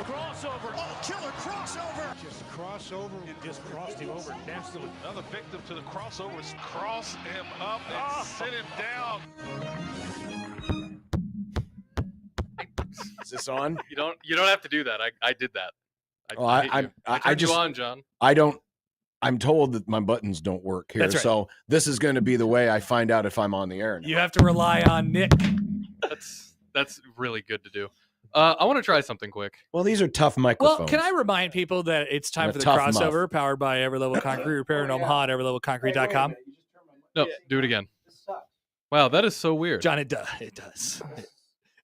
Crossover. Oh, killer crossover. Just crossover. It just crossed him over nastily. Another victim to the crossovers. Cross him up and sit him down. Is this on? You don't have to do that. I did that. I just you on, John. I'm told that my buttons don't work here. That's right. So this is going to be the way I find out if I'm on the air now. You have to rely on Nick. That's really good to do. I want to try something quick. Well, these are tough microphones. Well, can I remind people that it's time for the tough crossover powered by Every Level Concrete Repair in Omaha at everylevelconcrete.com. No, do it again. Wow, that is so weird. John, it does.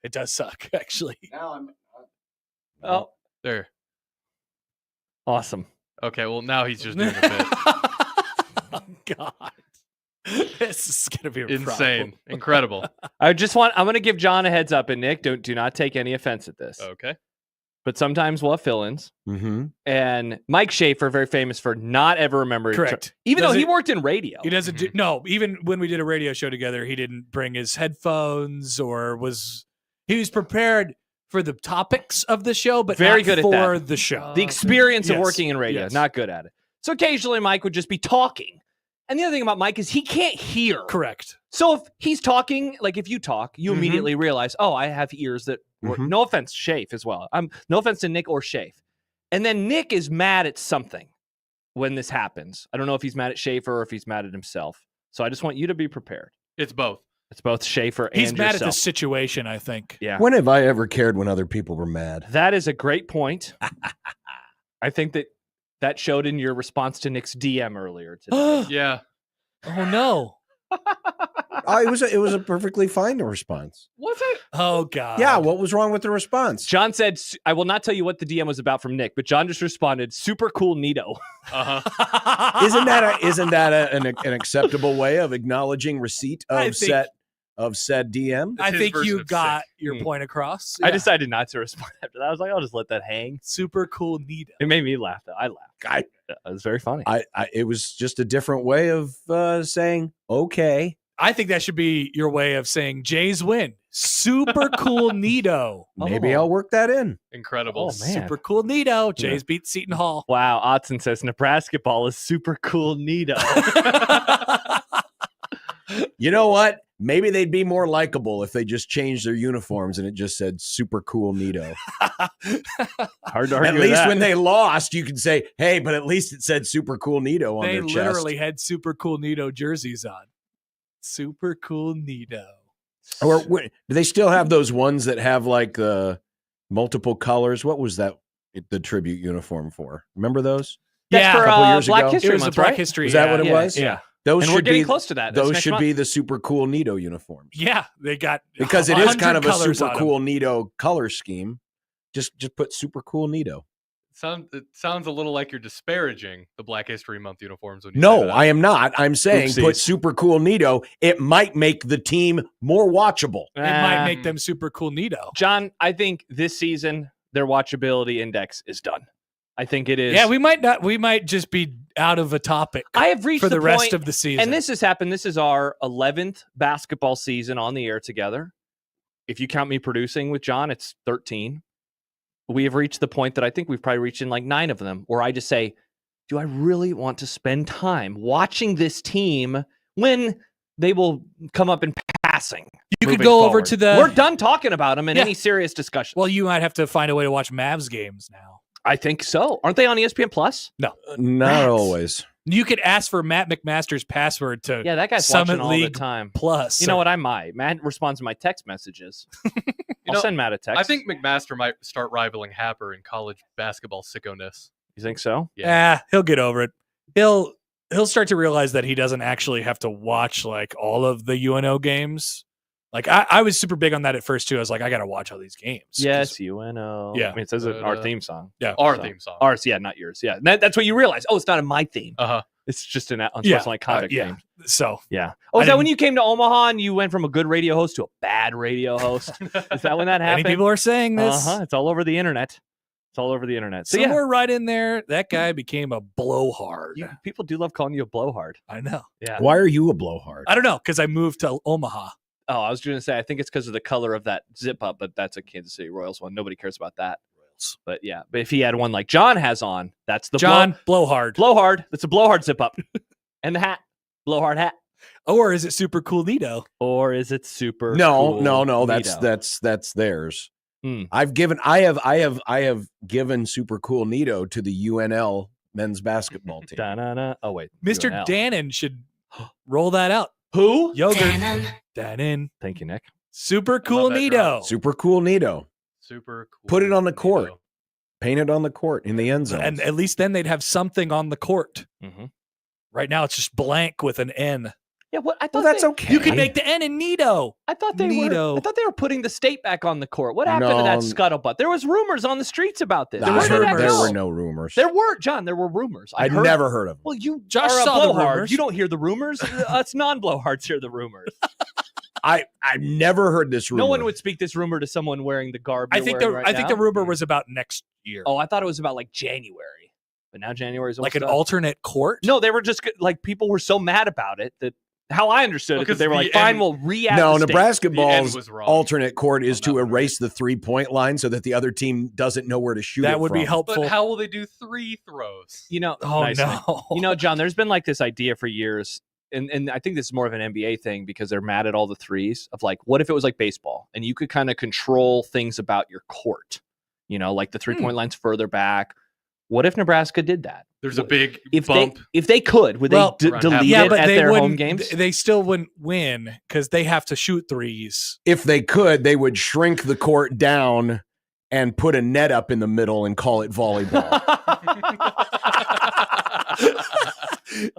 It does suck, actually. Now I'm. Oh, There. awesome. Okay, well, now he's just doing a bit. Oh, God. This is going to be a Insane. problem. Incredible. I'm going to give John a heads up, and Nick, do not take any offense at this. Okay. But sometimes we'll have fill-ins. Mm-hmm. And Mike Schaefer, very famous for not ever remembering. Correct. Even though he worked in radio. He doesn't do, no, even when we did a radio show together, he didn't bring his headphones he was prepared for the topics of the show, but Very not good at for that. the show. The experience of Yes. working in radio, Yes. not good at it. So occasionally Mike would just be talking. And the other thing about Mike is he can't hear. Correct. So if he's talking, like if you talk, you Mhm. immediately realize, oh, I have ears that work. Mhm. No offense, Shafe as well. No offense to Nick or Shafe. And then Nick is mad at something when this happens. I don't know if he's mad at Schaefer or if he's mad at himself. So I just want you to be prepared. It's both. It's both Schaefer and He's mad yourself. at the situation, I think. Yeah. When have I ever cared when other people were mad? That is a great point. I think that showed in your response to Nick's DM earlier today. Yeah. Oh, no. It was a perfectly fine response. Was it? Oh, God. Yeah, what was wrong with the response? John said, I will not tell you what the DM was about from Nick, but John just responded, super cool Nito. Uh-huh. Isn't that an acceptable way of acknowledging receipt of said DM? I his think version you of got sick. your point across. I Yeah. decided not to respond after that. I was like, I'll just let that hang. Super cool Nito. It made me laugh, though. I laughed. It was very funny. It was just a different way of saying okay. I think that should be your way of saying Jays win. Super cool Nito. Maybe Oh. I'll work that in. Incredible. Oh, man. Super cool Nito. Jays beat Seton Hall. Wow, Otson says Nebraska ball is super cool Nito. You know what? Maybe they'd be more likable if they just changed their uniforms and it just said super cool Nito. Hard to argue At with least that. when they lost, you could say, hey, but at least it said super cool Nito on They their chest. literally had super cool Nito jerseys on. Super cool Nito. Or do they still have those ones that have like multiple colors? What was that the tribute uniform for? Remember those? That's Yeah. for A couple years Black ago? History It was Month, the Black right? History. Was that yeah, what it yeah, was? Yeah. Those And we're should getting be close to that. That's Those next should month. be the super cool Nito uniforms. Yeah, they got Because it is 100 kind of a colors super on 'em. cool Nito color scheme. Just put super cool Nito. It sounds a little like you're disparaging the Black History Month uniforms when you say No, that. I am not. I'm saying put Oopsies. super cool Nito. It might make the team more watchable. It might Ah. make them super cool Nito. John, I think this season their watchability index is done. I think it is. Yeah, we might not. We might just be out of a topic I have reached for the rest point, of the season. and this has happened. This is our 11th basketball season on the air together. If you count me producing with John, it's 13. We have reached the point that I think we've probably reached in like 9 of them, where I just say, do I really want to spend time watching this team when they will come up in passing? You could moving go over forward? to the. We're done talking about them in Yeah. any serious discussion. Well, you might have to find a way to watch Mavs games now. I think so. Aren't they on ESPN Plus? Not Rats. always. You could ask for Matt McMaster's password to Yeah, that guy's Summit watching all League the time. Plus. You know what? I might. Matt responds to my text messages. I'll know, send Matt a text. I think McMaster might start rivaling Happer in college basketball sickoness. You think so? Yeah, he'll get over it. He'll start to realize that he doesn't actually have to watch like all of the UNO games. Like I was super big on that at first too. I was like, I got to watch all these games. Yes, UNO. Yeah. I mean, it says it in our theme song. Yeah. Our So- theme song. Ours, yeah, not yours. Yeah. That's what you realize. Oh, it's not in my theme. Uh-huh. It's just an unsportsmanlike conduct yeah. theme. So Yeah. Oh, I is that when didn't- you came to Omaha and you went from a good radio host to a bad radio host? Is that when that many happened? people are saying this. It's all over the internet. It's all over the internet. So Somewhere right in there, that guy became a blowhard. yeah, people do love calling you a blowhard. I know. Yeah. Why are you a blowhard? I don't know because I moved to Omaha. Oh, I was going to say, I think it's because of the color of that zip up, but that's a Kansas City Royals one. Nobody cares about that. results. But yeah, but if he had one like John has on, that's the John, blow hard. blow hard. That's a blow hard zip up, and the hat, blow hard hat. Or is it super cool Nito? Or is it super? No, cool no. Nito? That's theirs. Hmm. I have given Super Cool Nito to the UNL men's basketball team. Da-na-na. Oh wait, Mr. UNL. Dannon should roll that out. Who? Yogurt. Dannon. Thank you, Nick. Super cool that Nito. drop. Super Cool Nito. Super cool. Put it on the court. Nito. Paint it on the court in the end zone. And at least then they'd have something on the court. Mm-hmm. Right now it's just blank with an N. Yeah, what? I thought well, that's they, okay. You could make the N in Nito. I thought they Nito. were. I thought they were putting the state back on the court. What happened to that scuttlebutt? There was rumors on the streets about this. Nah, was Where did that rumors. there go? were no rumors. There were, John. There were rumors. I'd heard- never heard of them. Well, you Josh are a saw the blowhard. rumors. You don't hear the rumors. Us non-blowhards hear the rumors. I've never heard this rumor. No one would speak this rumor to someone wearing the garb. I you're think wearing the right now. rumor was about next year. Oh, I thought it was about like January, but now January is like an almost done. alternate court? No, they were just like people were so mad about it that how I understood it, that Because they were the like, "Fine, end- we'll re-add No, the state." Nebraska The end ball's was wrong. alternate court is On to that one, erase the 3-point line so that the other team doesn't know where to shoot. That it would be from. helpful. But how will they do 3 throws? You know, Oh nice, Nick. no. You know, John, there's been like this idea for years, and I think this is more of an NBA thing because they're mad at all the threes of like, what if it was like baseball and you could kind of control things about your court? You know, like the 3-point line's further back. What if Nebraska did that? There's a big If bump. they could, would Well, they around delete half- yeah, it but at they their home wouldn't. games? They still wouldn't win because they have to shoot threes. If they could, they would shrink the court down and put a net up in the middle and call it volleyball.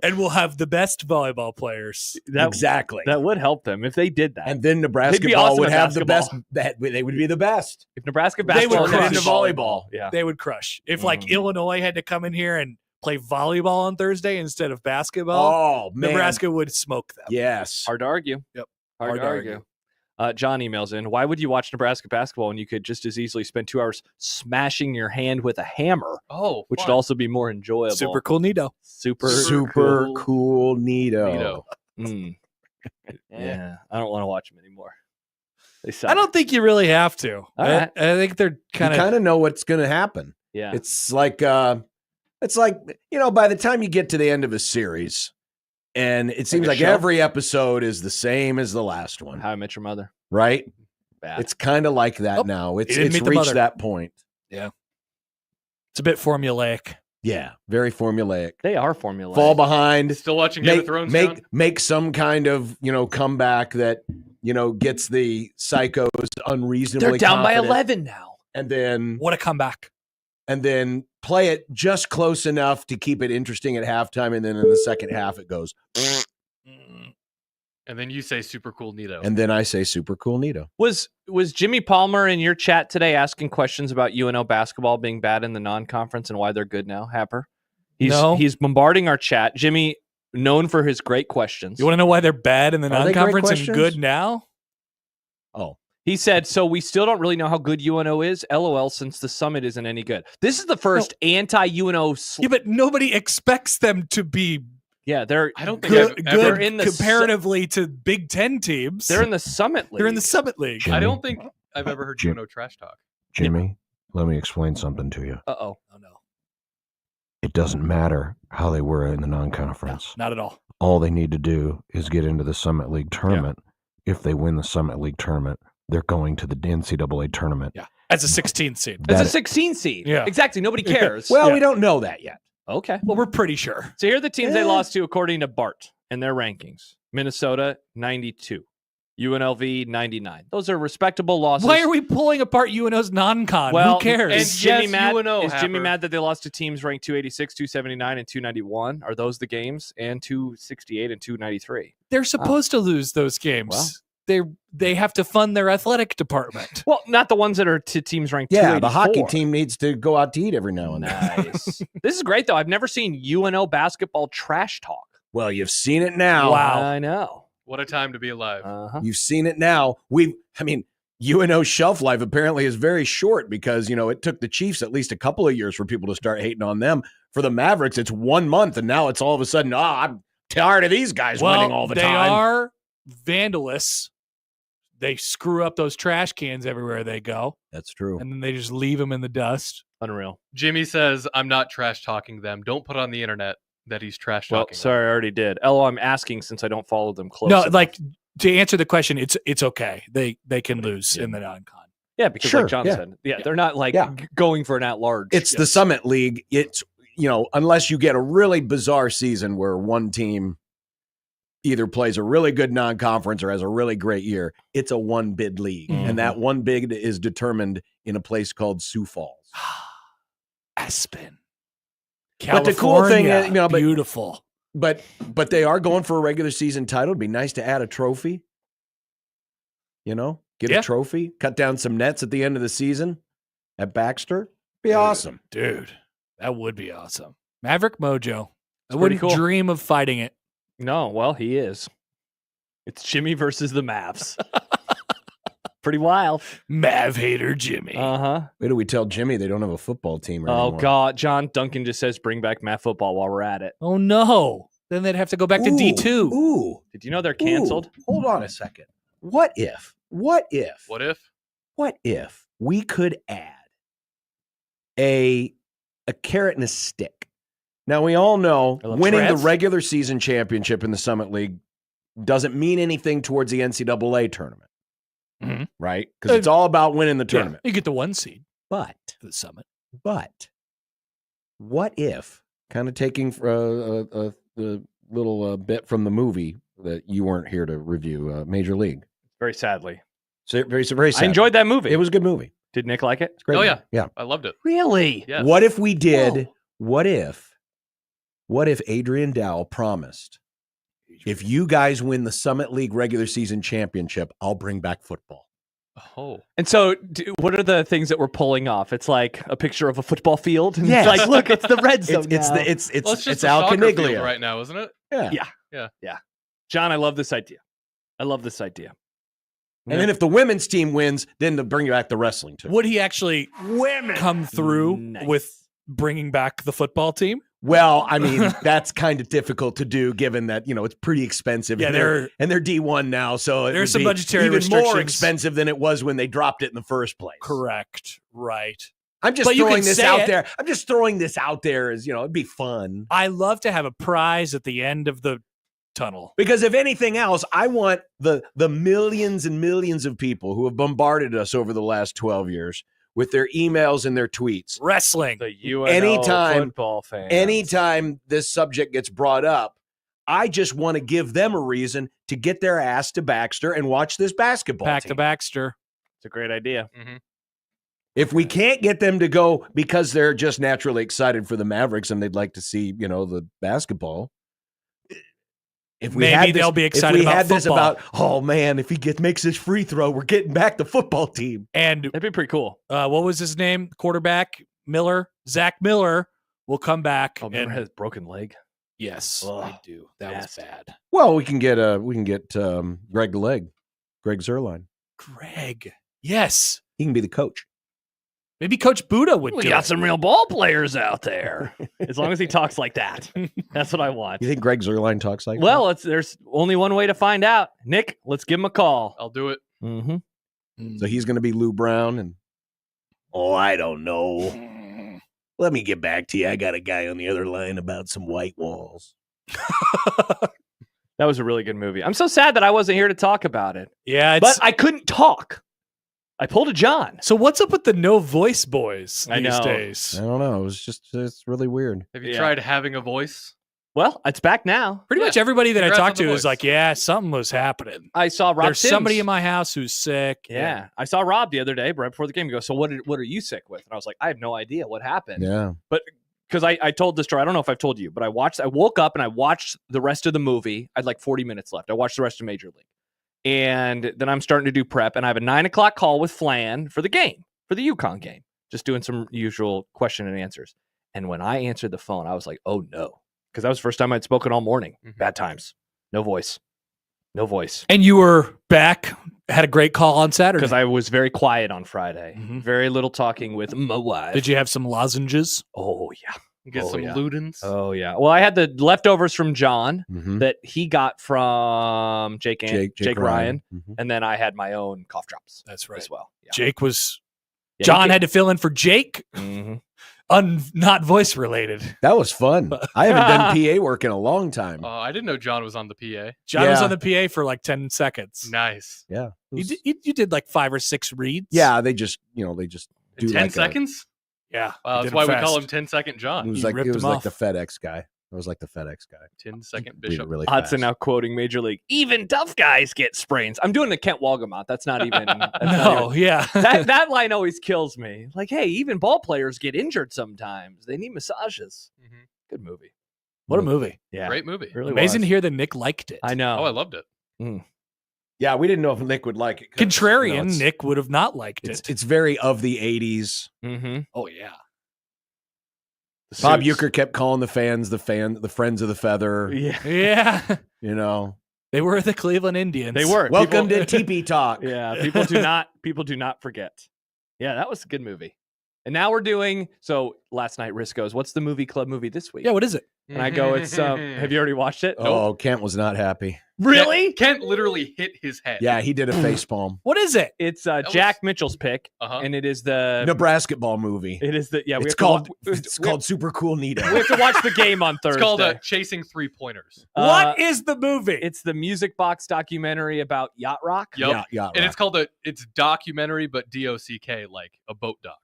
And we'll have the best volleyball players. Exactly. That would help them if they did that. And then Nebraska be ball awesome would at have the best. basketball. They would be the best. If Nebraska They would basketball crush into volleyball, yeah. They would crush. If like Illinois had to come in here and play volleyball on Thursday instead of basketball, Oh man, Nebraska would smoke them. Yes. Hard to argue. Yep. Hard to argue. John emails in, why would you watch Nebraska basketball when you could just as easily spend 2 hours smashing your hand with a hammer, Oh, which fun. would also be more enjoyable. Super cool Nito. Super cool Nito. Nito. Mm. Yeah, I don't want to watch them anymore. They suck. I don't think you really have to. All right. I think they're You kind of. kind of know what's going to happen. Yeah. It's like by the time you get to the end of a series, and it seems a like show? every episode is the same as the last one, How I Met Your Mother. right? Bad. It's kind of like that Oh, now. It's didn't it's meet the reached mother. that point. It's a bit formulaic. Yeah, very formulaic. They are formula. Fall behind, Still watching Game of Thrones, John? make some kind of comeback that gets the psychos unreasonably. They're down by confident, 11 now. and then What a comeback. play it just close enough to keep it interesting at halftime, and then in the second half it goes, And then you say super cool Nito. and then I say super cool Nito. Was Jimmy Palmer in your chat today asking questions about UNO basketball being bad in the non-conference and why they're good now, Happer? No. He's bombarding our chat. Jimmy, known for his great questions. You want to know why they're bad in the Are they great non-conference and questions? good now? Oh, He said, so we still don't really know how good UNO is. LOL, since the summit isn't any good. This is the first anti-UNO. Yeah, but nobody expects them to be Yeah, they're I don't think good, I've ever good in the comparatively to Big Ten teams. they're in the summit league. They're in the Summit League. Jimmy, I don't think I've ever heard Jim- UNO trash talk. Jimmy, let me explain something to you. Uh-oh. Oh, no. It doesn't matter how they were in the non-conference. Not at all. All they need to do is get into the Summit League tournament. If they win the Summit League tournament, they're going to the NCAA tournament. Yeah. As a 16th seed. It's That- a 16 seed. Yeah. Exactly. Nobody cares. Well, Yeah. we don't know that yet. okay. Well, we're pretty sure. So here are the teams they Eh. lost to according to Bart and their rankings. Minnesota, 92. UNLV, 99. Those are respectable losses. Why are we pulling apart UNO's non-con? Well, Who cares? Is Jimmy yes, mad? UNO, Is Jimmy Happer. mad that they lost to teams ranked 286, 279, and 291? Are those the games? And 268 and 293. They're supposed to lose those games. Well. They have to fund their athletic department. Well, not the ones that are to teams ranked Yeah, the hockey 284. team needs to go out to eat every now and then. Nice. This is great, though. I've never seen UNO basketball trash talk. Well, you've seen it now. Wow. I know. What a time to be alive. Uh-huh. You've seen it now. UNO's shelf life apparently is very short because, it took the Chiefs at least a couple of years for people to start hating on them. For the Mavericks, it's 1 month, and now it's all of a sudden, I'm tired of these guys winning all the they time. are vandalists. they screw up those trash cans everywhere they go, That's true. and then they just leave them in the dust. Unreal. Jimmy says, I'm not trash talking them. Don't put on the internet that he's trash Well, talking. sorry, I already did. I'm asking since I don't follow them close. No, enough. like to answer the question, it's okay. They can lose in the non-con. Yeah, because Sure, like John yeah. said, they're not like Yeah. going for an at-large. It's the Summit League. It's, unless you get a really bizarre season where one team either plays a really good non-conference or has a really great year, it's a one-bid league. Mhm. And that one bid is determined in a place called Sioux Falls. Aspen. But the cool thing is, California, beautiful. But they are going for a regular season title. It'd be nice to add a trophy. Get Yeah. a trophy, cut down some nets at the end of the season at Baxter. Be awesome. Dude, that would be awesome. Maverick Mojo. I pretty wouldn't cool. dream of fighting it. No, well, he is. It's Jimmy versus the Mavs. Pretty wild. Mav hater Jimmy. Uh-huh. Wait till we tell Jimmy they don't have a football team Oh, anymore. God. John Duncan just says bring back Matt football while we're at it. Oh, no. Then they'd have to go back to D2. Ooh. Did you know they're canceled? Ooh. Hold on a second. What if What if? we could add a carrot and a stick? Now, we all know I love winning Trev. the regular season championship in the Summit League doesn't mean anything towards the NCAA tournament, Mhm. right? Because it's all about winning the Yeah, tournament. you get the 1 seed But to the summit. what if, kind of taking the little bit from the movie that you weren't here to review, Major League? Very sadly. So very sad. I enjoyed that movie. It was a good movie. Did Nick like it? It's a great. Oh, movie. Yeah. I loved it. Really? Yes. What if we did? Whoa. What if Adrian Dow promised, if you guys win the Summit League regular season championship, I'll bring back football? Oh. And so, what are the things that we're pulling off? It's like a picture of a football field. And Yes. it's like, look, it's the red zone. It's now. Well, it's just a Al soccer field Caniglia right now, isn't it? Yeah. John, I love this idea. And then if the women's team wins, then they'll bring back the wrestling too. Would he actually come through Nice. with bringing back the football team? Well, I mean, that's kind of difficult to do given that, it's pretty expensive. Yeah, and they're D1 now, so it there's would some be budgetary even more restrictions. expensive than it was when they dropped it in the first place. Correct. Right. I'm just But you throwing can this say out it. there. I'm just throwing this out there as, it'd be fun. I love to have a prize at the end of the tunnel. Because if anything else, I want the millions and millions of people who have bombarded us over the last 12 years with their emails and their tweets. Wrestling. the UNO Anytime- football fans. Anytime this subject gets brought up, I just want to give them a reason to get their ass to Baxter and watch this basketball Back team. to Baxter. It's a great idea. Mm-hmm. If we can't get them to go because they're just naturally excited for the Mavericks and they'd like to see, the basketball. If we Maybe had this, they'll be excited if we about had this football. about, oh man, if he makes his free throw, we're getting back the football team. And That'd be pretty cool. what was his name? Quarterback Miller, Zach Miller will come back. Oh, remember and his broken leg? yes, Ugh, I do. That nasty. was bad. Well, we can get Greg Zerline. Greg. Yes. He can be the coach. Maybe Coach Buddha would We do got it. some real ball players out there. As long as he talks like that. That's what I want. You think Greg Zerline talks like Well, there's only one way to find out. Nick, let's give him a call. I'll do it. Mm-hmm. that? So he's going to be Lou Brown and, oh, I don't know. Let me get back to you. I got a guy on the other line about some white walls. That was a really good movie. I'm so sad that I wasn't here to talk about it. Yeah, But I couldn't talk. I pulled a John. so what's up with the no voice boys I these know. days? I don't know. It's really weird. Have you Yeah. tried having a voice? Well, it's back now. Pretty Yeah. much everybody that I Congrats talked on the to is voice. like, yeah, something was happening. I saw Rob There's Sims. somebody in my house who's sick. Yeah. I saw Rob the other day right before the game. He goes, so what are you sick with? And I was like, I have no idea what happened. Yeah. Because I told the story. I don't know if I've told you, but I woke up and I watched the rest of the movie. I had like 40 minutes left. I watched the rest of Major League. And then I'm starting to do prep, and I have a 9:00 call with Flan for the game, for the UConn game. Just doing some usual question and answers. And when I answered the phone, I was like, oh no. Because that was the first time I'd spoken all morning. Mhm. Bad times. No voice. No voice. And you were back, had a great call on Saturday. Because I was very quiet on Friday. Mhm. Very little talking with my wife. Did you have some lozenges? Oh, yeah. Get some yeah. Ludens. Oh yeah. Well, I had the leftovers from John Mhm. that he got from Jake Ryan, Mhm. and then I had my own cough drops. That's right. As well. Yeah. Jake was. Yeah, John had to fill in for Jake. Mhm. Not voice related. That was fun. I haven't done PA work in a long time. I didn't know John was on the PA. John was Yeah. on the PA for like 10 seconds. Nice. Yeah. You did like 5 or 6 reads. Yeah, they just do 10 like seconds? Yeah. Wow, he that's did why it we call fast. him 10 Second it John. was He like ripped it was him like off. the FedEx guy. It was like the FedEx guy. 10 Second Read it Bishop. really Hudson fast. now quoting Major League. Even tough guys get sprains. I'm doing the Kent Walgamot. That's not even. No, yeah. That line always kills me. Like, hey, even ball players get injured sometimes. They need massages. Mhm. Good movie. What a movie. Yeah, Great movie. really Amazing was. to hear that Nick liked it. I know. Oh, I loved it. Yeah, we didn't know if Nick would like it. 'cause, Contrarian, it's- Nick would have not liked it. It's very of the 80s. Mm-hmm. Oh, yeah. Bob Uecker kept calling the friends of the feather. Yeah, Yeah. You know, They were the Cleveland Indians. they were. welcome People- to TP Talk. Yeah, people do not forget. Yeah, that was a good movie. And now we're doing last night Risk goes, what's the movie club movie this week? Yeah, what is it? And I go, it's have you already watched it? Oh, Kent was not happy. Really? Kent literally hit his head. Yeah, he did a face palm. What is it? It's was- Jack Mitchell's pick, Uh-huh. and it is the Nebraska ball movie. we It's have called to, it's called Super Cool Nito. we have to watch the game on Thursday. It's called Chasing 3-Pointers. What is the movie? It's the Music Box documentary about yacht rock. Yup. Yeah, And it's called it's documentary, but DOCK, like a boat doc.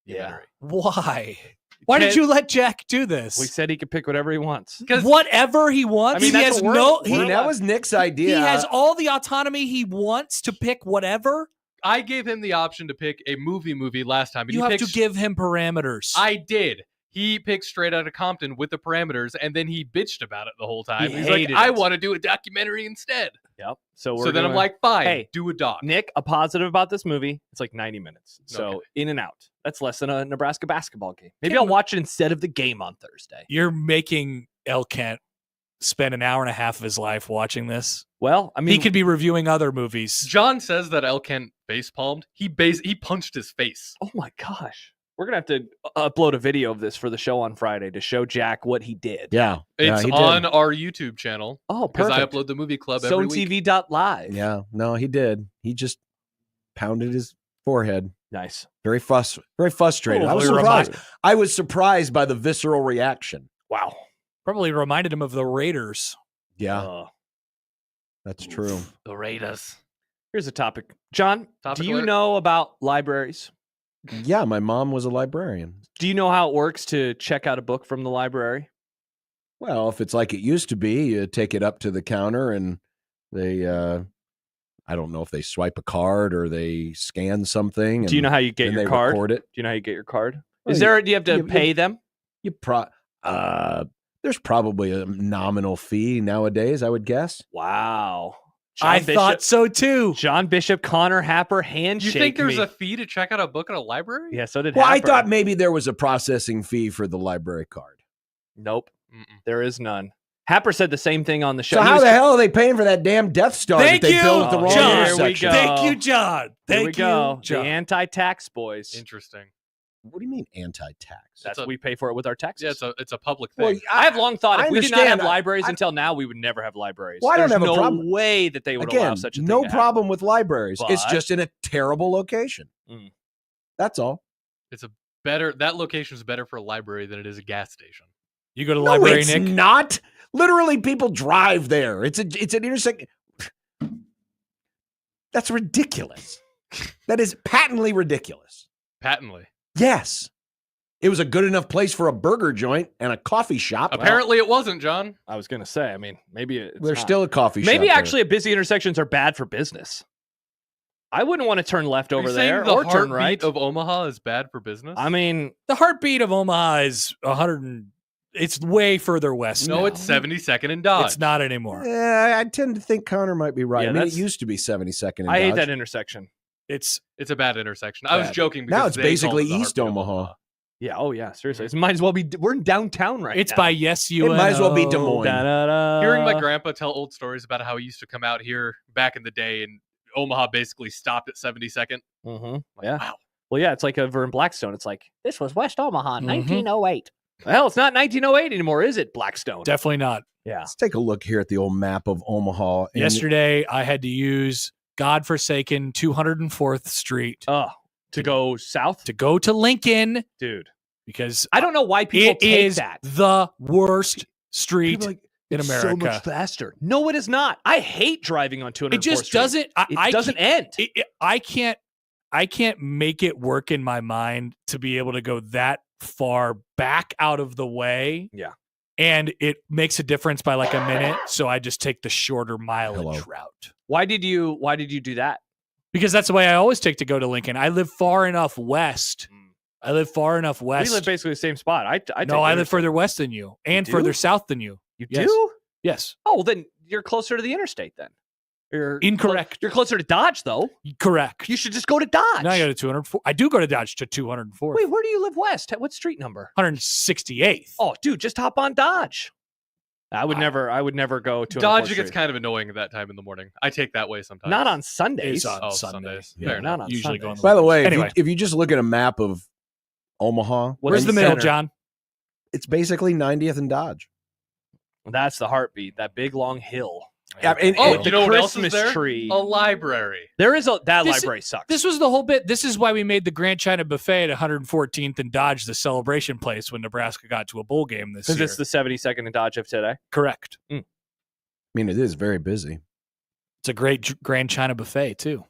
Yeah. Why? Why did Kent- you let Jack do this? We said he could pick whatever he wants. Whatever he wants. I mean, he that's has what no. we're- He, that was Nick's he idea. has all the autonomy he wants to pick whatever. I gave him the option to pick a movie last time. But You he have to picked, give him parameters. I did. He picked Straight Outta Compton with the parameters, and then he bitched about it the whole time. He He's like, hated I it. want to do a documentary instead. Yep. So So then I'm like, fine, Hey, do a doc. Nick, a positive about this movie. It's like 90 minutes. So Okay. in and out. That's less than a Nebraska basketball game. Maybe Can't I'll we- watch it instead of the game on Thursday. You're making El Kent spend an hour and a half of his life watching this. Well, I mean, He could be reviewing other movies. John says that El Kent face palmed. He punched his face. oh my gosh. We're going to have to upload a video of this for the show on Friday to show Jack what he did. yeah, It's he did. on our YouTube channel Oh, because perfect. I upload the movie club every week. SoneTV.live. Yeah, no, he did. He just pounded his forehead. Nice. Very frustrated. Oh, I was we surprised. I was surprised by the visceral reaction. Wow. Probably reminded him of the Raiders. Yeah, that's true. The Raiders. Here's a topic. John, Topic do you alert. know about libraries? Yeah, my mom was a librarian. Do you know how it works to check out a book from the library? Well, if it's like it used to be, you take it up to the counter and they, I don't know if they swipe a card or they scan something. Do you know how you get and your they card? record it? Do you know how you get your card? Well, Do you have to you- pay them? There's probably a nominal fee nowadays, I would guess. Wow. I thought so too. John Bishop, Connor Happer, handshake You think there's me. a fee to check out a book at a library? Yeah, so did Well, I Happer. thought maybe there was a processing fee for the library card. Nope, Mm-mm. there is none. Happer said the same thing on the show. So He how was the hell are they paying for that damn Death Star Thank that they you, built at the Oh, wrong John. Here we intersection? go. Thank you, John. Here Thank we go. you, John. The anti-tax boys. Interesting. What do you mean anti-tax? That's a- what we pay for it with our taxes. Yeah, it's a public thing. Well, I have long thought I if we did not have understand. libraries I- until now, we would never have libraries. Well, I don't There's have a no problem. way that they would allow Again, such a thing no to happen. problem with libraries. It's But- just in a terrible location. Mm. That's all. That location is better for a library than it is a gas station. You go to the No, library, it's Nick? not. Literally, people drive there. It's an intersection. That's ridiculous. That is patently ridiculous. Patently. Yes. It was a good enough place for a burger joint and a coffee shop. Apparently it wasn't, John. I was going to say, I mean, maybe it's There's not. still a coffee shop. Maybe there. actually busy intersections are bad for business. I wouldn't want to turn left Are over you saying there the or turn heartbeat right. of Omaha is bad for business? I mean, The heartbeat of Omaha is 100. It's way further west. no, now. it's 72nd and Dodge. It's not anymore. Yeah, I tend to think Connor might be right. Yeah, I mean, it that's- used to be 72nd and I hate Dodge. that intersection. It's It's a bad intersection. I was Bad. joking. Now because it's they call basically it the East heartbeat of Omaha. Yeah. Oh, yeah. Seriously. It might as well be. We're in downtown right it's now. by yes you. It might as well be Des Moines. Da-da-da. Hearing my grandpa tell old stories about how he used to come out here back in the day and Omaha basically stopped at 72nd. Mhm. Yeah. Wow. Well, yeah. It's like over in Blackstone. It's like this was West Omaha, Mhm. 1908. Hell, it's not 1908 anymore, is it, Blackstone? Definitely not. Yeah. Let's take a look here at the old map of Omaha. And Yesterday, I had to use godforsaken 204th Street To go south? to go to Lincoln Dude. because I don't know why people it take is that. the worst street People are like, in "It's America. so much faster. No, it is not. I hate driving on 204th It just Street. doesn't. It doesn't end. I can't make it work in my mind to be able to go that far back out of the way. Yeah. And it makes a difference by like a minute. So I just take the shorter mileage route. Why did you do that? Because that's the way I always take to go to Lincoln. I live far enough west. We live basically the same spot. I live further west than you and do? further south than you. You Yes. do? Yes. Oh, well, then you're closer to the interstate then. You're Incorrect. You're closer to Dodge though. Correct. You should just go to Dodge. Now I go to 204. I do go to Dodge to 204. Wait, where do you live west? What street number? 168th. Oh, dude, just hop on Dodge. I would never go to Dodge gets kind of annoying at that time in the morning. I take that way sometimes. Not on Sundays. It's on Oh, Sundays. Sundays. Yeah, Fair not enough. on usually Sundays. go on the by the way, Anyway. if you just look at a map of Omaha, Where's the What's middle, center? John? it's basically 90th and Dodge. That's the heartbeat. That big long hill. Yeah, and, Oh, and- you know what else is Christmas there? tree. A library. There is that This- library sucks. This was the whole bit. This is why we made the Grand China Buffet at 114th and Dodge the celebration place when Nebraska got to a bowl game this because year. it's the 72nd and Dodge of today. Correct. I mean, it is very busy. It's a great Grand China Buffet too.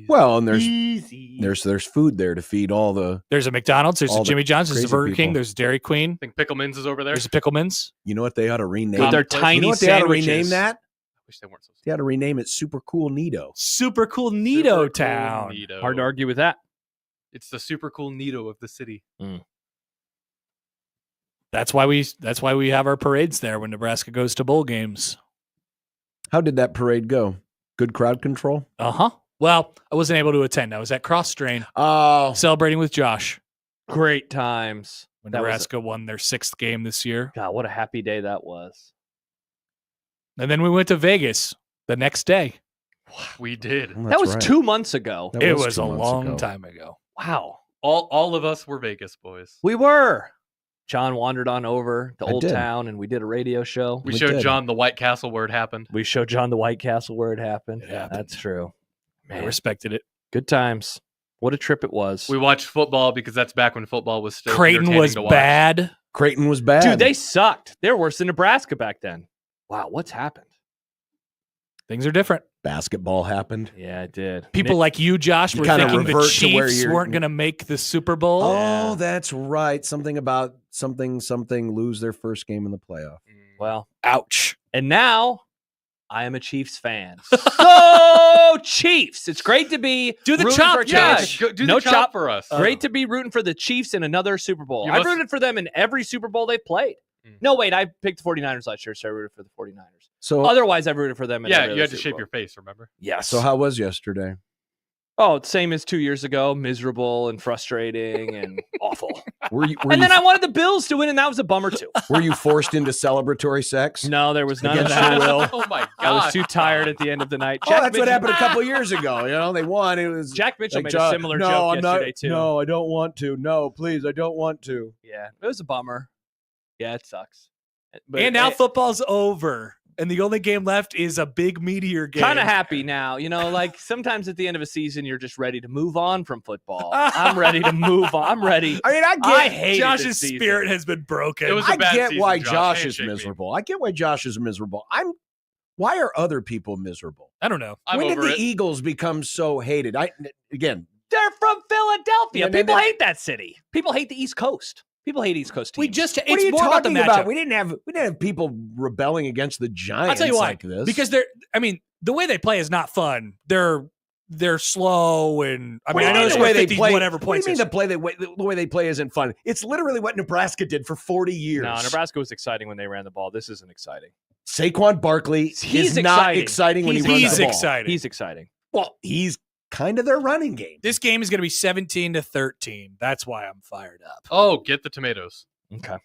Well, and there's food there to feed all the. There's a McDonald's. There's All a the Jimmy John's. There's a crazy Burger King. people. There's Dairy Queen. I think Pickleman's is over there. There's a Pickleman's. You know what they ought to rename? With their You know tiny what they ought to sandwiches. rename that? I wish they weren't so They ought to rename it Super Cool Nito. Super cool Super Nito cool Town. Nito. Hard to argue with that. It's the super cool Nito of the city. That's why we have our parades there when Nebraska goes to bowl games. How did that parade go? Good crowd control? Well, I wasn't able to attend. I was at Cross Strain Oh, celebrating with Josh Great times. when That was- Nebraska won their 6th game this year. God, what a happy day that was. And then we went to Vegas the next day. We did. That was 2 months ago. That It was was 2 a months long ago. time ago. Wow. All of us were Vegas boys. We were. John wandered on over to I Old did. Town and we did a radio show. We We showed did. John the White Castle where it happened. We showed John the White Castle where it happened. It happened. That's true. I Man, respected it. good times. What a trip it was. We watched football because that's back when football was still Creighton entertaining was to watch. bad. Creighton was bad. Dude, they sucked. They were worse than Nebraska back then. Wow, what's happened? Things are different. Basketball happened. Yeah, it did. People like you, Josh, You were kinda thinking the revert to where Chiefs you're- weren't going to make the Super Bowl. Oh, Yeah. that's right. Something about something lose their first game in the playoff. Well, Ouch. and now I am a Chiefs fan. So Chiefs. It's great to be Do the rooting chop, for a Yeah, change. go, do No the chop chop. for us. Great to be rooting for the Chiefs in another Super Bowl. You I must- rooted for them in every Super Bowl they've played. Mm. No, wait, I picked the 49ers last year, so I rooted for the 49ers. So, Otherwise, I rooted for them in Yeah, every you had other to Super shape Bowl. your face, remember? Yes. so how was yesterday? Oh, it's same as 2 years ago. Miserable and frustrating and awful. Were you And then I wanted the Bills to win, and that was a bummer too. were you forced into celebratory sex? No, there was none of Against that. your will? Oh my god. I was too tired at the end of the night. Oh, that's what Mitchell- happened a couple years ago. You know, they won. It was Jack Mitchell like, made a similar no, joke I'm yesterday not, too. No, I don't want to. No, please, I don't want to. Yeah, it was a bummer. Yeah, it sucks. But And now football's over. And the only game left is a big meteor game. kind of happy now. You know, like sometimes at the end of a season, you're just ready to move on from football. I'm ready to move on. I'm ready. I mean, I hate Josh's spirit has been broken. It was a I bad get season, why Josh. Josh is Handshake me. miserable. I get why Josh is miserable. Why are other people miserable? I don't know. I'm when did over the it. Eagles become so hated? Again, They're from Philadelphia. Yeah, People they- hate that city. People hate the East Coast. People hate East Coast teams. We just what it's are you more about the talking matchup. about? We didn't have people rebelling against the Giants. I'll tell you why. like this Because the way they play is not fun. They're slow and I mean I know the it's way like they 50 play. whatever What do points. you mean the way they play isn't fun? It's literally what Nebraska did for 40 years. No, Nebraska was exciting when they ran the ball. This isn't exciting. Saquon Barkley He's is not exciting. exciting when He's he runs He's the ball. exciting. He's exciting. Well, he's kind of their running game. This game is going to be 17-13. That's why I'm fired up. Oh, get the tomatoes. Okay.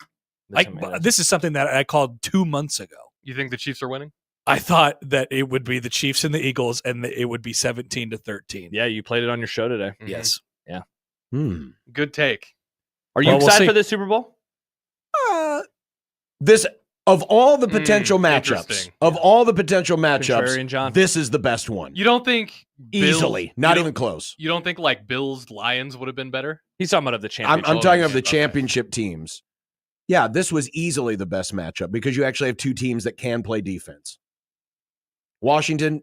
This is something that I called 2 months ago. You think the Chiefs are winning? I thought that it would be the Chiefs and the Eagles, and it would be 17-13. Yeah, you played it on your show today. Yes. Hmm. Good take. Are you Well, we'll excited see. for this Super Bowl? This of all the potential matchups, interesting. of all the potential matchups, Contrarian John. this is the best one. You don't think Easily, not even close. You don't think like Bills Lions would have been better? He's talking about of the I'm championship. talking of the Okay. championship teams. Yeah, this was easily the best matchup because you actually have two teams that can play defense. Washington,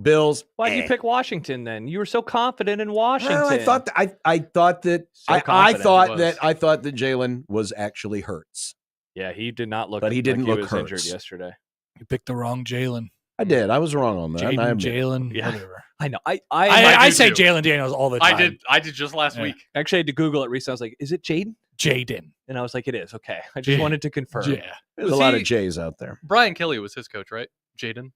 Bills. Why'd you pick Washington then? You were so confident in Washington. Well, I thought that So I confident thought he that was. I thought that Jalen was actually Hurts. Yeah, he did not look. But he didn't like look he was injured Hurts. yesterday. You picked the wrong Jalen. I did. I was wrong on that. I Jaden, admit. Jalen, Yeah. whatever. I know. I I do say too. Jalen Daniels all the time. I did just last Yeah. week. actually had to Google it recently. I was like, "Is it Jaden?" Jaden. And I was like, "It is." Okay, I just Yeah. wanted to confirm. Yeah. There's Was a lot he- of J's out there. Brian Kelly was his coach, right? Jaden?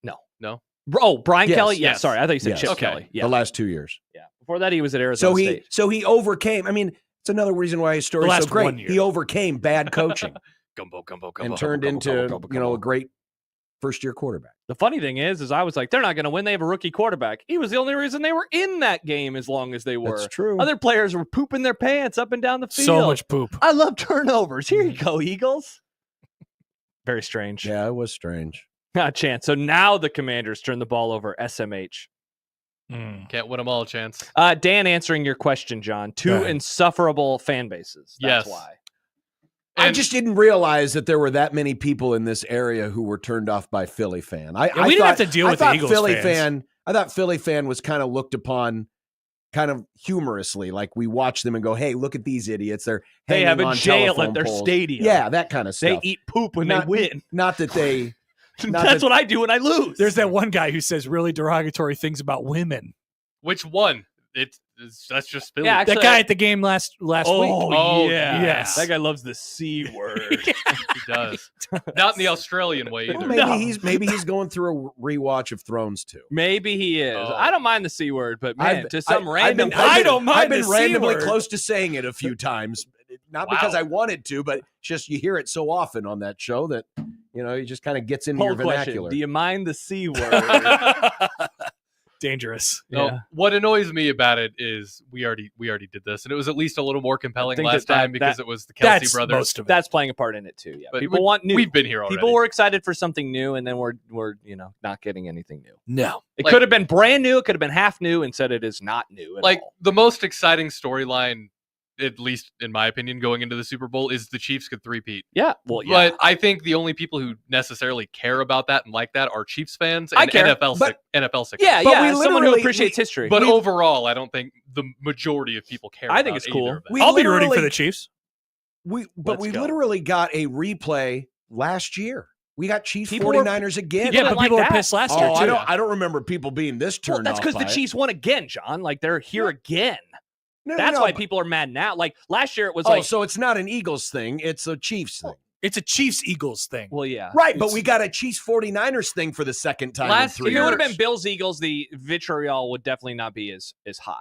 No. No? Oh, Brian Yes, Kelly. Yeah, yes. sorry, I thought you said Yes. Chip Okay. Kelly. Yeah, The last 2 years. yeah. Before that, he was at Arizona State. So he overcame. I mean, it's another reason why his story is so last 1 great. year. He overcame bad coaching Gumbo. and turned into a great first-year quarterback. The funny thing is I was like, they're not going to win. They have a rookie quarterback. He was the only reason they were in that game as long as they were. That's true. Other players were pooping their pants up and down the field. So much poop. I love turnovers. Here you go, Eagles. Very strange. Yeah, it was strange. Not a chance. So now the Commanders turn the ball over. SMH. Mm. Can't win them all, chance. Dan, answering your question, John. Two Go ahead. insufferable fan bases. That's Yes. why. I And- just didn't realize that there were that many people in this area who were turned off by Philly fan. we didn't have to deal with the thought Eagles Philly fans. fan. I thought Philly fan was kind of looked upon kind of humorously. Like we watch them and go, hey, look at these idiots. They're They hanging have a on jail telephone at their poles. stadium. Yeah, that kind of They stuff. eat poop when Not- they win. Not that they. Not That's that- what I do when I lose. There's that one guy who says really derogatory things about women. Which one? That's just Philly. Yeah, actually, That guy at the game last week. Oh, yeah. yes. That guy loves the C word. He does. Not in the Australian way Well, either. maybe he's going through a rewatch of Thrones too. Maybe he is. Oh. I don't mind the C word, but man, to some I've random been- person- I don't mind I've been the C randomly word. close to saying it a few times, not because I wanted to, but just you hear it so often on that show that it just kind of gets into your Poll question. vernacular. Do you mind the C word? Dangerous. No, Yeah. what annoys me about it is we already did this, and it was at least a little more compelling think last that- time because that- it was the Kelsey That's brothers. most of it. That's playing a part in it too. Yeah, But people want new. We've been here already. People were excited for something new, and then we're not getting anything new. No. It Like- could have been brand new. It could have been half new. Instead, it is not new at like all. the most exciting storyline, at least in my opinion, going into the Super Bowl is the Chiefs could three-peat. Yeah, well, yeah. But I think the only people who necessarily care about that and like that are Chiefs fans I and care, NFL but- sick. yeah, But yeah. we Someone who literally- appreciates history. But overall, I don't think the majority of people care. I think about it's cool. either of them. We I'll be rooting for literally- the Chiefs. we Let's go. literally got a replay last year. We got Chiefs People were- 49ers again. people Yeah, don't but like people were that. pissed last year Oh, too. I don't remember people being this well, turned that's off because the by it. Chiefs won again, John. Like they're here again. No, That's no, why but- people are mad now. Like last year, it was Oh, like, so it's not an Eagles thing; it's a Chiefs thing, It's a Chiefs Eagles thing. well, yeah. right? But we got a Chiefs 49ers thing for the second time. Last in If 3 it would have years. been Bills Eagles, the vitriol would definitely not be as high.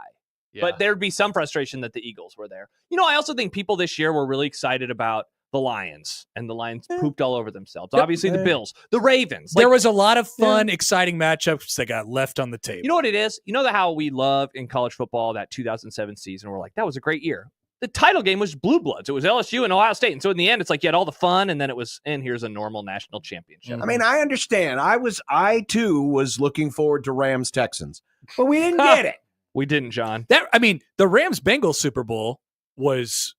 Yeah. But there'd be some frustration that the Eagles were there. I also think people this year were really excited about the Lions, and the Lions pooped all over themselves. Yep. Obviously, the Yeah. Bills, the Ravens. There Like, was a lot of fun, exciting matchups that got left on the table. you know what it is? You know how we love in college football that 2007 season? We're like, that was a great year. The title game was Blue Bloods. It was LSU and Ohio State. And so in the end, it's like you had all the fun, and then it was, and here's a normal national championship. I mean, I understand. I too was looking forward to Rams Texans, but we didn't get it. We didn't, John. The Rams Bengals Super Bowl was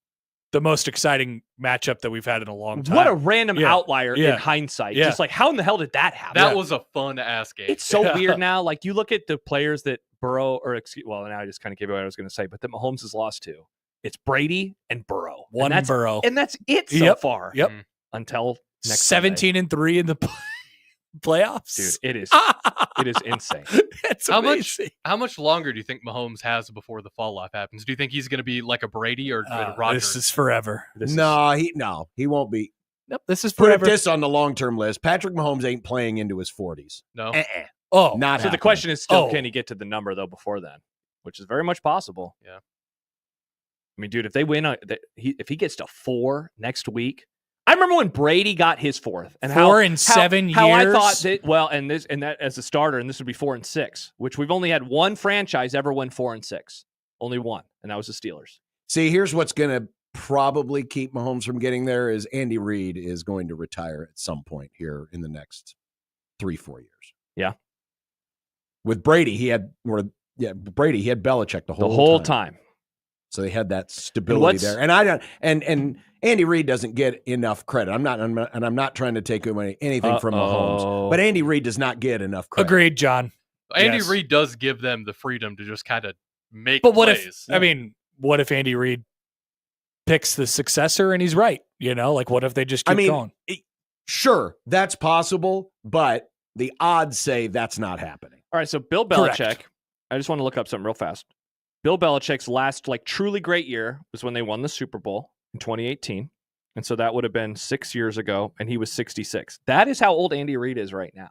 the most exciting matchup that we've had in a long time. What a random Yeah. outlier Yeah. in hindsight. Yeah. Just like, how in the hell did that happen? that was a fun ass game. It's so Yeah. weird now. Like you look at the players that Burrow, now I just kind of gave away what I was going to say, but that Mahomes has lost to. It's Brady and Burrow. One Burrow. And that's it so Yep. far. Yep. Until next 17-3 in the playoffs. Sunday. Dude, it is insane. It's How much- amazing. How much longer do you think Mahomes has before the fall off happens? Do you think he's going to be like a Brady or a Rodgers? This is forever. He won't be. Nope, this is Put forever. this on the long-term list. Patrick Mahomes ain't playing into his 40s. No. Oh, Not So the happening. question is still, Oh. can he get to the number though before then? Which is very much possible. Yeah. I mean, dude, if they win, if he gets to 4 next week, I remember when Brady got his 4th, and 4 in 7 how I years? thought that. Well, and that as a starter, and this would be 4 and 6, which we've only had one franchise ever win 4 and 6, only one, and that was the Steelers. See, here's what's going to probably keep Mahomes from getting there is Andy Reid is going to retire at some point here in the next 3-4 years. Yeah. With Brady, he had Belichick the The whole whole time. So they had that stability there. And I don't and Andy Reid doesn't get enough credit. I'm not trying to take away anything from Mahomes, but Andy Reid does not get enough credit. Agreed, John. Andy Reid does give them the freedom to just kind of make But what plays. what if Andy Reid picks the successor and he's right? What if they just keep going? Sure, that's possible, but the odds say that's not happening. All right, so Bill Belichick, Correct. I just want to look up something real fast. Bill Belichick's last truly great year was when they won the Super Bowl in 2018. And so that would have been 6 years ago, and he was 66. That is how old Andy Reid is right now.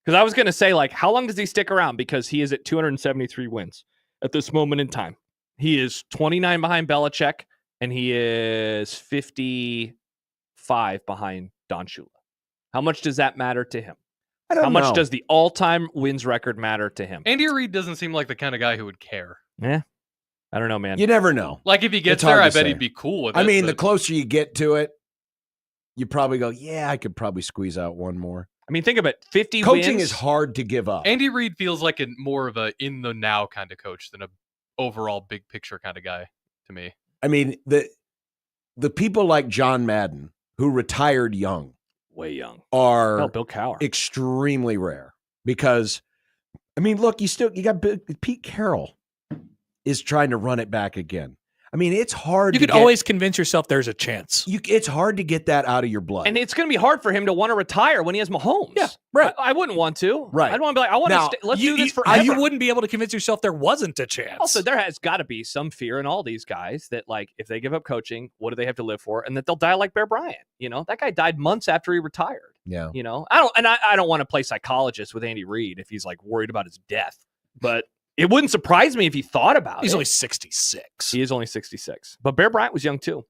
Because I was going to say, how long does he stick around? Because he is at 273 wins at this moment in time. He is 29 behind Belichick, and he is 55 behind Don Shula. How much does that matter to him? How much does the all-time wins record matter to him? Andy Reid doesn't seem like the kind of guy who would care. Yeah, I don't know, man. You never know. Like if he gets It's hard there, I to bet say. he'd be cool with it. The closer you get to it, you probably go, yeah, I could probably squeeze out one more. Think of it. 50 Coaching wins is hard to give up. Andy Reid feels like more of a in the now kind of coach than a overall big picture kind of guy to me. The people like John Madden who retired young, way young, are Bill Cowher. Extremely rare because, look, you got Pete Carroll is trying to run it back again. It's hard. You could always convince yourself there's a chance. It's hard to get that out of your blood. And it's going to be hard for him to want to retire when he has Mahomes. Yeah, right. I wouldn't want to. Right. I'd want to be like, I want to let's do this forever. You wouldn't be able to convince yourself there wasn't a chance. Also, there has got to be some fear in all these guys that, if they give up coaching, what do they have to live for? And that they'll die like Bear Bryant. That guy died months after he retired. Yeah. I don't want to play psychologist with Andy Reid if he's worried about his death. But it wouldn't surprise me if he thought about it. He's only 66. He is only 66. But Bear Bryant was young too.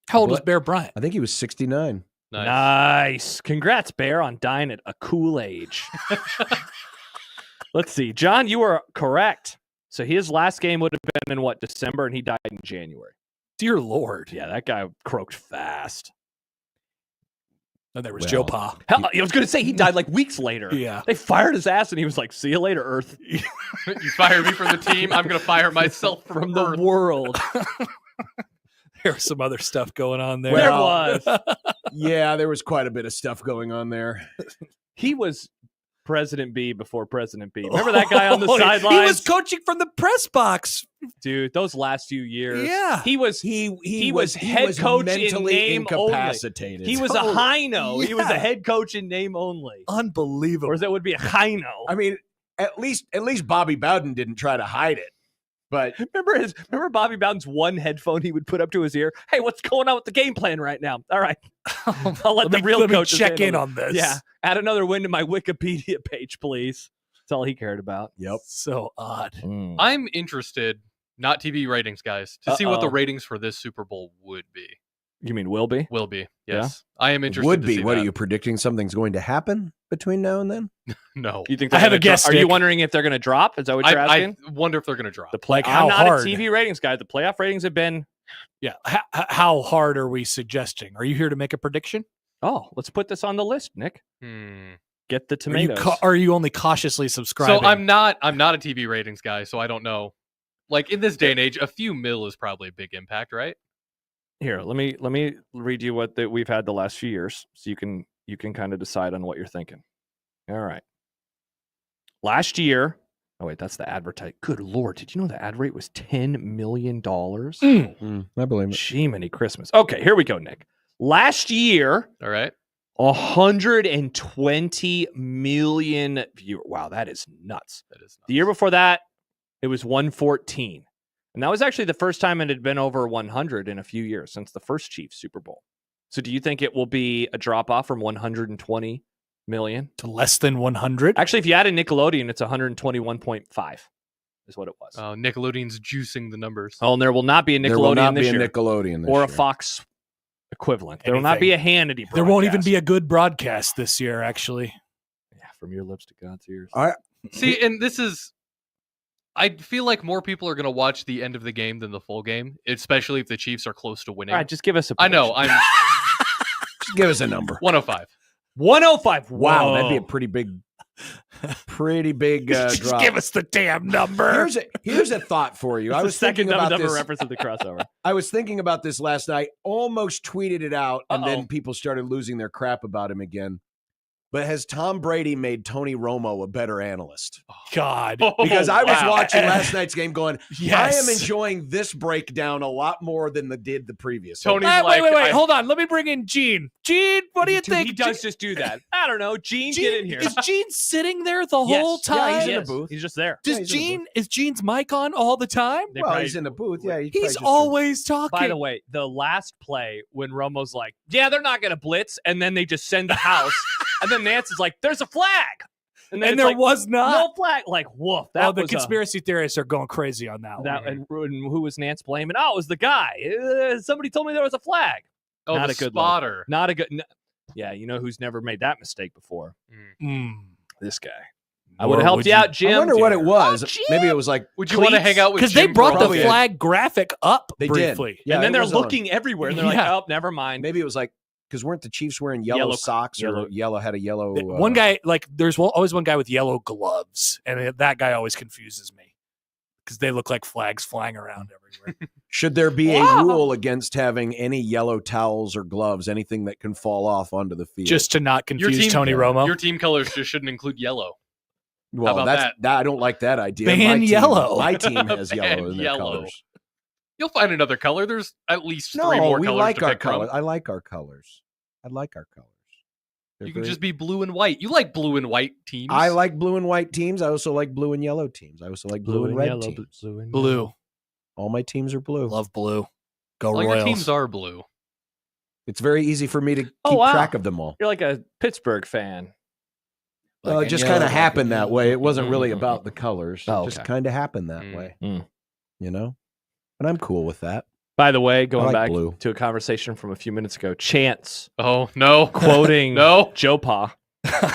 How old was Bear Bryant? I think he was 69. Nice. Congrats, Bear, on dying at a cool age. Let's see. John, you are correct. So his last game would have been in December, and he died in January. Dear Lord. Yeah, that guy croaked fast. And there was Joe Pa. Hell, I was going to say he died weeks later. Yeah. They fired his ass, and he was like, see you later, Earth. You fire me from the team, I'm going to fire myself from the world. There was some other stuff going on there. There was. Yeah, there was quite a bit of stuff going on there. He was President B before President B. Remember that guy on the sidelines? He was coaching from the press box. Dude, those last few years. Yeah. He was head coach in name incapacitated. only. He was a hino. Yeah. He was a head coach in name only. Unbelievable. Or that would be a hino. At least Bobby Bowden didn't try to hide it. But remember Bobby Bowden's one headphone he would put up to his ear? Hey, what's going on with the game plan right now? All right. I'll let the real coach check in on this. Yeah. Add another win to my Wikipedia page, please. That's all he cared about. Yep. So odd. I'm interested, not TV ratings, guys, to see what the ratings for this Super Bowl would be. You mean will be? Will be, yes. Yeah. I am interested would to be. see What that. are you predicting something between now and then? No. You think I have a guess, Are you Nick. wondering if they're going to drop? Is that what you're asking? I wonder if they're going to drop. I'm not a TV ratings guy. The playoff ratings have been... Yeah. How hard are we suggesting? Are you here to make a prediction? Oh, let's put this on the list, Nick. Get the tomatoes. Are you only cautiously subscribing? So I'm not a TV ratings guy, so I don't know. In this day and age, a few mil is probably a big impact, right? Here, let me read you what we've had the last few years, so you can kind of decide on what you're thinking. All right. Last year, oh wait, that's the advertise. Good Lord, did you know the ad rate was $10 million? I believe it. Jiminy Christmas. Okay, here we go, Nick. Last year, All right. 120 million viewers. Wow, that is nuts. That is nuts. The year before that, it was 114. And that was actually the first time it had been over 100 in a few years since the first Chiefs Super Bowl. So do you think it will be a drop off from 120 million to less than 100? Actually, if you add a Nickelodeon, it's 121.5 is what it was. Nickelodeon's juicing the numbers. Oh, and there will not be a Nickelodeon There will not this be a year. Nickelodeon this or year. a Fox equivalent. There will not be a Hannity broadcast. There won't even be a good broadcast this year, actually. Yeah, from your lips to God's ears. All right. See, and this is I feel like more people are going to watch the end of the game than the full game, especially if the Chiefs are close to winning. All right, just give us a I know. prediction. Just give us a number. 105. 105. Wow, that'd be a Whoa. pretty big Just drop. give us the damn number. Here's a thought for you. It's I the was second thinking about number this. reference of the crossover. I was thinking about this last night. Almost tweeted it out, and Uh-oh. then people started losing their crap about him again. But has Tom Brady made Tony Romo a better analyst? God. Because I was wow. watching last night's game going, Yes. I am enjoying this breakdown a lot more than the previous. Tony- one. Tony's Wait, like, hold on. Let me bring in Gene. Gene, what do you think? He does just do that. I don't know. Gene, Gene, get in here. Is Gene sitting there the Yes. whole time? Yeah, he's in Yes. the booth. He's just there. Does he's in the Gene is Gene's mic on all the time? They Well, probably- he's in the booth. Yeah, He's always talking. By the way, the last play when Romo's like, yeah, they're not going to blitz, and then they just send the house, and then Nance is like, there's a flag. And, then and it's there like, was not. no flag. Like, woof. That The was conspiracy theorists are going crazy on that, that, one. and who was Nance blaming? Oh, it was the guy. Somebody told me there was a flag. Oh, Not the a good look. spotter. Not a good. Yeah, you know who's never made that mistake before? This guy. I would have helped you out, Jim. I wonder what it was. Oh, Jim. Maybe it was like Would you want to hang out with Because they Jim brought the Probably. flag graphic up they briefly. did. Yeah, and then it they're was on. looking everywhere, and they're like, Yeah. oh, never mind. Maybe it was like because weren't the Chiefs wearing yellow, Yellow- socks or yellow- had a yellow? One guy, like, there's always one guy with yellow gloves, and that guy always confuses me because they look like flags flying around everywhere. Should there be a Wow. rule against having any yellow towels or gloves, anything that can fall off onto the field? Just to not Your confuse team, Tony Romo. Your team colors just shouldn't include yellow. well, about that's that? I don't like that idea. Ban My team- yellow. My team has Ban yellow in their yellow. colors. You'll find another color. There's at least three No, more we colors like to our pick from. colors. I like our colors. I like our colors. They're You can very- just be blue and white. You like blue and white teams. I like blue and white teams. I also like blue and yellow teams. I also like blue, and red yellow, teams. blue and Blue. All my teams are blue. Love blue. Go All Royals. your teams are blue. It's very easy for me to keep Oh, wow. track of them all. You're like a Pittsburgh fan. Well, Like it just a kind yellow, of happened like a that way. It wasn't really Mm. about the colors. Oh, It just okay. kind of happened that Mm. way. Mm. You know? And I'm cool with that. By the way, going like back blue. to a conversation from a few minutes ago, Chance Oh no! quoting No. Joe Pa.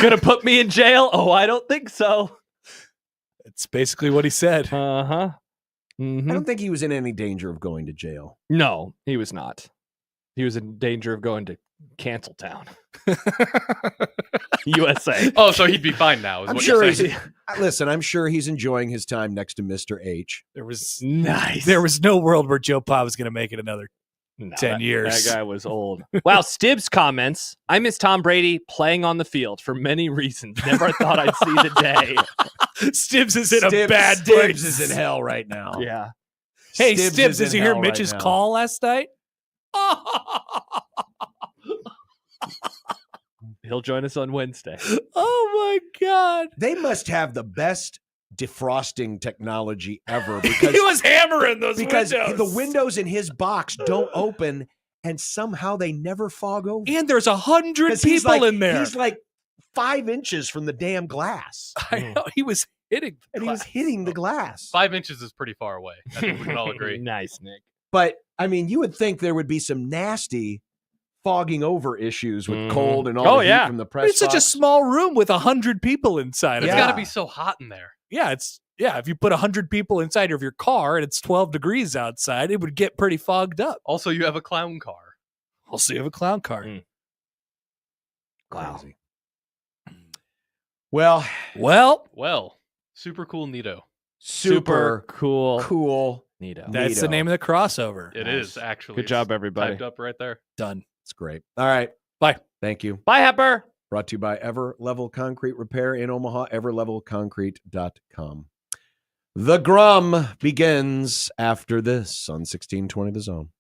Gonna put me in jail? Oh, I don't think so. It's basically what he said. Uh-huh. I Mhm. don't think he was in any danger of going to jail. No, he was not. He was in danger of going to Cancel Town, USA. Oh, so he'd be fine now. Is I'm what sure you're he's saying. listen, I'm sure he's enjoying his time next to Mr. H. There was Nice. there was no world where Joe Pa was going to make it another. No, 10 years. That guy was old. Wow, Stibbs comments. I miss Tom Brady playing on the field for many reasons. Never thought I'd see the day. Stibbs is in a bad day. Stibbs is in hell right now. Yeah. Hey, Stibbs, is did in you hear hell right Mitch's now. call last night? He'll join us on Wednesday. Oh my God. They must have the best defrosting technology ever because He was hammering those because windows. the windows in his box don't open and somehow they never fog over. And there's 100 'Cause he's people like- in there. He's like 5 inches from the damn glass. I know. He was hitting. the And he was glass. hitting the glass. 5 inches is pretty far away. I think we can all agree. Nice, Nick. But I mean, you would think there would be some nasty fogging over issues with Mhm. cold and all Oh, the heat yeah. from the press. It's such a box. small room with 100 people inside. It's of it. Yeah. got to be so hot in there. Yeah, if you put 100 people inside of your car and it's 12 degrees outside, it would get pretty fogged up. Also, you have a clown car. Also, you have a clown car. Mm. Crazy. Well, Well, Well, super cool, Nito. super cool. cool. Neato. that's the Neato. name of the crossover. It Nice. is actually. Good job, everybody. Typed up right there. Done. It's great. All right. Bye. Thank you. Bye, Hepper. Brought to you by Ever Level Concrete Repair in Omaha, everlevelconcrete.com. The Grum begins after this on 1620 The Zone.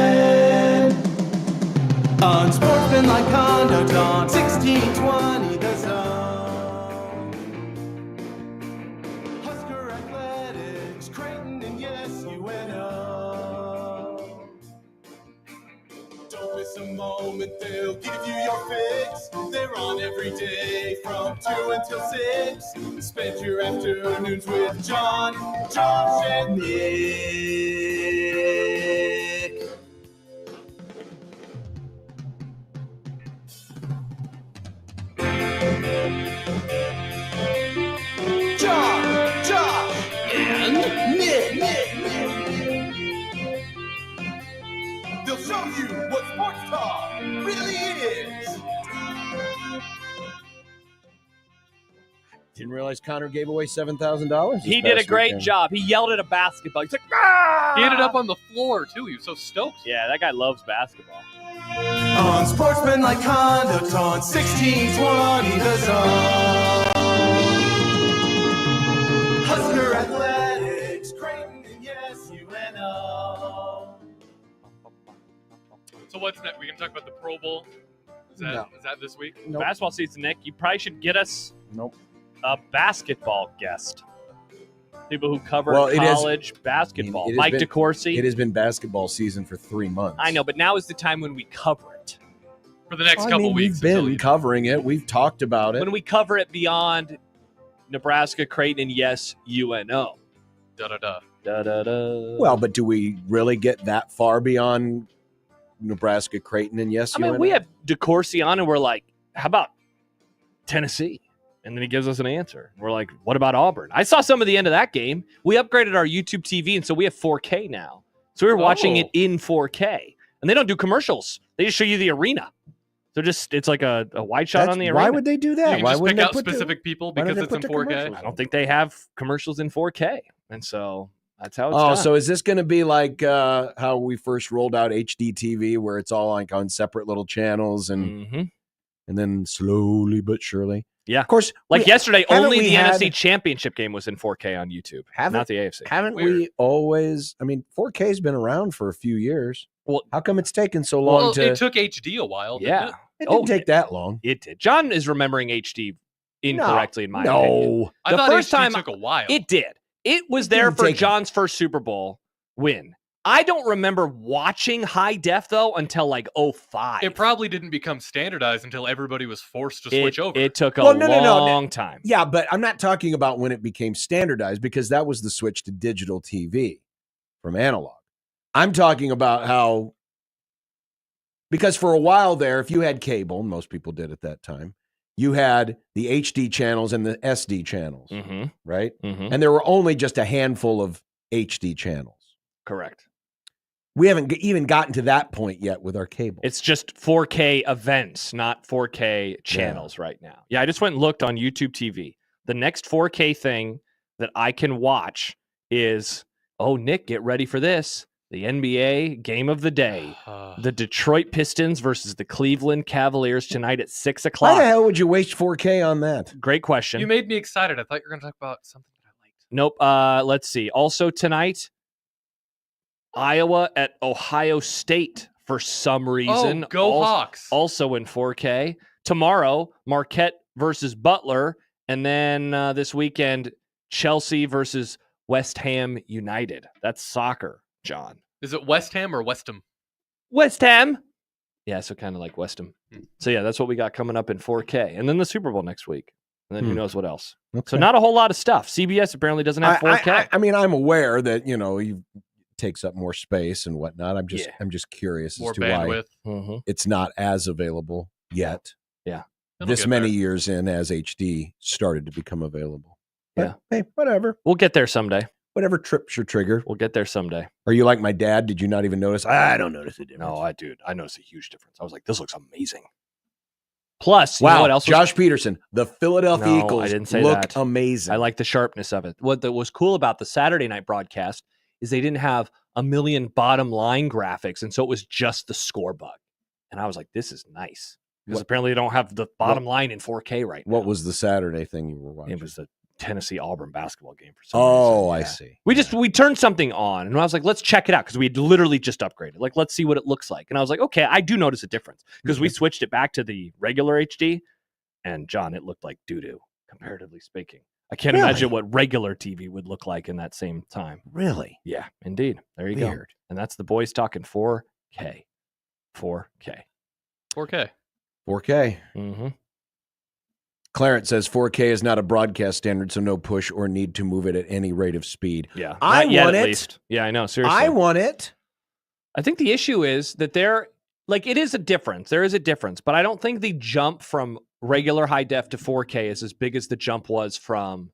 KOZN. Unsportsmanlike conduct on 1620 The Zone. Husker Athletics, Creighton, and yes, UNO. Don't miss a moment, they'll give you your fix. They're on every day from 2 until 6. Spend your afternoons with John, Josh, and Nick. John, Josh, and Nick. They'll show you what sports talk really is. Didn't realize Connor gave away $7,000. He did a great job. He yelled at a basketball. He's like, ah! He ended up on the floor, too. He was so stoked. Yeah, that guy loves basketball. Unsportsmanlike conduct on 1620 The Zone. Husker Athletics, Creighton, and yes, UNO. So what's next? We can talk about the Pro Bowl. Is that this week? Nope. Basketball season, Nick. You probably should get us Nope. a basketball guest. People who cover Well, it is- college basketball. it has Mike been- DeCourcy. It has been basketball season for 3 months. I know, but now is the time when we cover it. For the next I couple mean, weeks. we've until been you- covering it. We've talked about it. When we cover it beyond Nebraska, Creighton, and yes, UNO. Da-da-da. Da-da-da. Well, but do we really get that far beyond Nebraska, Creighton, and yes, I mean, UNO? we have DeCourcy on, and we're like, how about Tennessee? And then he gives us an answer. We're like, what about Auburn? I saw some of the end of that game. We upgraded our YouTube TV, and so we have 4K now. So we're watching it in 4K. And they don't do commercials. They just show you the arena. So it's like a wide shot on the arena. Why would they do You that? can Why just wouldn't pick they out put specific people why don't because they it's put in the 4K. commercials? I don't think they have commercials in 4K. And so that's how it's Oh, done. so is this going to be like how we first rolled out HD TV, where it's all like on separate little channels, and Mhm. and then slowly but surely? Yeah. Of course, Like yesterday, haven't only we the had- NFC Championship game was in 4K on YouTube, not the AFC. Haven't Weird. we always? I mean, 4K has been around for a few years. Well, How come it's taken so long Well, to? it took HD a while. Didn't yeah, it? It didn't Oh, take that long. it did. John is remembering HD incorrectly, in my opinion. No, I The thought first HD time took a while. It did. It was It there didn't for take- John's first Super Bowl win. I don't remember watching high def, though, until like 05. It probably didn't become standardized until everybody was forced to switch over. It took a Well, no. long time. Yeah, but I'm not talking about when it became standardized, because that was the switch to digital TV from analog. I'm talking about how, because for a while there, if you had cable, most people did at that time, you had the HD channels and the SD channels, Mm-hmm. right? Mm-hmm. And there were only just a handful of HD channels. Correct. We haven't even gotten to that point yet with our cable. It's just 4K events, not 4K channels right now. Yeah, I just went and looked on YouTube TV. The next 4K thing that I can watch is, oh, Nick, get ready for this. The NBA game of the day. The Detroit Pistons versus the Cleveland Cavaliers tonight at 6 Why o'clock. the hell would you waste 4K on that? Great question. You made me excited. I thought you were going to talk about something that I liked. Nope. Let's see. Also tonight, Iowa at Ohio State for some reason. Oh, go Hawks. Also in 4K. Tomorrow, Marquette versus Butler. And then this weekend, Chelsea versus West Ham United. That's soccer, John. Is it West Ham or Westham? West Ham. Yeah, so kind of like West Ham. Hmm. So yeah, that's what we got coming up in 4K. And then the Super Bowl next week. And then who Hmm. knows what else. Okay. So not a whole lot of stuff. CBS apparently doesn't have 4K. I mean, I'm aware that, it takes up more space and whatnot. I'm just curious More as to why bandwidth. Mhm. it's not as available yet. It'll This get many there. years in, as HD started to become available. Yeah. But, hey, whatever. We'll get there someday. Whatever trips your trigger. We'll get there someday. Are you like my dad? Did you not even notice? I don't notice a difference. No, I noticed a huge difference. I was like, this looks amazing. Plus, you know Wow, what else? Josh Peterson, the Philadelphia No, I Eagles didn't say look that. amazing. I like the sharpness of it. What was cool about the Saturday night broadcast is they didn't have a million bottom line graphics, and so it was just the score bug. And I was like, this is nice. Because What- apparently they don't have the bottom line in 4K right now. What was the Saturday thing you were watching? It was Tennessee Auburn basketball game for some reason. I Yeah. see. We turned something on, and I was like, let's check it out because we had literally just upgraded. Like, let's see what it looks like. And I was like, okay, I do notice a difference because we switched it back to the regular HD, and John, it looked like doo-doo, comparatively speaking. I can't imagine what regular TV would look like in that same time. Really? Yeah, indeed. There you go. Weird. And that's the boys talking 4K. 4K. 4K. 4K. Mm-hmm. Clarence says 4K is not a broadcast standard, so no push or need to move it at any rate of speed. Yeah. I Not yet, want at it. least. Yeah, I know. Seriously. I want it. I think the issue is that it is a difference. There is a difference, but I don't think the jump from regular high def to 4K is as big as the jump was from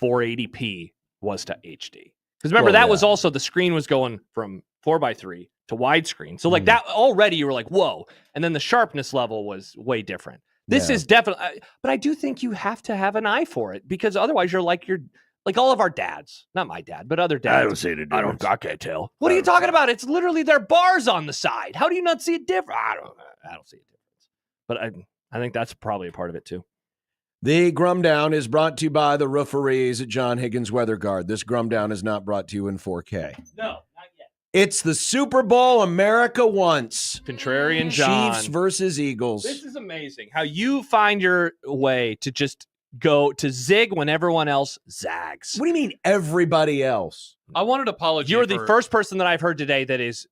480p was to HD. Because remember, that was also the screen was going from 4:3 to widescreen. So like that already you were like, whoa. And then the sharpness level was way different. This is definitely, but I do think you have to have an eye for it because otherwise you're like all of our dads, not my dad, but other dads. I don't see the difference. I can't tell. What are you talking about? It's literally their bars on the side. How do you not see it different? I don't see a difference. But I think that's probably a part of it too. The Grum Down is brought to you by the Rooferees at John Higgins Weather Guard. This Grum Down is not brought to you in 4K. No, not yet. It's the Super Bowl America wants. Contrarian John. Chiefs versus Eagles. This is amazing. How you find your way to just go to zig when everyone else zags. What do you mean everybody else? I wanted to apologize. You're the first person that I've heard today that is,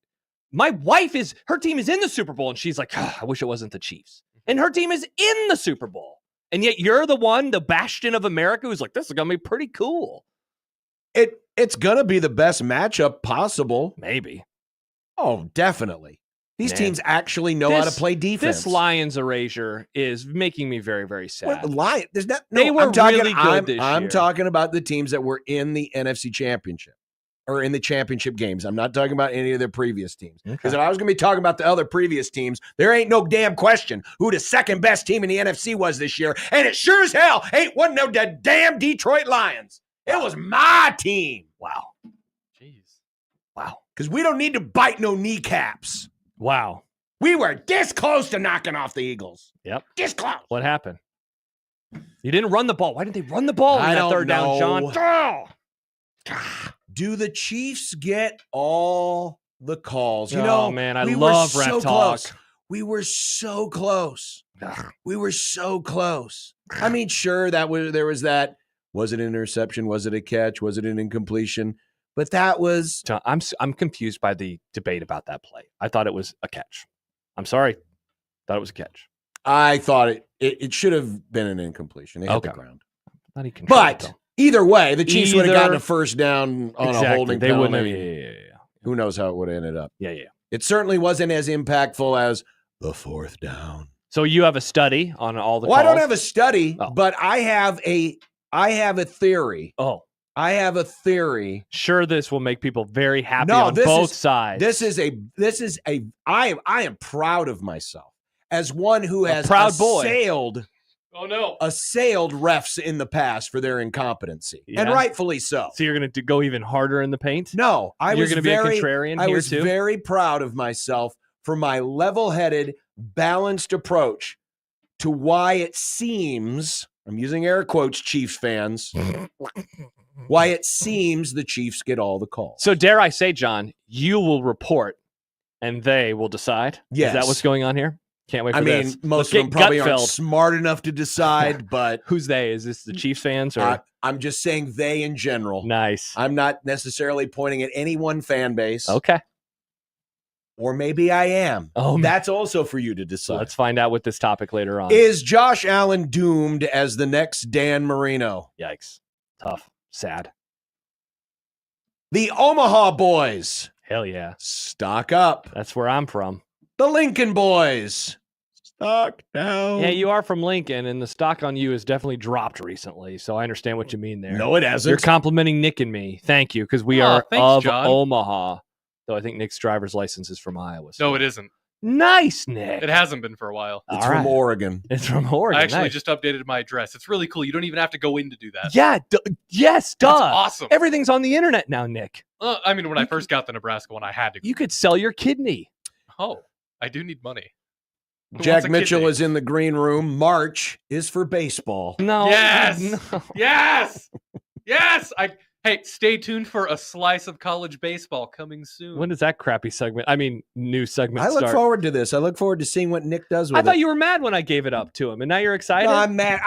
my wife is, her team is in the Super Bowl, and she's like, I wish it wasn't the Chiefs. And her team is in the Super Bowl. And yet you're the one, the bastion of America, who's like, this is going to be pretty cool. It's going to be the best matchup possible. Maybe. Oh, definitely. These Man. teams actually know how to play defense. This Lions erasure is making me very, very sad. What, there's not. They No, were I'm talking, really good this I'm year. talking about the teams that were in the NFC Championship or in the championship games. I'm not talking about any of their previous teams. Because if I was going to be talking about the other previous teams, there ain't no damn question who the second best team in the NFC was this year. And it sure as hell wasn't no damn Detroit Lions. It was my team. Wow. Jeez. Wow. Because we don't need to bite no kneecaps. Wow. We were this close to knocking off the Eagles. Yep. This close. What happened? You didn't run the ball. Why didn't they run the ball in I that don't third down, know. John? Do the Chiefs get all the calls? You Oh, know, man, I we love were ref so talk. close. We were so close. We were so close. I mean, sure, there was that. Was it an interception? Was it a catch? Was it an incompletion? But that was. John, I'm confused by the debate about that play. I thought it was a catch. I'm sorry. Thought it was a catch. I thought it should have been an incompletion. They hit the Okay. ground. Thought he controlled it, But though. either way, the Chiefs would have Either- gotten a first down on a holding They penalty. wouldn't have. Yeah. Who knows how it would have ended up? Yeah. It certainly wasn't as impactful as the fourth down. So you have a study on all the Well, I calls? don't have a study, Oh. but I have a theory. Oh, I have a theory. sure. This will make people very happy No, on this both is- sides. I am proud of myself as one who has proud boy. Oh, no. assailed refs in the past for their incompetency, and Yeah. rightfully so. So you're going to go even harder in the paint? No, You're was gonna be a very, contrarian I here, was too? very proud of myself for my level-headed, balanced approach to why it seems, I'm using air quotes, Chiefs fans, why it seems the Chiefs get all the calls. So dare I say, John, you will report and they will decide? Yes. Is that what's going on here? Can't wait for I mean, this. most Let's of them get probably aren't Gutfeld. smart enough to decide, but Who's they? Is this the Chiefs fans? Or I'm just saying they in general. Nice. I'm not necessarily pointing at any one fan base, Okay. or maybe I am. Oh, That's also for you to decide. let's find out with this topic later on. Is Josh Allen doomed as the next Dan Marino? Yikes. Tough. Sad. The Omaha boys, Hell yeah. stock up. That's where I'm from. The Lincoln boys, stock down. Yeah, you are from Lincoln, and the stock on you has definitely dropped recently. So I understand what you mean there. No, it You're hasn't. complimenting Nick and me. Thank you, because we Aw, are thanks, of John. Omaha. Though I think Nick's driver's license is from Iowa. No, it isn't. Nice, Nick. It hasn't been for a while. It's All from right. Oregon. It's from Oregon. I actually Nice. just updated my address. It's really cool. You don't even have to go in to do that. Yeah. Yes, duh. That's awesome. Everything's on the internet now, Nick. I mean, when I first got the Nebraska one, I had to. You could sell your kidney. Oh, I do need money. Jack Mitchell is in the green room. March is for baseball. No. Yes. No. Yes. Yes. Hey, stay tuned for a slice of college baseball coming soon. When does that crappy segment? I mean, new segment I look start? forward to this. I look forward to seeing what Nick does with I it. thought you were mad when I gave it up to him, and now you're excited. No, I'm mad.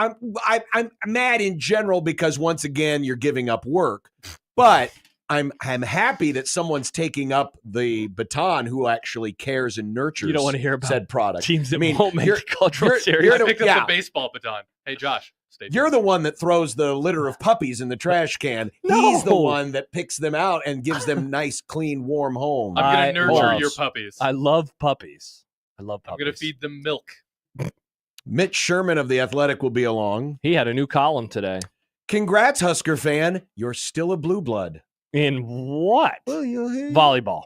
I'm mad in general because once again you're giving up work. But I'm happy that someone's taking up the baton who actually cares and nurtures. You don't want to hear about said product. teams that I mean, won't make you're- the cultural you're- series. you're I the- picked up yeah. the baseball baton. Hey, Josh, stay tuned. You're the one that throws the litter of puppies in the trash can. No. He's the one that picks them out and gives them nice, clean, warm homes. I'm I going to nurture love- your puppies. I love puppies. I love I'm puppies. going to feed them milk. Mitch Sherman of The Athletic will be along. He had a new column today. Congrats, Husker fan. You're still a blue blood. In what? Volleyball. Volleyball.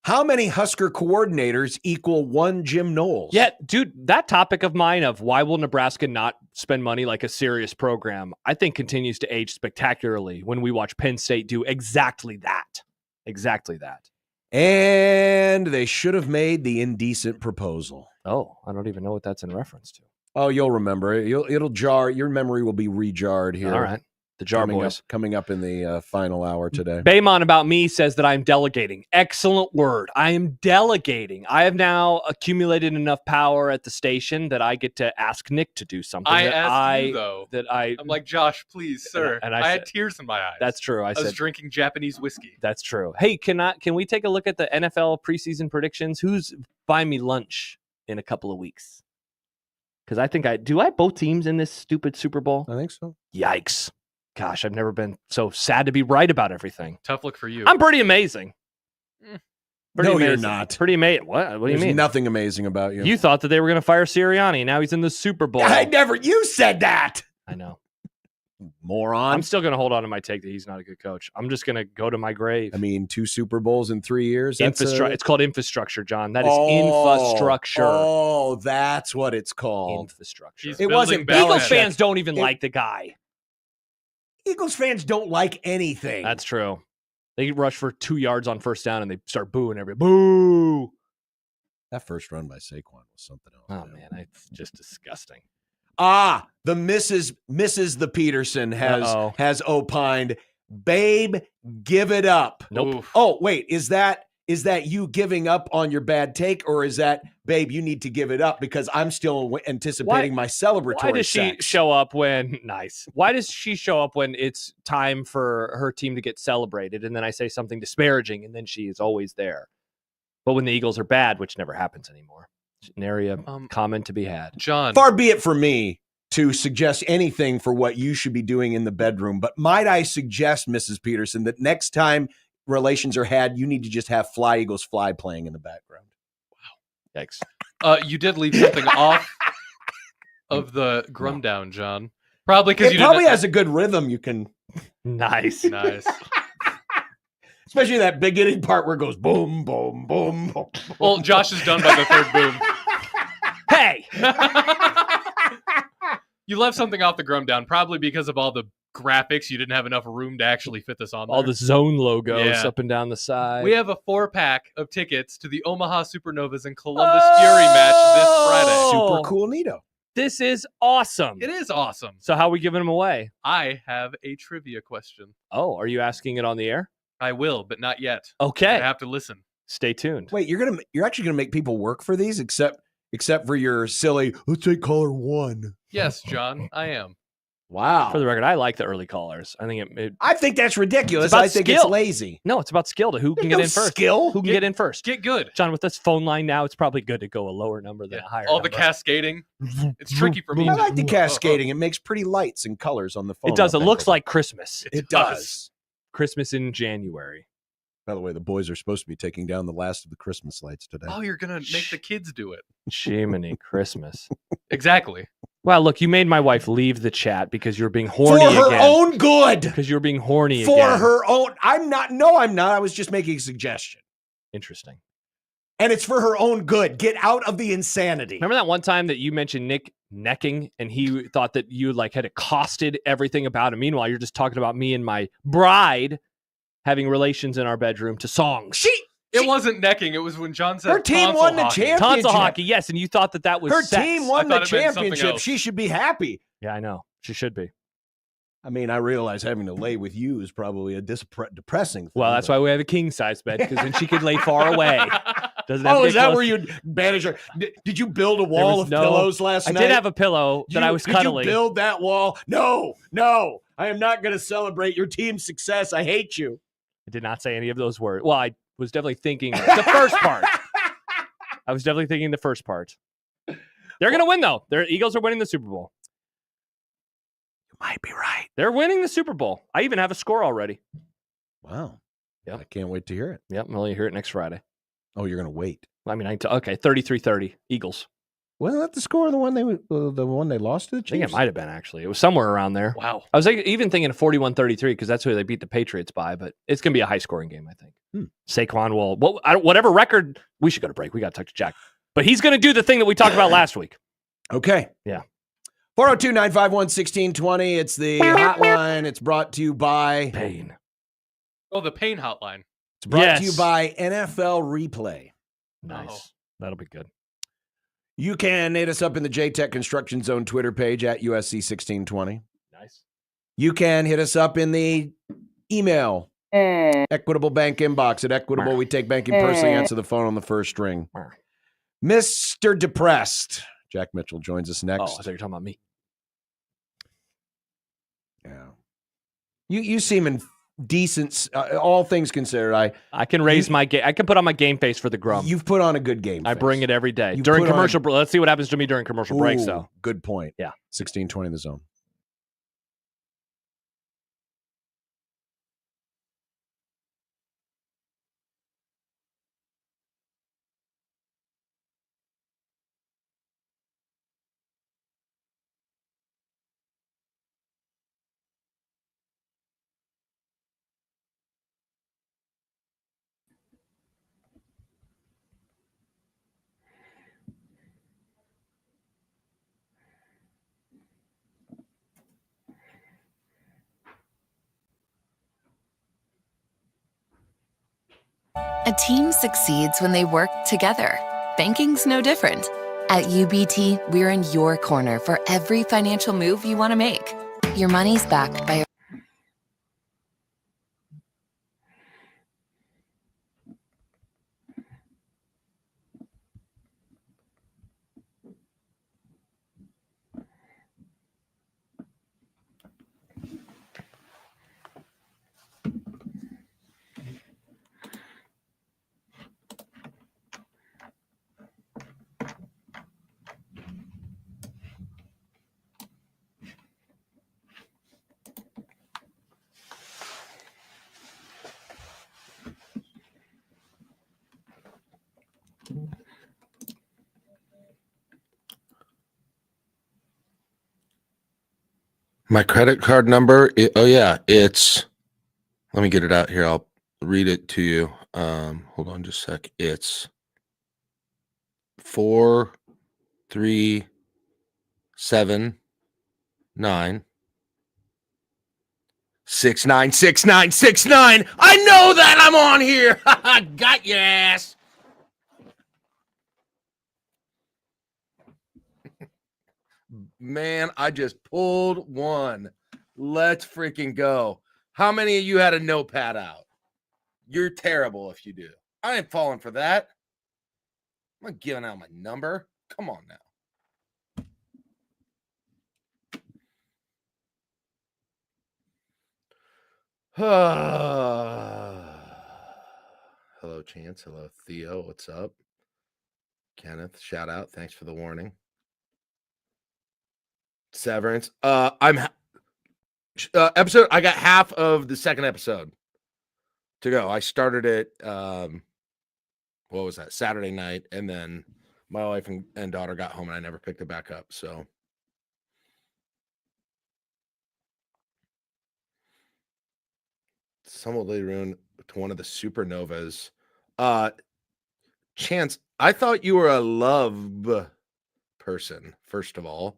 How many Husker coordinators equal one Jim Knowles? Yeah, dude, that topic of mine of why will Nebraska not spend money like a serious program, I think continues to age spectacularly when we watch Penn State do exactly that. Exactly that. And they should have made the indecent proposal. Oh, I don't even know what that's in reference to. Oh, you'll remember it. It'll jar. Your memory will be rejarred here. All right. The Jar Boys. Coming up in the final hour today. Baymon about me says that I'm delegating. Excellent word. I am delegating. I have now accumulated enough power at the station that I get to ask Nick to do something. I that asked you, though. I'm like, Josh, please, sir. And I I had said- tears in my eyes. That's true. I was drinking Japanese whiskey. That's true. Hey, can we take a look at the NFL preseason predictions? Who's buying me lunch in a couple of weeks? Because I think I have both teams in this stupid Super Bowl. I think so. Yikes. Gosh, I've never been so sad to be right about everything. Tough look for you. I'm pretty amazing. No, you're not. Pretty amazing. What do you There's mean? nothing amazing about you. You thought that they were going to fire Sirianni. Now he's in the Super Bowl. You said that. I know. Moron. I'm still going to hold on to my take that he's not a good coach. I'm just going to go to my grave. I mean, 2 Super Bowls in 3 years. It's called infrastructure, John. That is infrastructure. Oh, that's what it's called. Infrastructure. He's It building wasn't Belichick. Eagles fans don't even It- like the guy. Eagles fans don't like anything. That's true. They rush for 2 yards on first down and they start booing everybody. Boo! That first run by Saquon was something else. Oh man, it's just disgusting. Ah, the Mrs. the Peterson has opined, babe, give it up. Nope. Oof. Oh, wait, is that you giving up on your bad take, or is that, babe, you need to give it up because I'm still anticipating my celebratory Why does she sex? show up when nice? Why does she show up when it's time for her team to get celebrated? And then I say something disparaging, and then she is always there. But when the Eagles are bad, which never happens anymore, nary a comment to be had. John. Far be it from me to suggest anything for what you should be doing in the bedroom, but might I suggest, Mrs. Peterson, that next time relations are had, you need to just have Fly Eagles Fly playing in the background. Yikes. You did leave something off of the Grum down, John. Probably because It you probably didn't. has a good rhythm you can, Nice. Nice. especially that beginning part where it goes boom, boom, boom, boom. Well, Josh is done by the third boom. Hey! You left something off the Grum down, probably because of all the graphics. You didn't have enough room to actually fit this on there. All the zone logos Yeah. up and down the side. We have a 4-pack of tickets to the Omaha Supernovas and Columbus Fury match this Friday. Super cool, neato. This is awesome. It is awesome. So how are we giving them away? I have a trivia question. Oh, are you asking it on the air? I will, but not yet. I Okay. have to listen. Stay tuned. Wait, you're actually gonna make people work for these, except for your silly. Let's take caller 1. Yes, John, I am. Wow. For the record, I like the early callers. I think it I think that's ridiculous. It's about I think it's skill. lazy. no, it's about skill to who can There's get no in first. skill. Who can get in first? Get good. John, with this phone line now, it's probably good to go a lower number than a higher All number. the cascading. It's tricky for me. I to- like the cascading. It makes pretty lights and colors on the phone. It does. It I think. looks like Christmas. It does. Christmas in January. By the way, the boys are supposed to be taking down the last of the Christmas lights today. Oh, you're going to make the kids do it. Jiminy Christmas. Exactly. Well, look, you made my wife leave the chat because you were being For horny her again. own good. Because you were being horny For again. her own. I'm not. No, I'm not. I was just making a suggestion. Interesting. And it's for her own good. Get out of the insanity. Remember that one time that you mentioned Nick necking and he thought that you like had accosted everything about him? Meanwhile, you're just talking about me and my bride having relations in our bedroom to songs. It wasn't necking. It was when John said Her team tonsil won the hockey. championship. Tonsil hockey, yes, and you thought that was Her sex. team won I the thought it meant something championship. else. She should be happy. Yeah, I know. She should be. I mean, I realize having to lay with you is probably a depressing thing. Well, that's why we have a king size bed, because then she could lay far away. Doesn't have Oh, to is get that close. where you banish her? Did you build a wall was of no- pillows last I night? did have a pillow that I was cuddling. Did you build that wall? No, no. I am not going to celebrate your team's success. I hate you. I did not say any of those words. Well, I was definitely thinking the first part. I was definitely thinking the first part. They're going to win, though. The Eagles are winning the Super Bowl. You might be right. They're winning the Super Bowl. I even have a score already. Wow. Yep. I can't wait to hear it. Yep, I'm only hear it next Friday. Oh, you're going to wait. I mean, okay, 33-30, Eagles. Wasn't that the score of the one they lost to the I think Chiefs? it might have been, actually. It was somewhere around there. Wow. I was even thinking of 41-33 because that's who they beat the Patriots by, but it's going to be a high-scoring game, I think. Saquon will, whatever record, we should go to break. We got to talk to Jack. But he's going to do the thing that we talked about last week. Okay. Yeah. 402-951-1620. It's the hotline. It's brought to you by Pain. Oh, the pain hotline. It's brought Yes. to you by NFL Replay. Nice. Oh. That'll be good. You can hit us up in the JTech Construction Zone Twitter page at USC1620. Nice. You can hit us up in the email, Equitable Bank inbox. At Equitable, we take banking personally, answer the phone on the first ring. Mr. Depressed. Jack Mitchell joins us Oh, next. I thought you were talking about me. Yeah. You seem in decent, all things considered. I can raise my game. I can put on my game face for the Grum. You've put on a good game. I bring it every day. You During put on- commercial let's see what happens to me during commercial breaks, though. Good point. Yeah. 1620 in the zone. A team succeeds when they work together. Banking's no different. At UBT, we're in your corner for every financial move you want to make. Your money's backed by My credit card number. It's. Let me get it out here. I'll read it to you. Hold on just a sec. It's 437 696969. I know that I'm on here. Got your ass. Man, I just pulled one. Let's freaking go. How many of you had a notepad out? You're terrible if you do. I ain't falling for that. I'm not giving out my number. Come on now. Hello, Chance. Hello, Theo. What's up? Kenneth, shout out. Thanks for the warning. Severance. Episode. I got half of the second episode to go. I started it. What was that? Saturday night, and then my wife and daughter got home, and I never picked it back up. So. Somewhat ruined to one of the supernovas. Chance, I thought you were a love person, first of all.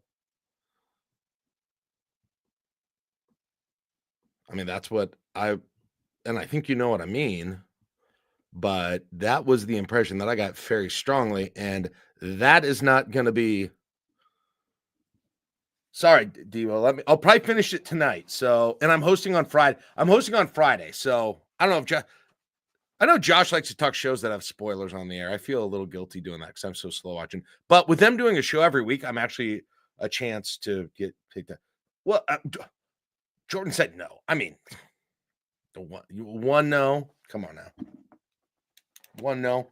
I mean, that's what I think you know what I mean. but that was the impression that I got very strongly, and that is not going to be. Sorry, Devo. I'll probably finish it tonight. So, and I'm hosting on Friday. So I don't know if I know Josh likes to talk shows that have spoilers on the air. I feel a little guilty doing that because I'm so slow watching. But with them doing a show every week, I'm actually a chance to get picked up. Well, Jordan said no. I mean, the one no. Come on now. One no.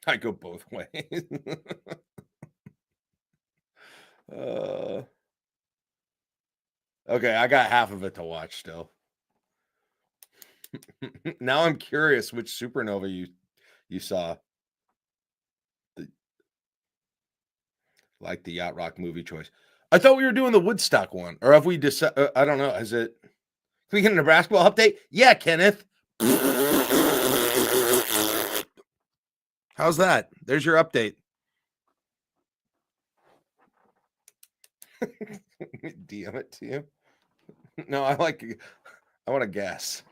I go both ways. Okay, I got half of it to watch still. Now I'm curious which supernova you saw. Like the Yacht Rock movie choice. I thought we were doing the Woodstock one, or have we decided? I don't know. Has it? Can we get a basketball update? Yeah, Kenneth. How's that? There's your update. DM it to you. No, I want to guess.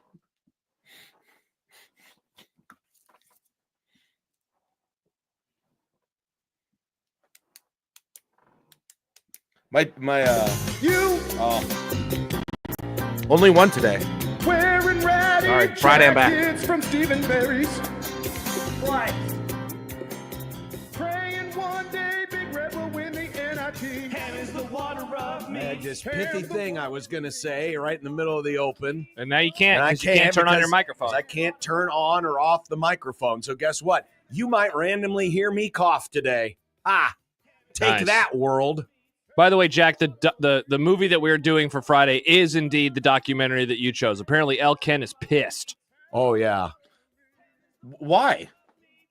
My only one today. Wearing ratty All right, Friday I'm back. jackets from Stephen Barry's. What? Praying one day Big Red will win the NIT. Ham is the water of me. I had this pithy thing I was going to say right in the middle of the open. And now you can't. And I 'Cause you can't turn on your because microphone. I can't turn on or off the microphone. So guess what? You might randomly hear me cough today. Take Nice. that, world. By the way, Jack, the movie that we're doing for Friday is indeed the documentary that you chose. Apparently, El Ken is pissed. Oh, yeah. Why?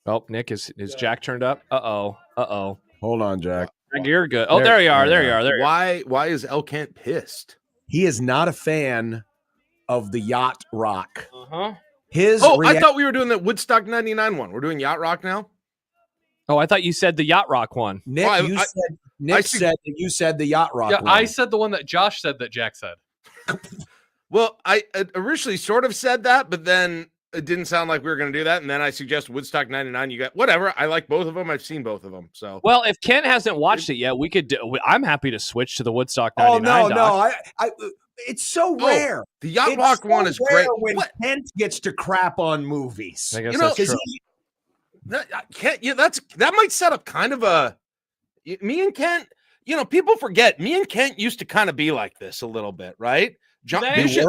Oh, Nick, is Jack turned up? Uh-oh. Hold on, Jack. You're good. Oh, there you are. There you are. There you are. Why is El Kent pissed? He is not a fan of the Yacht Rock. Uh-huh. I thought we were doing the Woodstock 99 one. We're doing Yacht Rock now? Oh, I thought you said the Yacht Rock one. Nick, said that you said the Yacht Rock Yeah, one. I said the one that Josh said that Jack said. Well, I originally sort of said that, but then it didn't sound like we were going to do that. And then I suggested Woodstock 99. You got whatever. I like both of them. I've seen both of them. So, Well, if Ken hasn't watched it yet, we could. I'm happy to switch to the Woodstock 99. No. It's so rare. the Yacht It's Rock so one is rare great. when Kent gets to crap on movies. I guess You know, that's true. That might set up kind of a me and Kent. You know, people forget me and Kent used to kind of be like this a little bit, right? Bishop.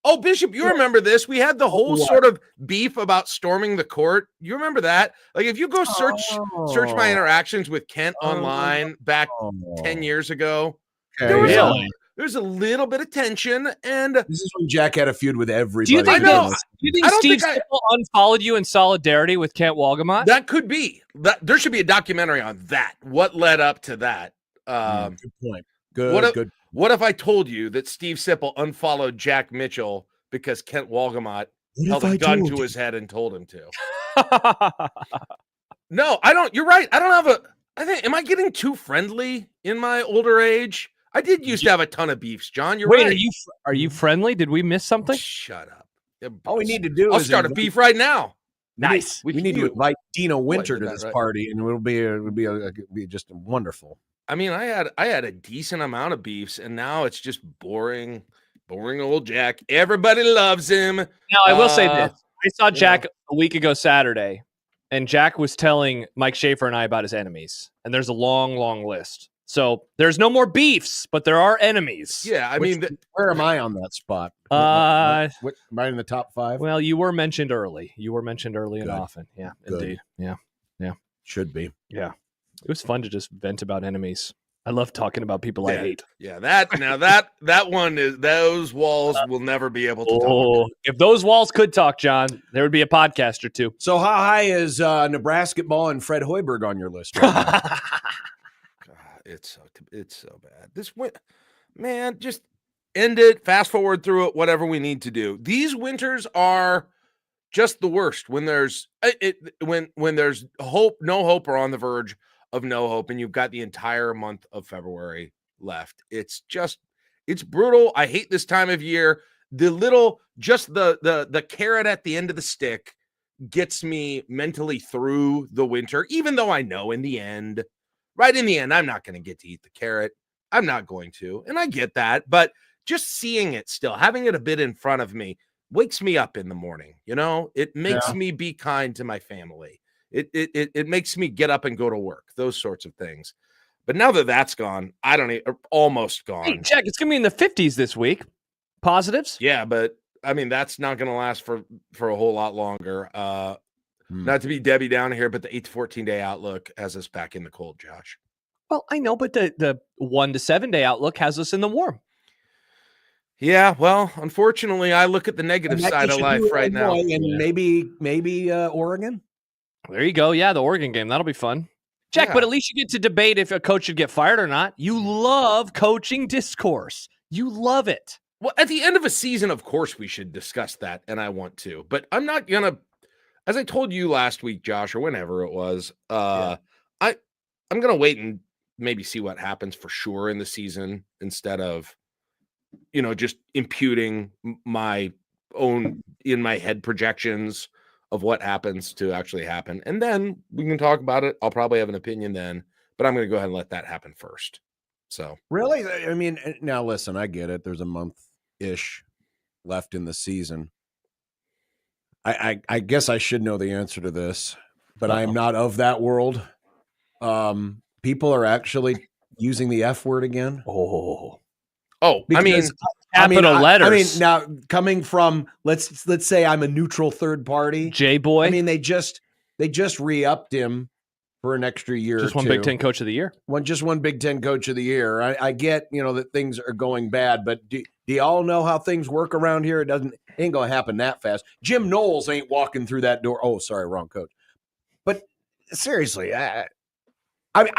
Oh, Bishop, you remember this? We had the whole sort of beef about storming the court. You remember that? Like, if you go search my interactions with Kent online back 10 years ago, there's a little bit of tension, and this is when Jack had a feud with everybody. Do you think, I Steve Sipple unfollowed you in solidarity with Kent Walgamot? That could be. There should be a documentary on that. What led up to that? Good point. Good. What if I told you that Steve Sipple unfollowed Jack Mitchell because Kent Walgamot held a gun to his head and told him to? No, I don't. You're right. I don't have am I getting too friendly in my older age? I did used to have a ton of beefs, John. You're right. Are you friendly? Did we miss something? Shut up. All we need to do I'll is start a beef right now. Nice. We need to invite Dino Winter to did this that right. party, and it'll be just wonderful. I mean, I had a decent amount of beefs, and now it's just boring old Jack. Everybody loves him. Now, I will say this. I saw Jack a week ago Saturday, and Jack was telling Mike Schaefer and I about his enemies. And there's a long, long list. So there's no more beefs, but there are enemies. Yeah, I mean, where am I on that spot? What, am I in the top 5? Well, you were mentioned early. And often. Yeah, Good. indeed. Yeah. Should be. Yeah. It was fun to just vent about enemies. I love talking about people I hate. Yeah, that one is those walls will never be able to talk. If those walls could talk, John, there would be a podcast or two. So how high is Nebraska ball and Fred Hoiberg on your list? Right now? God, it's so bad. This man, just end it. Fast forward through it. Whatever we need to do. These winters are just the worst. When there's when there's hope, no hope, or on the verge of no hope, and you've got the entire month of February left. It's brutal. I hate this time of year. the carrot at the end of the stick gets me mentally through the winter, even though I know in the end, I'm not going to get to eat the carrot. I'm not going to. And I get that. But just seeing it still, having it a bit in front of me, wakes me up in the morning. It makes me be kind to my family. It makes me get up and go to work, those sorts of things. But now that that's gone, almost gone. Hey, Jack, it's going to be in the 50s this week. Positives? Yeah, but I mean, that's not going to last for a whole lot longer. Not to be Debbie down here, but the 8 to 14 day outlook has us back in the cold, Josh. Well, I know, but the 1 to 7 day outlook has us in the warm. Yeah, well, unfortunately, I look at the negative side of life right now. And maybe Oregon. There you go. Yeah, the Oregon game. That'll be fun. Jack, Yeah. but at least you get to debate if a coach should get fired or not. You love coaching discourse. You love it. Well, at the end of a season, of course, we should discuss that, and I want to. But I'm not going to, as I told you last week, Josh, or whenever it was, I'm going to wait and maybe see what happens for sure in the season instead of, just imputing my own in my head projections of what happens to actually happen. And then we can talk about it. I'll probably have an opinion then, but I'm going to go ahead and let that happen first. So Really? I mean, now listen, I get it. There's a month-ish left in the season. I guess I should know the answer to this, but I am not of that world. People are actually using the F word again. Capital letters. I mean, now coming from let's say I'm a neutral third party. J-boy. I mean, they just re-upped him for an extra year. Just one Big Ten Coach of the Year. Just one Big Ten Coach of the Year. I get, that things are going bad, but do y'all know how things work around here? It ain't going to happen that fast. Jim Knowles ain't walking through that door. Oh, sorry, wrong coach. But seriously, I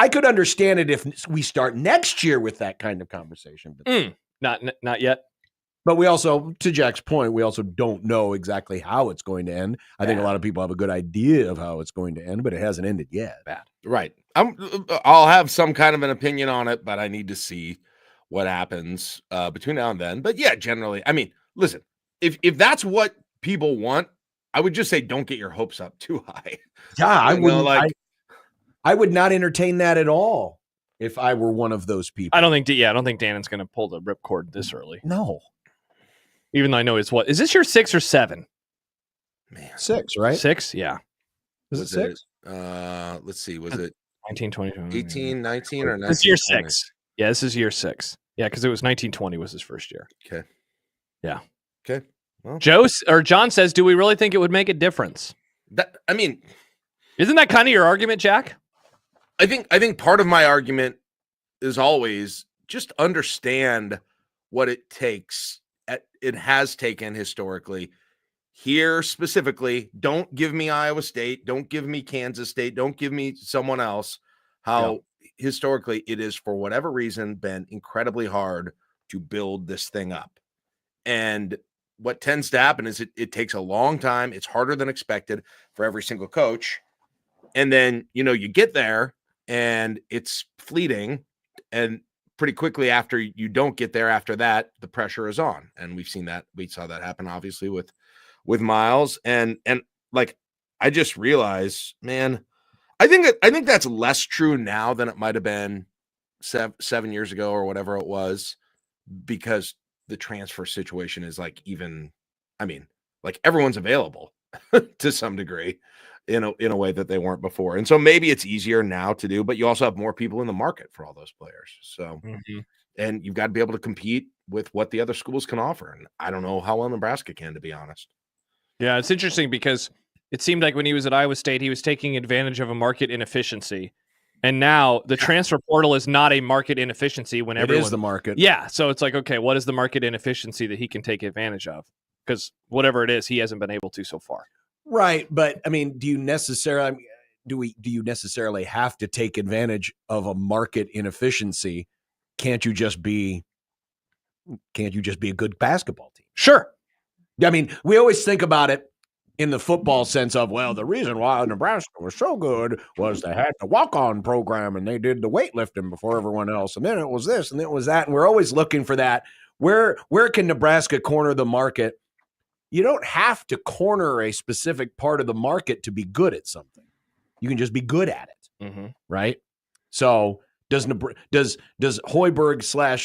could understand it if we start next year with that kind of conversation. But, not yet. But we also, to Jack's point, we also don't know exactly how it's going to end. I think a lot of people have a good idea of how it's going to end, but it hasn't ended yet. Right. I'll have some kind of an opinion on it, but I need to see what happens between now and then. But yeah, generally, I mean, listen, if that's what people want, I would just say don't get your hopes up too high. Yeah, I would not entertain that at all if I were one of those people. I don't think Dannon's going to pull the ripcord this early. No. Even though I know it's what? Is this your 6 or 7? Man. 6, right? 6, yeah. Was it 6? Let's see. Was it 19, 20, 18, 19, or 19? This is year 6. Yeah, this is year 6. Yeah, because it was 1920 was his first year. Okay. Yeah. Okay. Well, John says, do we really think it would make a difference? Isn't that kind of your argument, Jack? I think part of my argument is always just understand what it takes. It has taken historically. Here specifically, don't give me Iowa State, don't give me Kansas State, don't give me someone else. How historically it is, for whatever reason, been incredibly hard to build this thing up. And what tends to happen is it takes a long time. It's harder than expected for every single coach. And then, you get there and it's fleeting, and pretty quickly after you don't get there after that, the pressure is on. And we saw that happen obviously with Miles. And like, I just realized, man, I think that's less true now than it might've been 7 years ago or whatever it was, because the transfer situation is everyone's available to some degree in a way that they weren't before. And so maybe it's easier now to do, but you also have more people in the market for all those players. So, and you've got to be able to compete with what the other schools can offer. And I don't know how well Nebraska can, to be honest. Yeah, it's interesting because it seemed like when he was at Iowa State, he was taking advantage of a market inefficiency. And now the transfer portal is not a market inefficiency when everyone is the market. Yeah. So it's like, okay, what is the market inefficiency that he can take advantage of? Because whatever it is, he hasn't been able to so far. Right, but I mean, do you necessarily have to take advantage of a market inefficiency? Can't you just be a good basketball team? Sure. I mean, we always think about it in the football sense of, well, the reason why Nebraska was so good was they had the walk-on program and they did the weightlifting before everyone else. And then it was this and it was that. And we're always looking for that. Where can Nebraska corner the market? You don't have to corner a specific part of the market to be good at something. You can just be good at it, right? So does Hoiberg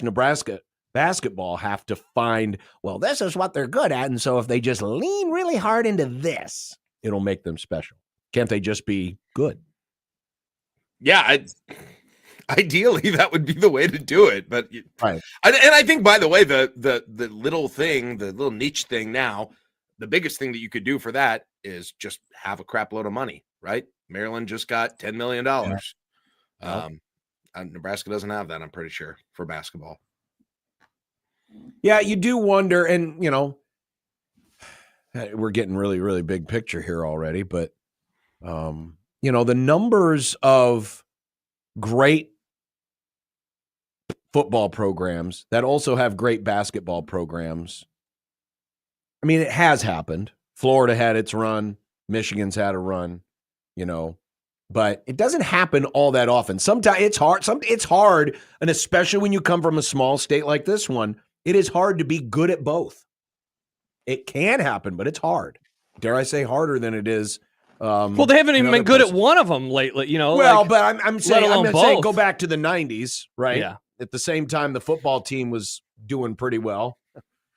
/ Nebraska basketball have to find, well, this is what they're good at, and so if they just lean really hard into this, it'll make them special? Can't they just be good? Yeah, ideally that would be the way to do it. But right, and I think, by the way, the little thing, the little niche thing now, the biggest thing that you could do for that is just have a crap load of money, right? Maryland just got $10 million. Nebraska doesn't have that, I'm pretty sure, for basketball. Yeah, you do wonder, and we're getting really, really big picture here already, but the numbers of great football programs that also have great basketball programs. I mean, it has happened. Florida had its run, Michigan's had a run, but it doesn't happen all that often. Sometimes it's hard. It's hard, and especially when you come from a small state like this one, it is hard to be good at both. It can happen, but it's hard. Dare I say harder than it is. Well, they haven't even been good at one of them lately, Well, but I'm saying go back to the 90s, right? Yeah. At the same time, the football team was doing pretty well.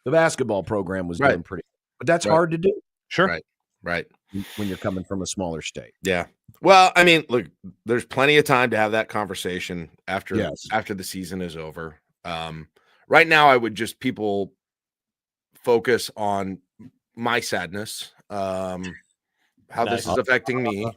The basketball program was doing pretty well. But that's hard to do. Sure. Right. When you're coming from a smaller state. Yeah. Well, I mean, look, there's plenty of time to have that conversation after the season is over. Right now, I would just people focus on my sadness, how this is affecting me.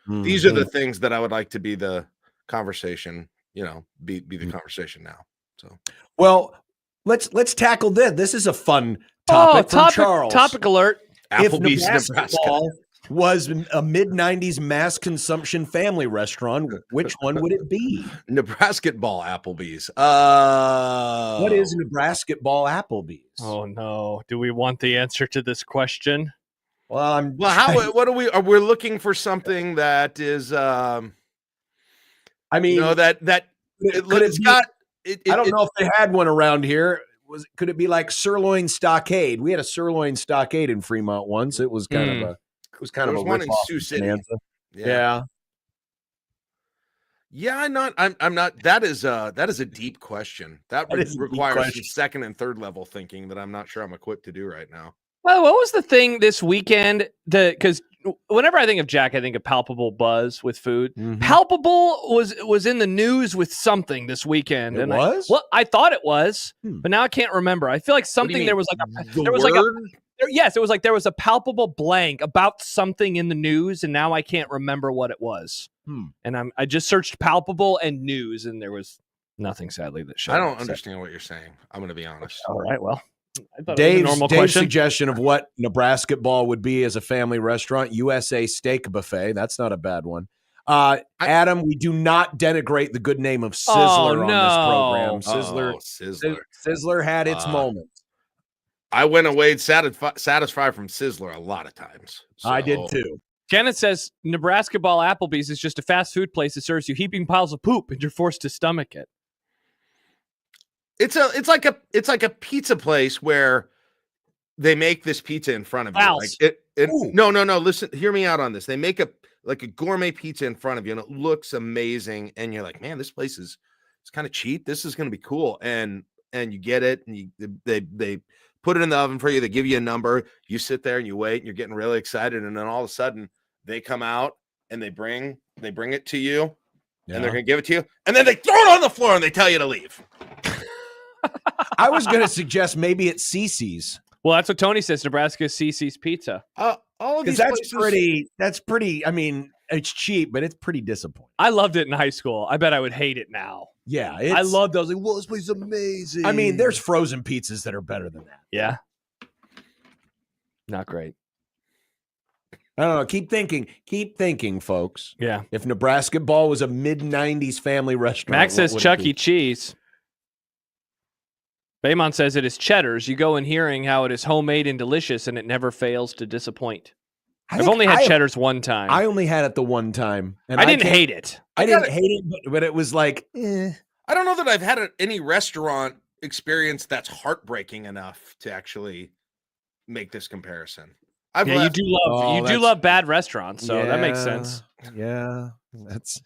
These are the things that I would like to be the conversation, be the conversation now. So, well, let's tackle this. This is a fun topic from Charles. Topic alert. Applebee's, if Nebraska was a mid-90s mass consumption family restaurant, which one would it be? Nebraska ball Applebee's. What is Nebraska ball Applebee's? Oh no. Do we want the answer to this question? Well, what are we? We're looking for something that is. I mean, that it's got. I don't know if they had one around here. Could it be like Sirloin Stockade? We had a Sirloin Stockade in Fremont once. It was kind of a. It was kind of a one in Sioux City. Yeah. I'm not. That is a deep question. That requires some second and third level thinking that I'm not sure I'm equipped to do right now. Well, what was the thing this weekend? Because whenever I think of Jack, I think of Palpable Buzz with food. Mm-hmm. Palpable was in the news with something this weekend. I thought it was, but now I can't remember. I feel like something there was a palpable blank about something in the news, and now I can't remember what it was. And I just searched palpable and news, and there was nothing, sadly, that showed. I don't understand what you're saying. I'm going to be honest. All right, well. Dave's suggestion of what Nebraska ball would be as a family restaurant, USA Steak Buffet. That's not a bad one. Adam, we do not denigrate the good name of Sizzler on this program. Sizzler had its moment. I went away satisfied from Sizzler a lot of times. So. I did too. Kenneth says Nebraska ball Applebee's is just a fast food place that serves you heaping piles of poop and you're forced to stomach it. It's like a pizza place where they make this pizza in front of you. No. Listen, hear me out on this. They make a gourmet pizza in front of you, and it looks amazing. And you're like, man, this place it's kind of cheap. This is going to be cool. And you get it, and they put it in the oven for you. They give you a number. You sit there and you wait, and you're getting really excited. And then all of a sudden, they come out and they bring it to you, and they're going to give it to you, and then they throw it on the floor and they tell you to leave. I was going to suggest maybe it's CC's. Well, that's what Tony says. Nebraska CC's Pizza. All of these that's pretty. I mean, it's cheap, but it's pretty disappointing. I loved it in high school. I bet I would hate it now. Yeah, I loved those. Like, well, this place is amazing. I mean, there's frozen pizzas that are better than that. Yeah, not great. I don't know. Keep thinking, folks. Yeah. If Nebraska ball was a mid-90s family restaurant, Max says Chuck E. Cheese. Baymon says it is Cheddar's. You go in hearing how it is homemade and delicious, and it never fails to disappoint. I've only had Cheddar's one time. I only had it the one time, and I didn't hate it. I didn't hate it, but it was like, eh. I don't know that I've had any restaurant experience that's heartbreaking enough to actually make this comparison. You do love bad restaurants, so that makes sense. Yeah, that's.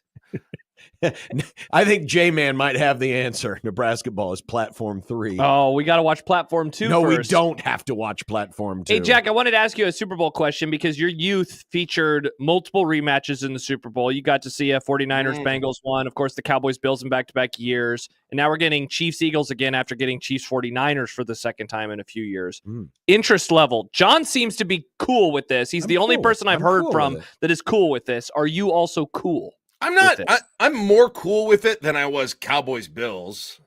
I think J-Man might have the answer. Nebraska ball is Platform 3. Oh, we got to watch Platform 2 No, first. we don't have to watch Platform 2. Hey, Jack, I wanted to ask you a Super Bowl question because your youth featured multiple rematches in the Super Bowl. You got to see a 49ers-Bengals one, of course, the Cowboys-Bills in back-to-back years, and now we're getting Chiefs-Eagles again after getting Chiefs-49ers for the second time in a few years. Interest level. John seems to be cool with this. He's the only person I've heard from that is cool with this. Are you also cool? I'm not. I'm more cool with it than I was Cowboys Bills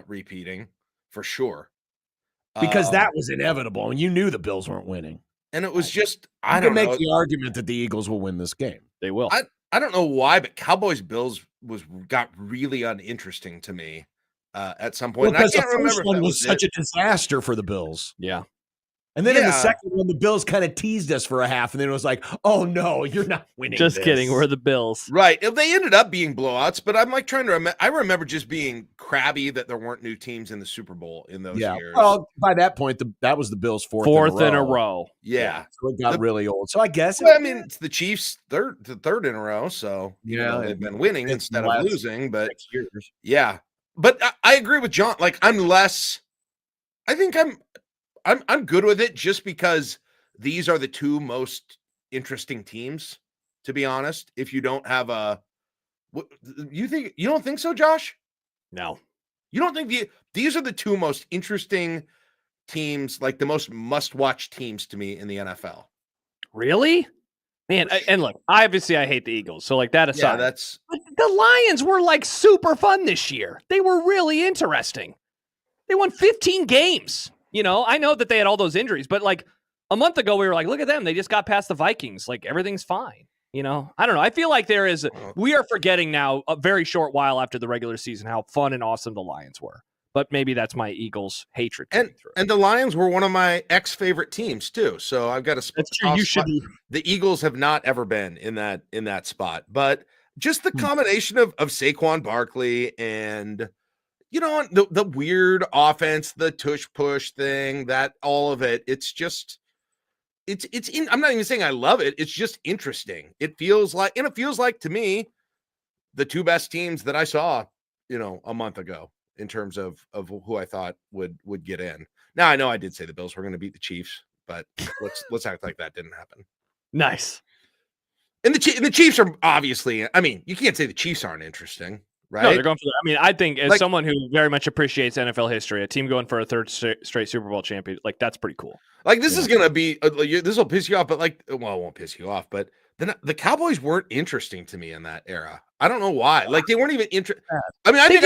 repeating for sure. Because that was inevitable, and you knew the Bills weren't winning. And it was just I don't don't know. make the argument that the Eagles will win this game. They will. I don't know why, but Cowboys Bills got really uninteresting to me at some point. Well, because I can't the remember first if one that was such a disaster for the Bills. Yeah. And then in the second one, the Bills kind of teased us for a half, and then it was like, "Oh no, you're not winning." Just kidding, we're the Bills, right? They ended up being blowouts, but I'm like trying to remember. I remember just being crabby that there weren't new teams in the Super Bowl in those years. Well, by that point, that was the Bills' fourth in a row. Yeah, so it got really old. So I guess, I mean, it's the Chiefs' third in a row. So they've been winning instead of losing. But yeah, but I agree with John. Like I think I'm good with it just because these are the two most interesting teams, to be honest. If you don't have you don't think so, Josh? No. You don't think these are the two most interesting teams, like the most must-watch teams to me in the NFL? Really? Man, and look, obviously I hate the Eagles. So like that aside, but the Lions were like super fun this year. They were really interesting. They won 15 games. I know that they had all those injuries, but like a month ago, we were like, look at them. They just got past the Vikings. Like everything's fine. I don't know. I feel like we are forgetting now a very short while after the regular season how fun and awesome the Lions were. But maybe that's my Eagles hatred. And the Lions were one of my ex-favorite teams too. So I've got a spot. That's true. You should be. The Eagles have not ever been in that spot, but just the combination of Saquon Barkley and the weird offense, the tush push thing, that all of it. It's just, I'm not even saying I love it. It's just interesting. It feels like to me, the two best teams that I saw, a month ago in terms of who I thought would get in. Now I know I did say the Bills were going to beat the Chiefs, but let's act like that didn't happen. Nice. And the Chiefs are obviously, I mean, you can't say the Chiefs aren't interesting. Right? No, they're going for that. I mean, I think as someone who very much appreciates NFL history, a team going for a third straight Super Bowl champion, like that's pretty cool. Like this is going to be, this will piss you off, but it won't piss you off. But the Cowboys weren't interesting to me in that era. I don't know why. Like they weren't even interesting. I mean, I know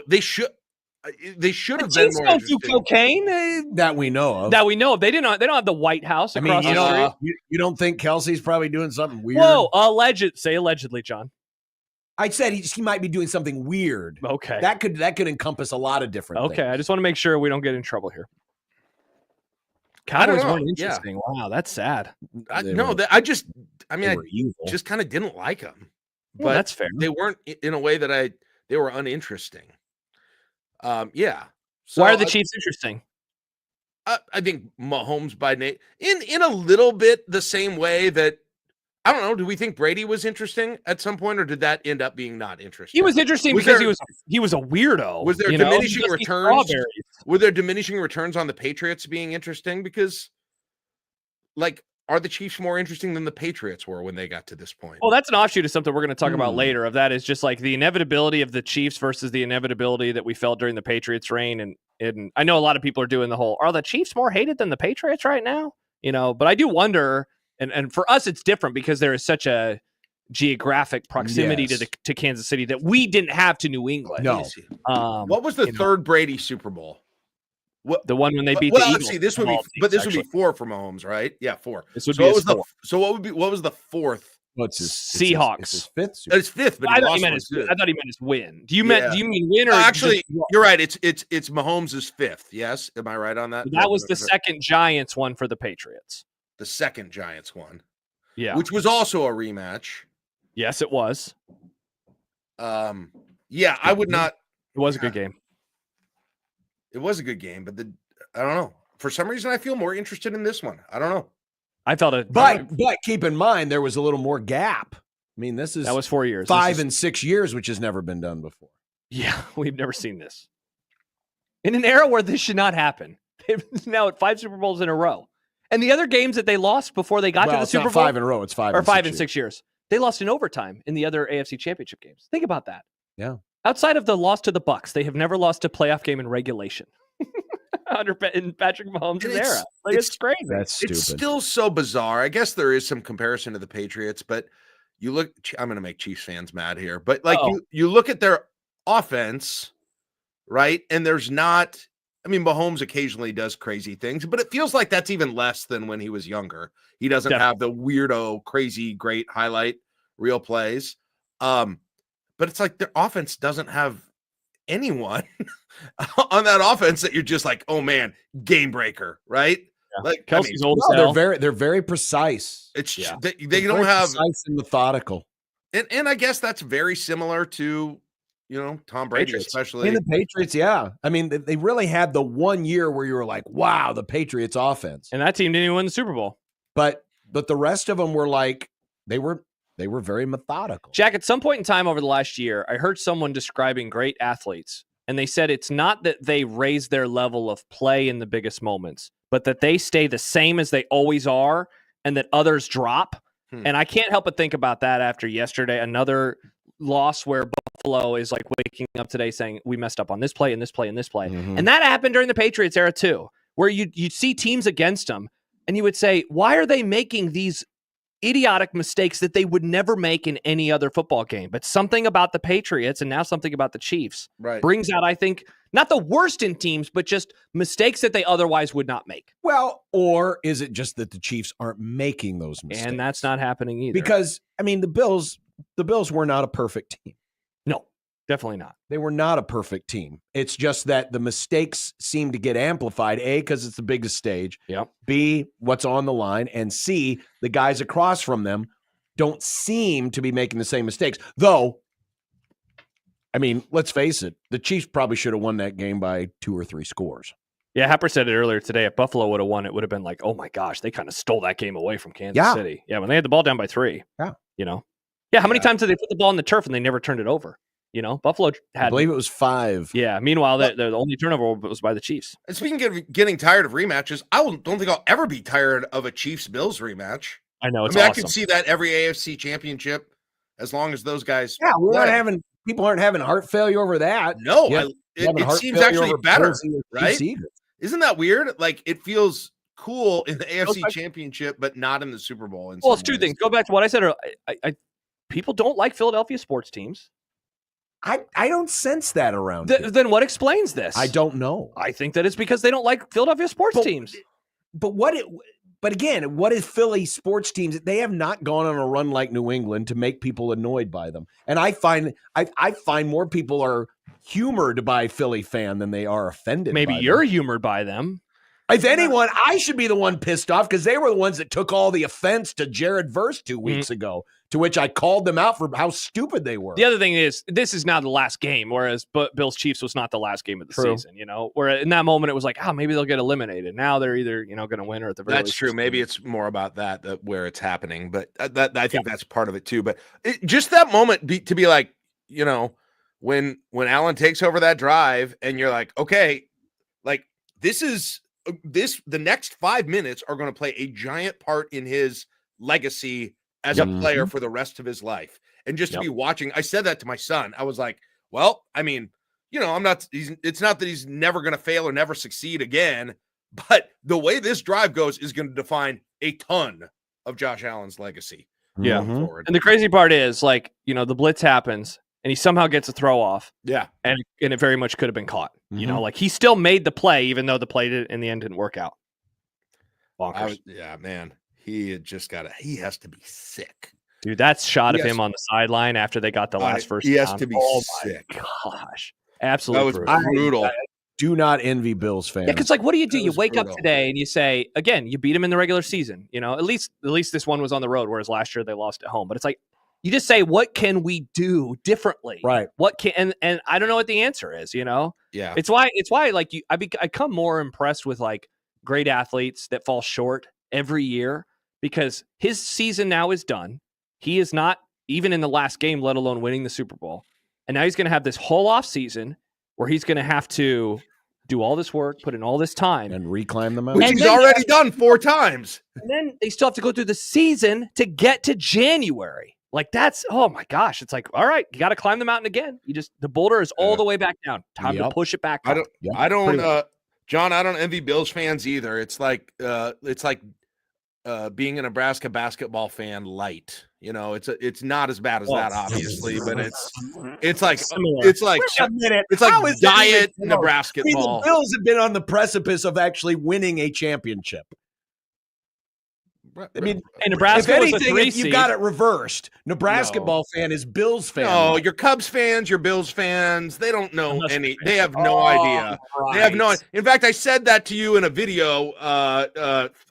they should have been more interesting. Do cocaine that we know of. They don't have the White House across the street. You don't think Kelsey's probably doing something weird? Whoa, allegedly, John. I said he might be doing something weird. Okay. That could encompass a lot of different things. Okay, I just want to make sure we don't get in trouble here. Cowboys weren't interesting. Yeah. Wow, that's sad. I just kind of didn't like them. But that's fair. They weren't in a way that they were uninteresting. Yeah. So why are the Chiefs interesting? I think Mahomes by name in a little bit the same way that I don't know. Do we think Brady was interesting at some point, or did that end up being not interesting? He was interesting because he was a weirdo. Was there diminishing returns? Were there diminishing returns on the Patriots being interesting? Because, are the Chiefs more interesting than the Patriots were when they got to this point? Well, that's an offshoot of something we're going to talk about later. Of that is just like the inevitability of the Chiefs versus the inevitability that we felt during the Patriots' reign. And I know a lot of people are doing the whole, are the Chiefs more hated than the Patriots right now? But I do wonder. And for us, it's different because there is such a geographic proximity to Kansas City that we didn't have to New England. No. What was the third Brady Super Bowl? The one when they beat the Eagles. Let's see, this would be 4 for Mahomes, right? Yeah, 4. This would be what was the fourth? What's his Seahawks? It's his fifth. It's fifth, but I thought he meant his win. Do you mean win or actually? You're right. It's Mahomes' fifth. Yes, am I right on that? That was the second Giants one for the Patriots. the second Giants one, Yeah. which was also a rematch. Yes, it was. Yeah, I would not. It was a good game. It was a good game, but I don't know. For some reason, I feel more interested in this one. I don't know. I felt it. But keep in mind, there was a little more gap. I mean, that was 4 years. 5 and 6 years, which has never been done before. Yeah, we've never seen this. In an era where this should not happen. They've now at 5 Super Bowls in a row. And the other games that they lost before they got to the Super Bowl. 5 in a row. It's 5 or and 5 6 and 6 years. They lost in overtime in the other AFC Championship games. Think about that. Yeah. Outside of the loss to the Bucs, they have never lost a playoff game in regulation. In Patrick Mahomes' era. Like, it's crazy. That's stupid. It's still so bizarre. I guess there is some comparison to the Patriots, but you look, I'm going to make Chiefs fans mad here, but like you look at their offense, right? And there's not, I mean, Mahomes occasionally does crazy things, but it feels like that's even less than when he was younger. He doesn't have the weirdo, crazy, great highlight reel plays. But it's like their offense doesn't have anyone on that offense that you're just like, oh man, game breaker, right? Yeah. Like Kelsey's old as hell. They're very precise. It's they They're don't have precise and methodical. And I guess that's very similar to, Tom Brady, Patriots. especially. And the Patriots, yeah. I mean, they really had the 1 year where you were like, wow, the Patriots offense. And that team didn't even win the Super Bowl. But the rest of them were like, they were very methodical. Jack, at some point in time over the last year, I heard someone describing great athletes, and they said it's not that they raise their level of play in the biggest moments, but that they stay the same as they always are and that others drop. And I can't help but think about that after yesterday, another loss where Buffalo is like waking up today saying, we messed up on this play and this play and this play. Mm-hmm. And that happened during the Patriots era too, where you'd see teams against them and you would say, why are they making these idiotic mistakes that they would never make in any other football game? But something about the Patriots and now something about the Chiefs brings out, I think, not the worst in teams, but just mistakes that they otherwise would not make. Well, or is it just that the Chiefs aren't making those mistakes? And that's not happening either. Because, I mean, the Bills were not a perfect team. No, definitely not. They were not a perfect team. It's just that the mistakes seem to get amplified, A, because it's the biggest stage, B, what's on the line, and C, the guys across from them don't seem to be making the same mistakes. Though, I mean, let's face it, the Chiefs probably should have won that game by 2 or 3 scores. Yeah, Happer said it earlier today. If Buffalo would have won, it would have been like, oh my gosh, they kind of stole that game away from Kansas City. Yeah, when they had the ball down by 3. Yeah. Yeah, how many times did they put the ball in the turf and they never turned it over? Buffalo had, I believe it was 5. Yeah. Meanwhile, the only turnover was by the Chiefs. And speaking of getting tired of rematches, don't think I'll ever be tired of a Chiefs-Bills rematch. I know, it's I awesome. I can see that every AFC championship as long as those guys. Yeah, people aren't having heart failure over that. No, it seems actually better, right? Isn't that weird? Like, it feels cool in the AFC championship, but not in the Super Bowl. Well, it's 2 things. Go back to what I said. People don't like Philadelphia sports teams. I don't sense that around. Then what explains this? I don't know. I think that it's because they don't like Philadelphia sports teams. But again, what is Philly sports teams? They have not gone on a run like New England to make people annoyed by them. And I find more people are humored by Philly fan than they are offended. Maybe you're humored by them. If anyone, I should be the one pissed off because they were the ones that took all the offense to Jared Verse 2 weeks ago, to which I called them out for how stupid they were. The other thing is, this is now the last game, whereas Bills Chiefs was not the last game of the season, where in that moment it was like, maybe they'll get eliminated. Now they're either, going to win or at the very least. That's true. Maybe it's more about that where it's happening, but I think that's part of it too. But just that moment to be like, when Allen takes over that drive and you're like, okay, like the next 5 minutes are going to play a giant part in his legacy as a player for the rest of his life. And just to be watching, I said that to my son. I was like, well, I mean, it's not that he's never going to fail or never succeed again, but the way this drive goes is going to define a ton of Josh Allen's legacy. Yeah. And the crazy part is, like, the blitz happens and he somehow gets a throw off. Yeah. And it very much could have been caught. Like, he still made the play, even though the play in the end didn't work out. Bonkers. Man. He has to be sick. Dude, that shot of him on the sideline after they got the last first he has down. to be sick. Gosh. Absolutely. That was brutal. do not envy Bills fans. Yeah, because like, what do? That You was wake brutal. up today and you say, again, you beat them in the regular season. You know, at least this one was on the road, whereas last year they lost at home. But it's like, you just say, what can we do differently? Right. What can and I don't know what the answer is. You know, Yeah. it's why like I become more impressed with like great athletes that fall short every year, because his season now is done. He is not even in the last game, let alone winning the Super Bowl. And now he's going to have this whole off season where he's going to have to do all this work, put in all this time, and reclaim the Which mountain. he's already done 4 times. and then they still have to go through the season to get to January. Like, that's, oh my gosh. It's like, all right, you got to climb the mountain again. The boulder is all the way back down. Time to push it back up. I don't, John, I don't envy Bills fans either. It's like being a Nebraska basketball fan light. You know, it's not as bad as that, obviously, but it's like Wait a minute. it's How like is that even diet close? Nebraska I mean, ball. the Bills have been on the precipice of actually winning a championship. I mean, And Nebraska if was a anything, 3 you seed. got it reversed. Nebraska ball fan is Bills fan. No, you're Cubs fans, you're Bills fans. They don't know Unless- any. They have no idea. They have no. In fact, I said that to you in a video,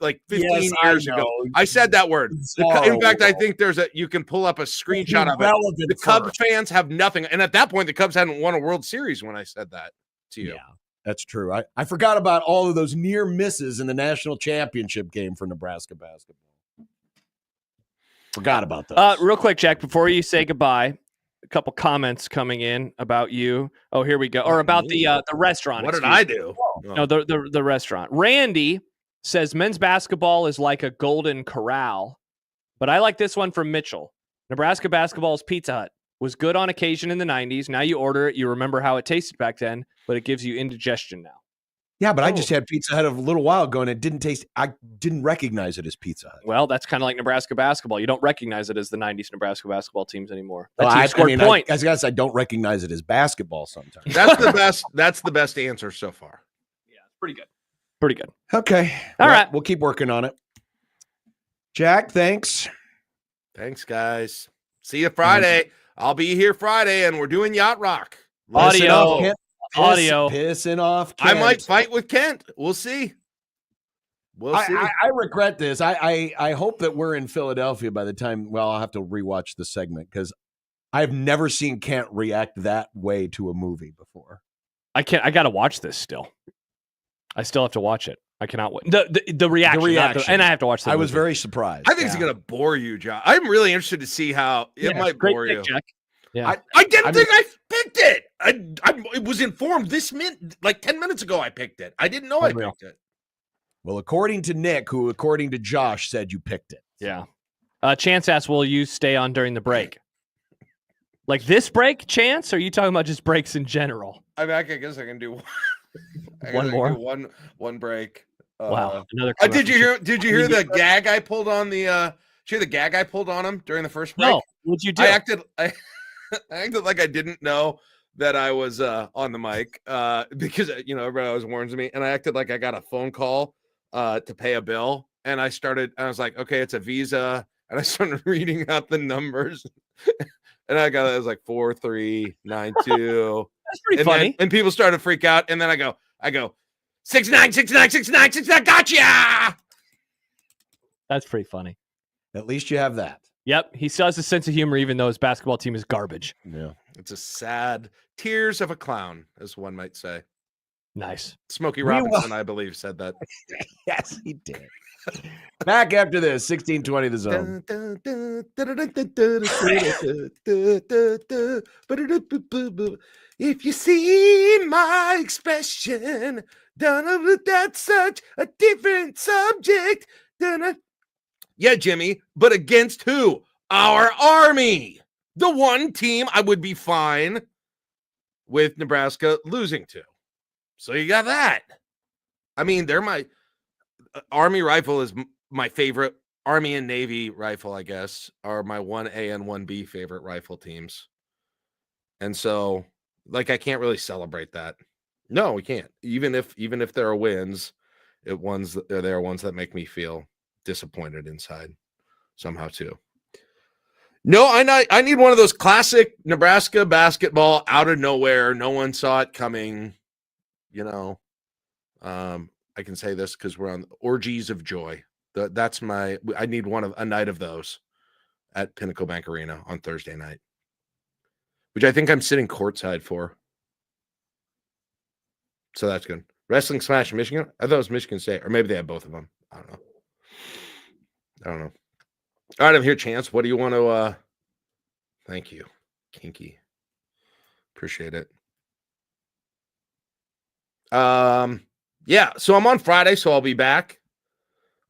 like 15 years ago. I said that word. In fact, I think you can pull up a screenshot of it. The Cubs fans have nothing, and at that point, the Cubs hadn't won a World Series when I said that to you. Yeah, that's true. I forgot about all of those near misses in the national championship game for Nebraska basketball. Forgot about those. Real quick, Jack, before you say goodbye, a couple comments coming in about you. Oh, here we go. Or about the restaurant. What did excuse I me. do? No, the restaurant. Randy says men's basketball is like a golden corral, but I like this one from Mitchell. Nebraska basketball is Pizza Hut. Was good on occasion in the 90s. Now you order it, you remember how it tasted back then, but it gives you indigestion now. Yeah, but I just had Pizza Hut a little while ago, and it didn't taste. I didn't recognize it as Pizza Hut. Well, that's kind of like Nebraska basketball. You don't recognize it as the 90s Nebraska basketball teams anymore. Well, That team scored points. I guess I don't recognize it as basketball sometimes. That's the best. That's the best answer so far. Yeah, pretty good. Pretty good. Okay. All right. We'll keep working on it. Jack, thanks. Thanks, guys. See you Friday. I'll be here Friday, and we're doing Yacht Rock. Audio. Audio. Pissing off I Kent. might fight with Kent. We'll see. We'll see. I regret this. I hope that we're in Philadelphia by the time. Well, I'll have to rewatch the segment because I've never seen Kent react that way to a movie before. I got to watch this still. I still have to watch it. I cannot wait. The reaction. The reaction. And I have to watch the I was movie. very surprised. I think it's going to bore you, John. I'm really interested to see how it might great bore pick, you. Jack. Yeah. I didn't think I picked it. I was informed this minute, like 10 minutes ago. I picked it. I didn't know I picked it. Well, according to Nick, who according to Josh said you picked it. Yeah. Chance asks, will you stay on during the break? Like this break, Chance? Or are you talking about just breaks in general? I mean, I guess I can do one more. One break. Wow. Another. Did you hear the gag I pulled on the? Did you hear the gag I pulled on him during the first break? No. What'd you do? I acted like I didn't know that I was on the mic because everybody always warns me, and I acted like I got a phone call to pay a bill, and I was like, okay, it's a Visa, and I started reading out the numbers, and it was like 4392. That's pretty funny. And people started to freak out, and then I go 69696969. Gotcha. That's pretty funny. At least you have that. Yep, he still has a sense of humor, even though his basketball team is garbage. Yeah, it's a sad tears of a clown, as one might say. Nice. Smokey Robinson, I believe, said that. Yes, he did. Back after this, 1620 The Zone. If you see my expression, that's such a different subject. Yeah, Jimmy, but against who? Our Army. The one team I would be fine with Nebraska losing to. So you got that. I mean, they're my Army rifle is my favorite. Army and Navy rifle, I guess, are my 1A and 1B favorite rifle teams. And so, I can't really celebrate that. No, we can't. Even if there are wins, there are ones that make me feel disappointed inside somehow too. No, I need one of those classic Nebraska basketball out of nowhere. No one saw it coming. I can say this because we're on Orgies of Joy. That's I need a night of those at Pinnacle Bank Arena on Thursday night, which I think I'm sitting courtside for. So that's good. Wrestling Smash Michigan. I thought it was Michigan State, or maybe they have both of them. I don't know. All right, I'm here, Chance. What do you want to? Thank you, Kinky. Appreciate it. Yeah. So I'm on Friday, so I'll be back.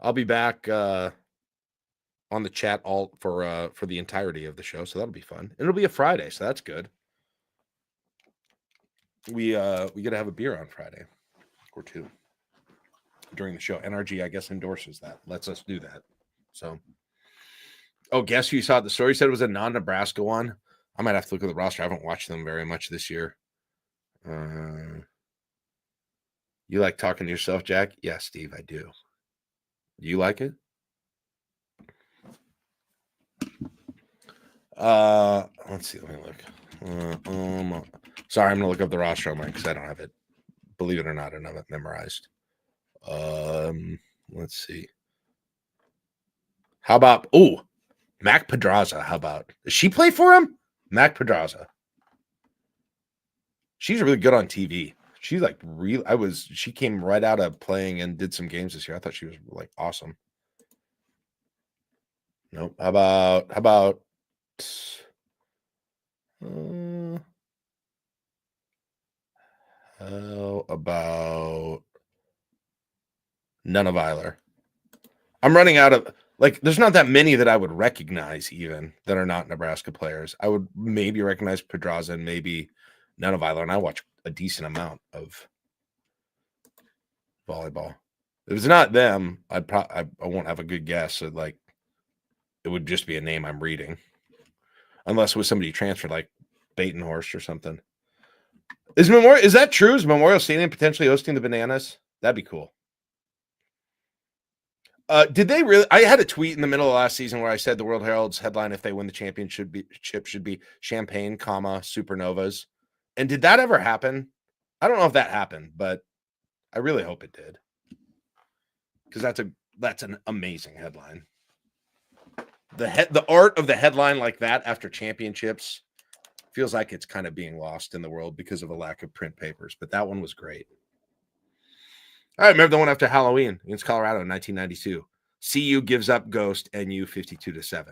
I'll be back on the chat all for the entirety of the show, so that'll be fun. And it'll be a Friday, so that's good. We got to have a beer on Friday or two during the show. NRG, I guess, endorses that. Lets us do that. So, guess who you saw at the story? Said it was a non-Nebraska one. I might have to look at the roster. I haven't watched them very much this year. You like talking to yourself, Jack? Yeah, Steve, I do. Do you like it? Let's see. Let me look. Sorry, I'm gonna look up the roster on mine because I don't have it. Believe it or not, I don't have it memorized. Let's see. How about Mac Pedraza? How about, does she play for him? Mac Pedraza. She's really good on TV. She's like she came right out of playing and did some games this year. I thought she was like awesome. Nope. How about Nunneviler? I'm running out of, there's not that many that I would recognize even that are not Nebraska players. I would maybe recognize Pedraza and maybe Nunneviler, and I watch a decent amount of volleyball. If it's not them, I won't have a good guess. So it would just be a name I'm reading, unless it was somebody transferred like Batenhorst or something. Is that true? Is Memorial Stadium potentially hosting the Bananas? That'd be cool. Did they really? I had a tweet in the middle of last season where I said the World Herald's headline, if they win the championship, should be Champagne, Supernovas. And did that ever happen? I don't know if that happened, but I really hope it did, because that's an amazing headline. The art of the headline like that after championships feels like it's kind of being lost in the world because of a lack of print papers, but that one was great. I remember the one after Halloween against Colorado in 1992. CU gives up Ghost NU 52-7.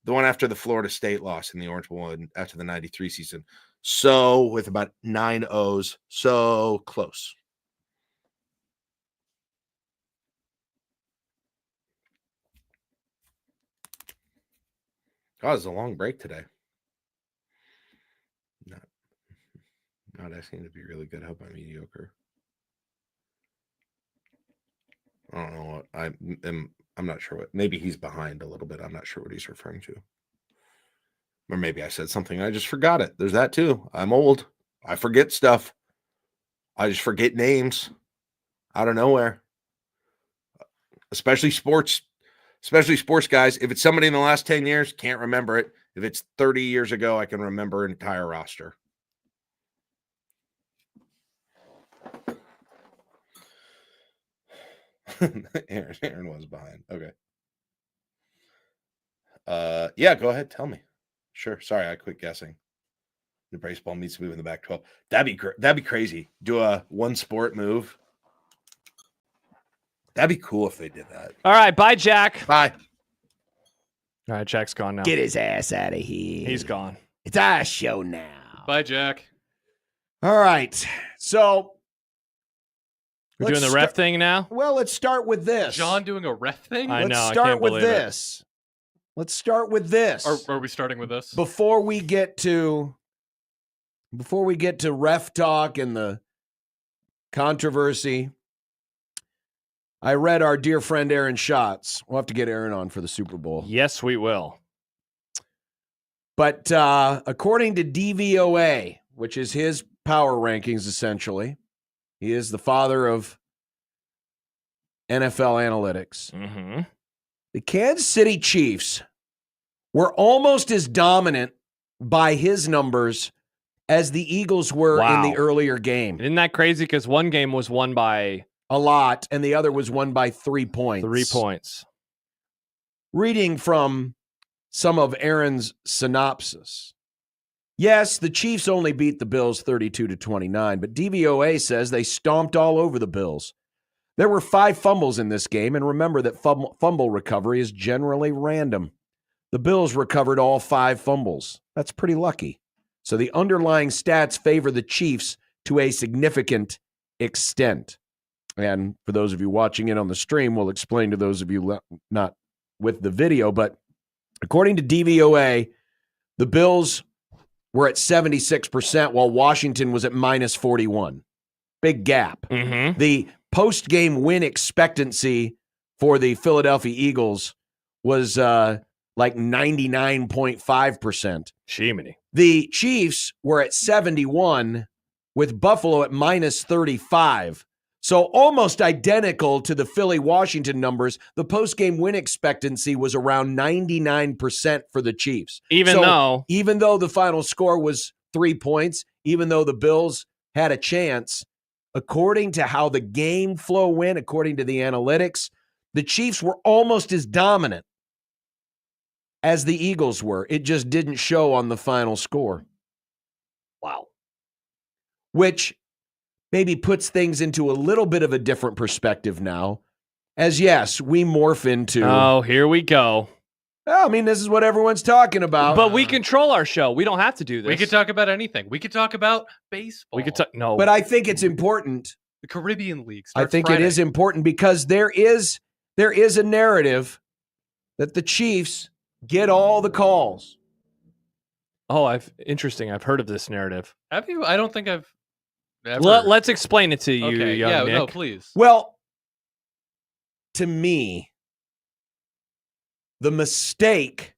The one after the Florida State loss in the Orange Bowl after the 93 season. So with about 9 O's, so close. Oh, it's a long break today. Not asking to be really good. I hope I'm mediocre. I don't know what I'm not sure what. Maybe he's behind a little bit. I'm not sure what he's referring to. Or maybe I said something and I just forgot it. There's that too. I'm old. I forget stuff. I just forget names out of nowhere. Especially sports guys. If it's somebody in the last 10 years, can't remember it. If it's 30 years ago, I can remember an entire roster. Aaron was behind. Okay. Yeah, go ahead. Tell me. Sure. Sorry, I quit guessing. The baseball needs to move in the back 12. That'd be crazy. Do a one sport move. That'd be cool if they did that. All right. Bye, Jack. Bye. All right. Jack's gone now. Get his ass out of here. He's gone. It's our show now. Bye, Jack. All right. So we're doing the ref thing now? Well, let's start with this. John doing a ref thing? I know. Let's I start can't with believe this. Let's start with this. Are we starting with this? Before we get to ref talk and the controversy, I read our dear friend Aaron Schatz. We'll have to get Aaron on for the Super Bowl. Yes, we will. But according to DVOA, which is his power rankings, essentially, he is the father of NFL analytics. Mm-hmm. The Kansas City Chiefs were almost as dominant by his numbers as the Eagles were in the earlier game. Isn't that crazy? Because one game was won by a lot, and the other was won by 3 points. 3 points. Reading from some of Aaron's synopsis. Yes, the Chiefs only beat the Bills 32-29, but DVOA says they stomped all over the Bills. There were 5 fumbles in this game, and remember that fumble recovery is generally random. The Bills recovered all 5 fumbles. That's pretty lucky. So the underlying stats favor the Chiefs to a significant extent. And for those of you watching it on the stream, we'll explain to those of you not with the video, but according to DVOA, the Bills were at 76%, while Washington was at minus 41. Big gap. Mm-hmm. The post-game win expectancy for the Philadelphia Eagles was like 99.5%. Shimmy. The Chiefs were at 71, with Buffalo at minus 35. So almost identical to the Philly-Washington numbers. The post-game win expectancy was around 99% for the Chiefs. Even though the final score was 3 points, even though the Bills had a chance, according to how the game flow went, according to the analytics, the Chiefs were almost as dominant as the Eagles were. It just didn't show on the final score. Wow. Which maybe puts things into a little bit of a different perspective now. As yes, we morph into... Oh, here we go. I mean, this is what everyone's talking about. But we control our show. We don't have to do this. We could talk about anything. We could talk about baseball. We could talk... No. But I think it's important. The Caribbean League I starts think Friday. it is important because there is a narrative that the Chiefs get all the calls. Oh, interesting. I've heard of this narrative. Have you? I don't think I've ever. Let's explain it to you, Okay, young yeah, Nick. no, please. Well, to me, the mistakes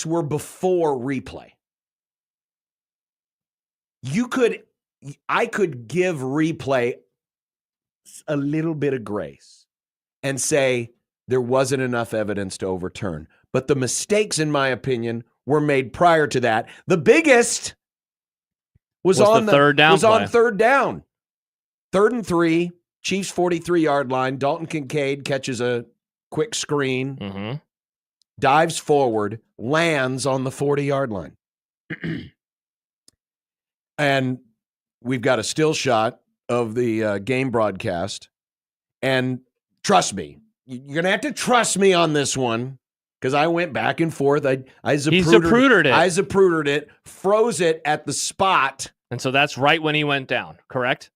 were before replay. I could give replay a little bit of grace and say there wasn't enough evidence to overturn. But the mistakes, in my opinion, were made prior to that. The biggest was on the third down play. on third down. 3rd and 3, Chiefs 43-yard line. Dalton Kincaid catches a quick screen, Mm-hmm. dives forward, lands on the 40-yard line. And we've got a still shot of the game broadcast. And trust me, you're going to have to trust me on this one because I went back and forth. I zaprudered it, froze it at the spot. And so that's right when he went down, correct?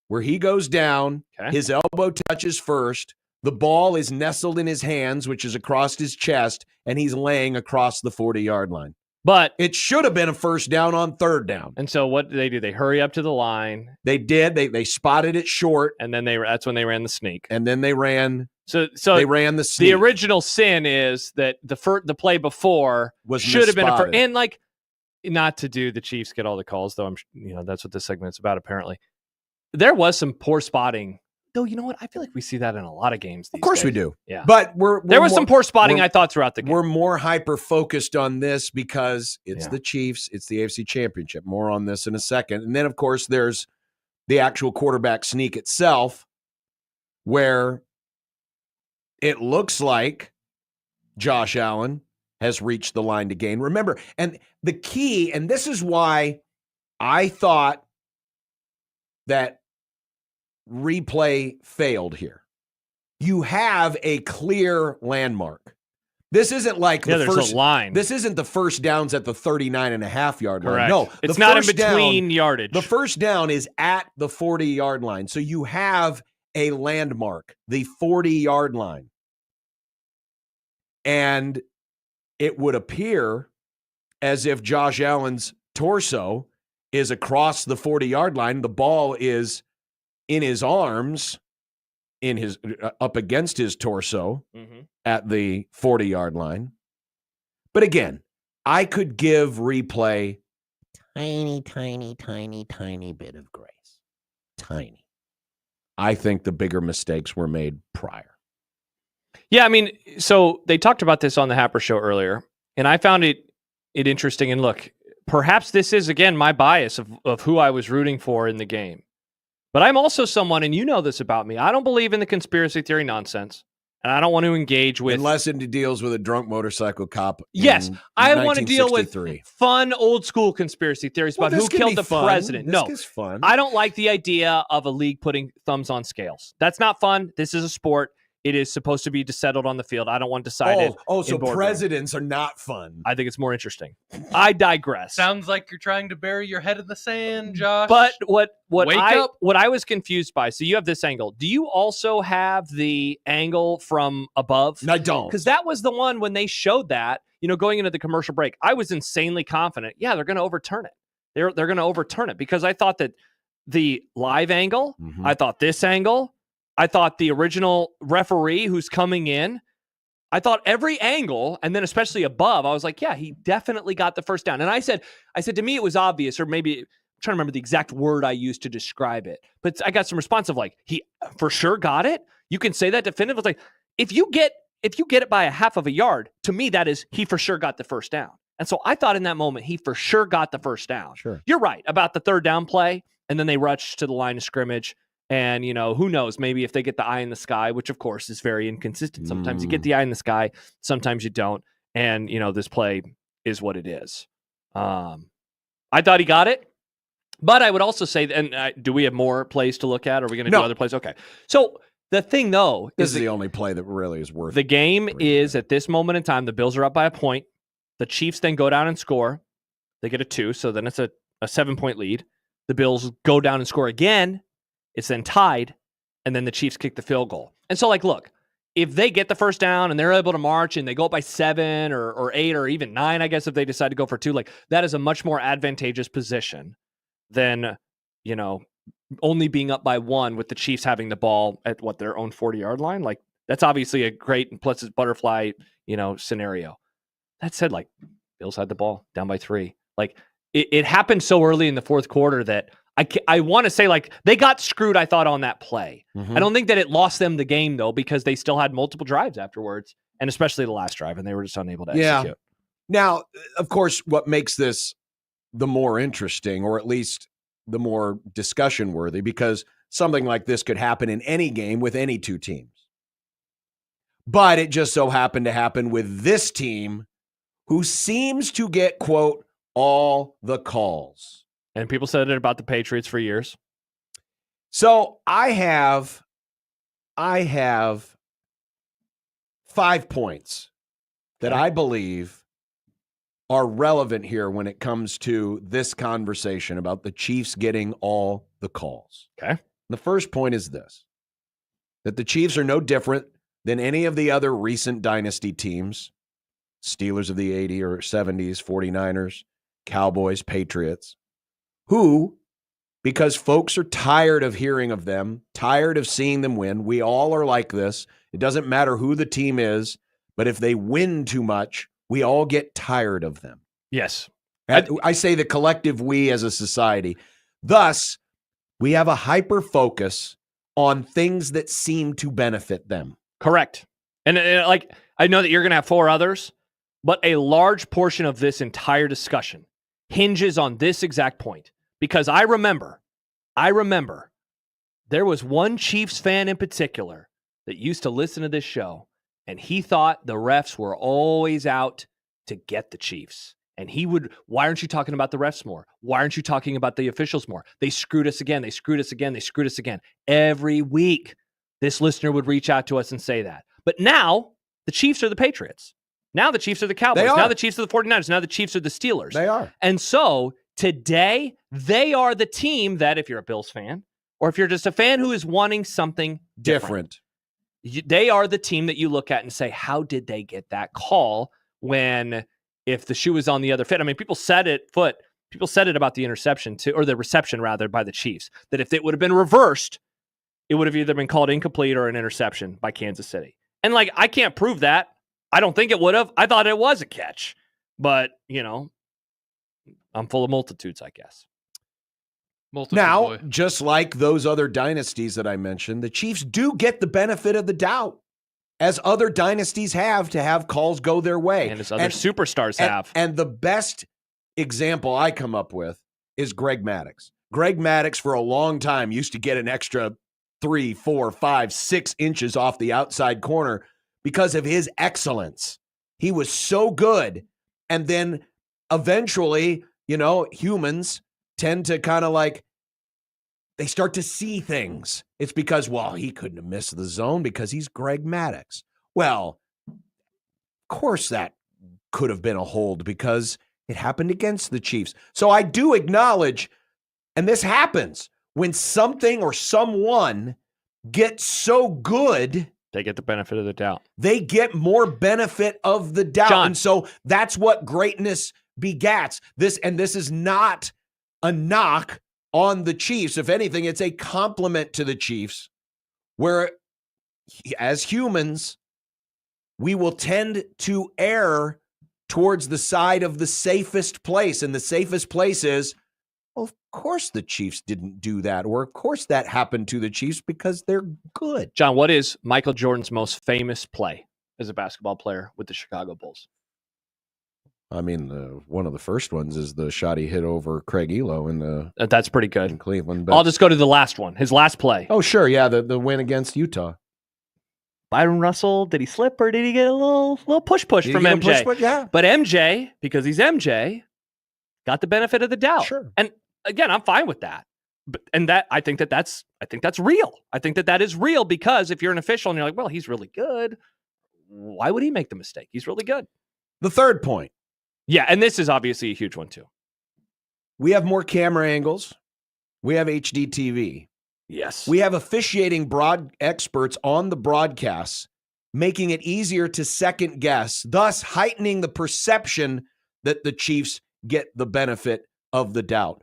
Where he goes down, Okay. his elbow touches first, the ball is nestled in his hands, which is across his chest, and he's laying across the 40-yard line. But it should have been a first down on third down. And so what did they do? They hurry up to the line. They did. They spotted it short. And then that's when they ran the sneak. And then they ran. So they ran the sneak. The original sin is that the play before should have been a first. And like, not to do the Chiefs get all the calls, though. That's what this segment's about. Apparently, there was some poor spotting. Though, you know what? I feel like we see that in a lot of games these days. Of course we do. Yeah. But there was some poor spotting, I thought, throughout the game. We're more hyper-focused on this because it's the Chiefs. It's the AFC Championship. More on this in a second. And then, of course, there's the actual quarterback sneak itself where it looks like Josh Allen has reached the line to gain. Remember, and the key, and this is why I thought that replay failed here. You have a clear landmark. This isn't like the there's first a line. This isn't the first downs at the 39.5-yard line. Correct. No, it's not in between yardage. The first down is at the 40-yard line. So you have a landmark, the 40-yard line. And it would appear as if Josh Allen's torso is across the 40-yard line. The ball is in his arms, in his up against his torso at the 40-yard line. But again, I could give replay tiny bit of grace. Tiny. I think the bigger mistakes were made prior. Yeah, I mean, so they talked about this on the Happer Show earlier, and I found it interesting. And look, perhaps this is, again, my bias of who I was rooting for in the game. But I'm also someone, and you know this about me, I don't believe in the conspiracy theory nonsense. And I don't want to engage with... Unless it deals with a drunk motorcycle cop. Yes, I want to deal with 1963. fun, old-school conspiracy theories about who killed the president. This is fun. I don't like the idea of a league putting thumbs on scales. That's not fun. This is a sport. It is supposed to be settled on the field. I don't want decided. So presidents are not fun. I think it's more interesting. I digress. Sounds like you're trying to bury your head in the sand, Josh. But what Wake up. What I was confused by, so you have this angle. Do you also have the angle from above? I don't. Because that was the one when they showed that, going into the commercial break. I was insanely confident. Yeah, they're going to overturn it. They're going to overturn it because I thought that the live angle, I thought this angle, I thought the original referee who's coming in, I thought every angle, and then especially above, I was like, yeah, he definitely got the first down. And I said to me, it was obvious, or maybe I'm trying to remember the exact word I used to describe it. But I got some response of like, he for sure got it. You can say that definitively. It's like, if you get it by a half of a yard, to me, that is, he for sure got the first down. And so I thought in that moment, he for sure got the first down. Sure. You're right about the third down play. And then they rush to the line of scrimmage. And, who knows, maybe if they get the eye in the sky, which of course is very inconsistent. Sometimes you get the eye in the sky, sometimes you don't. And, this play is what it is. I thought he got it, but I would also say, and do we have more plays to look at? Are we going to do other plays? Okay. So the thing though, this is the only play that really is worth the game is at this moment in time, the Bills are up by a point. The Chiefs then go down and score. They get a 2. So then it's a 7-point lead. The Bills go down and score again. It's then tied, and then the Chiefs kick the field goal. And so, look, if they get the first down and they're able to march and they go up by 7 or 8 or even 9, I guess, if they decide to go for 2, that is a much more advantageous position than, only being up by 1 with the Chiefs having the ball at their own 40-yard line. That's obviously a great and plus butterfly, scenario. That said, Bills had the ball down by 3. It happened so early in the fourth quarter that I want to say they got screwed, I thought, on that play. I don't think that it lost them the game, though, because they still had multiple drives afterwards, and especially the last drive, and they were just unable to execute. Now, of course, what makes this the more interesting, or at least the more discussion worthy, because something like this could happen in any game with any two teams. But it just so happened to happen with this team who seems to get, quote, all the calls. And people said it about the Patriots for years. So I have 5 points that I believe are relevant here when it comes to this conversation about the Chiefs getting all the calls. Okay. The first point is this, that the Chiefs are no different than any of the other recent dynasty teams, Steelers of the 80s or 70s, 49ers, Cowboys, Patriots, who, because folks are tired of hearing of them, tired of seeing them win, we all are like this. It doesn't matter who the team is, but if they win too much, we all get tired of them. Yes. I say the collective we as a society. Thus, we have a hyper focus on things that seem to benefit them. Correct. And I know that you're going to have 4 others, but a large portion of this entire discussion hinges on this exact point. Because I remember there was one Chiefs fan in particular that used to listen to this show, and he thought the refs were always out to get the Chiefs. And he would, why aren't you talking about the refs more? Why aren't you talking about the officials more? They screwed us again. They screwed us again. They screwed us again. Every week, this listener would reach out to us and say that. But now, the Chiefs are the Patriots. Now the Chiefs are the Cowboys. Now the Chiefs are the 49ers. Now the Chiefs are the Steelers. They are. And so, today, they are the team that, if you're a Bills fan, or if you're just a fan who is wanting something different, they are the team that you look at and say, how did they get that call when, if the shoe was on the other foot? I mean, people said it about the interception too, or the reception rather, by the Chiefs, that if it would have been reversed, it would have either been called incomplete or an interception by Kansas City. And I can't prove that. I don't think it would have. I thought it was a catch, but I'm full of multitudes, I guess. Now, just like those other dynasties that I mentioned, the Chiefs do get the benefit of the doubt, as other dynasties have, to have calls go their way. And as other superstars have. And the best example I come up with is Greg Maddux. Greg Maddux for a long time used to get an extra 3, 4, 5, 6 inches off the outside corner because of his excellence. He was so good. And then eventually, humans tend to kind of like, they start to see things. It's because, he couldn't have missed the zone because he's Greg Maddux. Well, of course that could have been a hold because it happened against the Chiefs. So I do acknowledge, and this happens, when something or someone gets so good, they get the benefit of the doubt. They get more benefit of the doubt. John. And so that's what greatness begats. This is not a knock on the Chiefs. If anything, it's a compliment to the Chiefs, where as humans, we will tend to err towards the side of the safest place. And the safest place is, of course the Chiefs didn't do that. Or of course that happened to the Chiefs because they're good. John, what is Michael Jordan's most famous play as a basketball player with the Chicago Bulls? I mean, one of the first ones is the shot he hit over Craig Elo That's pretty good. in Cleveland. But, I'll just go to the last one, his last play. oh, sure. Yeah, the win against Utah. Byron Russell, did he slip or did he get a little push from MJ? Yeah. But MJ, because he's MJ, got the benefit of the doubt. Sure. And again, I'm fine with that. I think that's real. I think that is real because if you're an official and you're like, well, he's really good, why would he make the mistake? He's really good. The third point. Yeah, and this is obviously a huge one too. We have more camera angles. We have HD TV. Yes. We have officiating experts on the broadcasts, making it easier to second guess, thus heightening the perception that the Chiefs get the benefit of the doubt.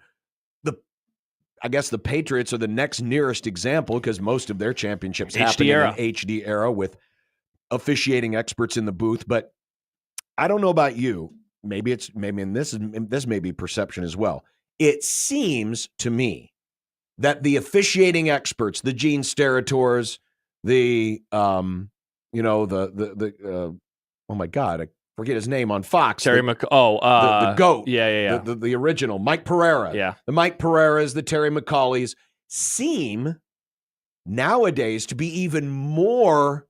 I guess the Patriots are the next nearest example because most of their championships happen in an HD era with officiating experts in the booth. But I don't know about you. And this may be perception as well. It seems to me that the officiating experts, the Gene Sterators, oh my God, I forget his name on Fox. Terry the GOAT. Yeah. The original, Mike Pereira. Yeah. The Mike Pereiras, the Terry McCaulleys seem nowadays to be even more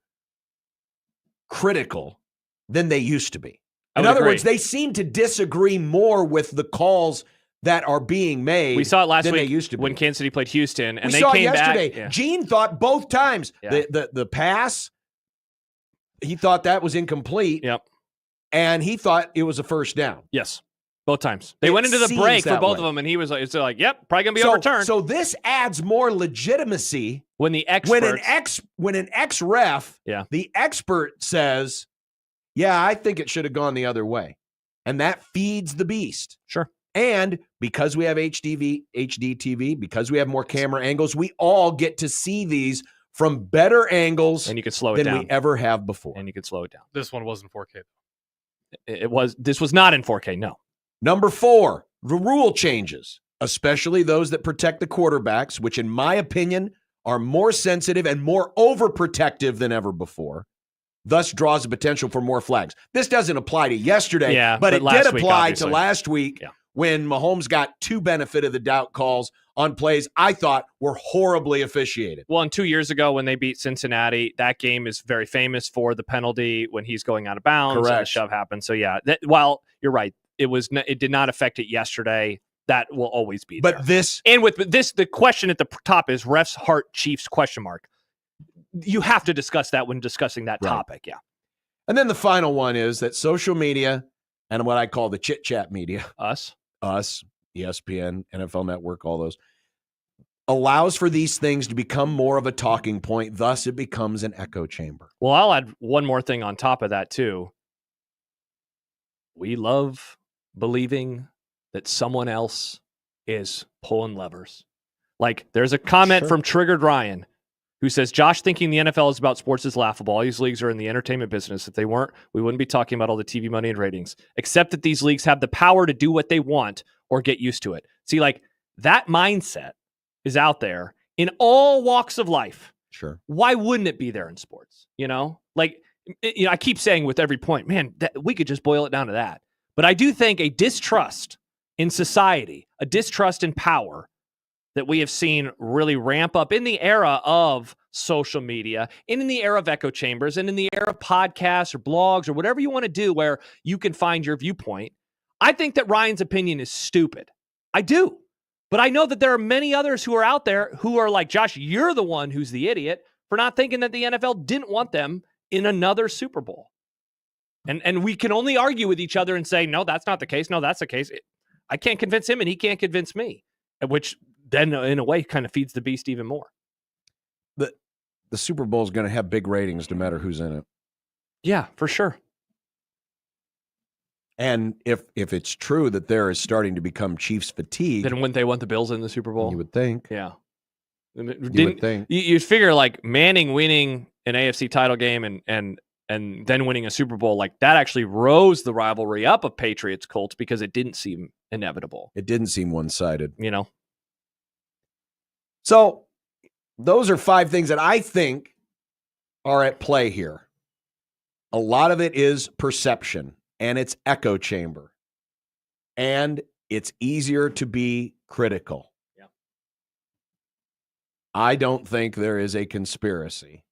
critical than they used to be. In other words, they seem to disagree more with the calls that are being made. We saw it last than week they used to be. when Kansas City played Houston, and we they saw came it yesterday. back. Yeah. Gene thought both times Yeah. the pass, he thought that was incomplete. Yep. And he thought it was a first down. Yes. Both times. They It went into the seems break for that both way. of them, and he was like, yep, probably going to be overturned. So this adds more legitimacy when the experts... when an ex-ref, Yeah. the expert says, yeah, I think it should have gone the other way. And that feeds the beast. Sure. And because we have HD TV, because we have more camera angles, we all get to see these from better angles and you can slow it than down. we ever have before. And you can slow it down. This one wasn't 4K. This was not in 4K, no. Number 4, the rule changes, especially those that protect the quarterbacks, which in my opinion are more sensitive and more overprotective than ever before, thus draws the potential for more flags. This doesn't apply to yesterday, but it did apply to last week when Mahomes got 2 benefit of the doubt calls on plays I thought were horribly officiated. Well, and 2 years ago when they beat Cincinnati, that game is very famous for the penalty when he's going out of bounds. Correct. And the shove happened. So yeah, while you're right, it did not affect it yesterday. That will always be there. But this, and with this, the question at the top is refs heart Chiefs ? You have to discuss that when discussing that topic. Yeah. And then the final one is that social media and what I call the chit chat media, us, ESPN, NFL Network, all those, allows for these things to become more of a talking point. Thus, it becomes an echo chamber. Well, I'll add one more thing on top of that, too. We love believing that someone else is pulling levers. Like, there's a comment from Triggered Ryan who says, Josh thinking the NFL is about sports is laughable. All these leagues are in the entertainment business. If they weren't, we wouldn't be talking about all the TV money and ratings, except that these leagues have the power to do what they want or get used to it. See, like, that mindset is out there in all walks of life. Sure. Why wouldn't it be there in sports? Like, I keep saying with every point, man, that we could just boil it down to that. But I do think a distrust in society, a distrust in power that we have seen really ramp up in the era of social media, and in the era of echo chambers, and in the era of podcasts or blogs or whatever you want to do where you can find your viewpoint. I think that Ryan's opinion is stupid. I do. But I know that there are many others who are out there who are like, Josh, you're the one who's the idiot for not thinking that the NFL didn't want them in another Super Bowl. And we can only argue with each other and say, no, that's not the case. No, that's the case. I can't convince him and he can't convince me, which then in a way kind of feeds the beast even more. The Super Bowl is going to have big ratings no matter who's in it. Yeah, for sure. And if it's true that there is starting to become Chiefs fatigue, then wouldn't they want the Bills in the Super Bowl? You would think. Yeah. You would think. You'd figure like Manning winning an AFC title game and then winning a Super Bowl, like that actually rose the rivalry up of Patriots Colts because it didn't seem inevitable. It didn't seem one-sided. You know? So those are 5 things that I think are at play here. A lot of it is perception, and it's echo chamber. And it's easier to be critical. Yeah. I don't think there is a conspiracy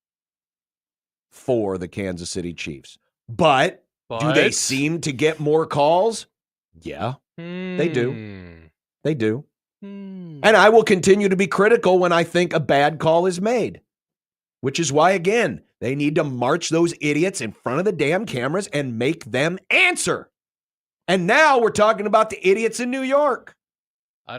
for the Kansas City Chiefs. But do they seem to get more calls? Yeah, they do. They do. And I will continue to be critical when I think a bad call is made, which is why, again, they need to march those idiots in front of the damn cameras and make them answer. And now we're talking about the idiots in New York.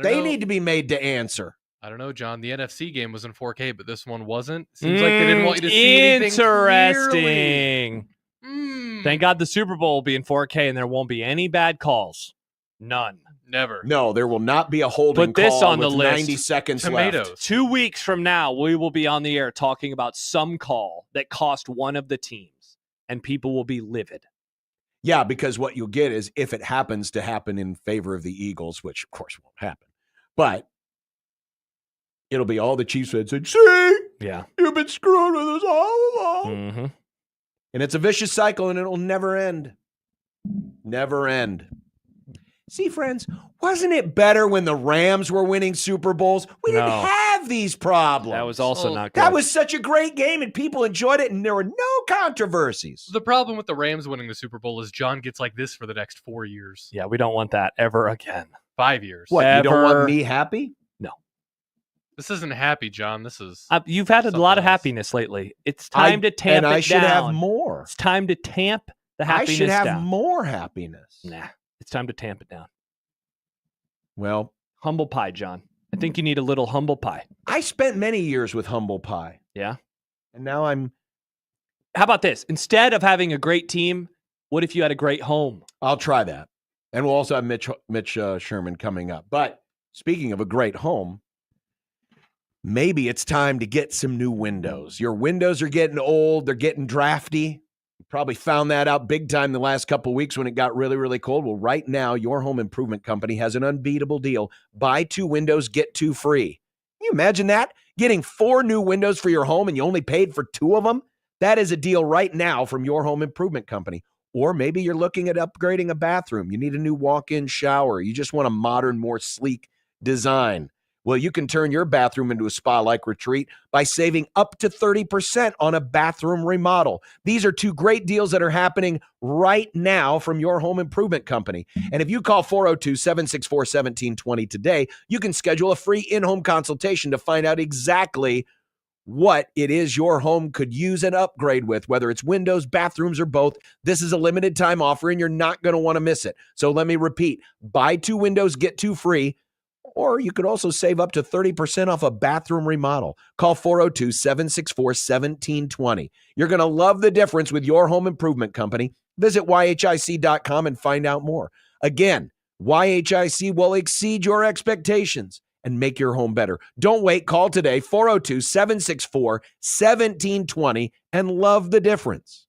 They need to be made to answer. I don't know, John. The NFC game was in 4K, but this one wasn't. Seems like they didn't want you to see anything interesting. clearly. Thank God the Super Bowl will be in 4K and there won't be any bad calls. None. Never. No, there will not be a holding Put this call on the with list. 90 seconds Tomatoes. left. 2 weeks from now, we will be on the air talking about some call that cost one of the teams, and people will be livid. Yeah, because what you'll get is if it happens to happen in favor of the Eagles, which of course won't happen, but it'll be all the Chiefs fans saying, see, yeah, you've been screwing with us all along. Mm-hmm. And it's a vicious cycle, and it'll never end. Never end. See, friends, wasn't it better when the Rams were winning Super Bowls? We didn't have these problems. That was also not good. That was such a great game, and people enjoyed it, and there were no controversies. The problem with the Rams winning the Super Bowl is John gets like this for the next 4 years. Yeah, we don't want that ever again. 5 years. What, Ever. you don't want me happy? No. This isn't happy, John. This is... You've had a lot of happiness lately. It's time to tamp it down. And I should have more. It's time to tamp the happiness down. I should have more happiness. Nah, it's time to tamp it down. Well, humble pie, John. I think you need a little humble pie. I spent many years with humble pie. Yeah. And now I'm... How about this? Instead of having a great team, what if you had a great home? I'll try that. And we'll also have Mitch Sherman coming up. But speaking of a great home, maybe it's time to get some new windows. Your windows are getting old. They're getting drafty. You probably found that out big time the last couple of weeks when it got really, really cold. Well, right now, your home improvement company has an unbeatable deal. Buy 2 windows, get 2 free. Can you imagine that? Getting 4 new windows for your home and you only paid for 2 of them? That is a deal right now from your home improvement company. Or maybe you're looking at upgrading a bathroom. You need a new walk-in shower. You just want a modern, more sleek design. Well, you can turn your bathroom into a spa-like retreat by saving up to 30% on a bathroom remodel. These are 2 great deals that are happening right now from your home improvement company. And if you call 402-764-1720 today, you can schedule a free in-home consultation to find out exactly what it is your home could use an upgrade with, whether it's windows, bathrooms, or both. This is a limited time offer, and you're not going to want to miss it. So let me repeat, buy 2 windows, get 2 free. Or you could also save up to 30% off a bathroom remodel. Call 402-764-1720. You're going to love the difference with your home improvement company. Visit YHIC.com and find out more. Again, YHIC will exceed your expectations and make your home better. Don't wait. Call today, 402-764-1720, and love the difference.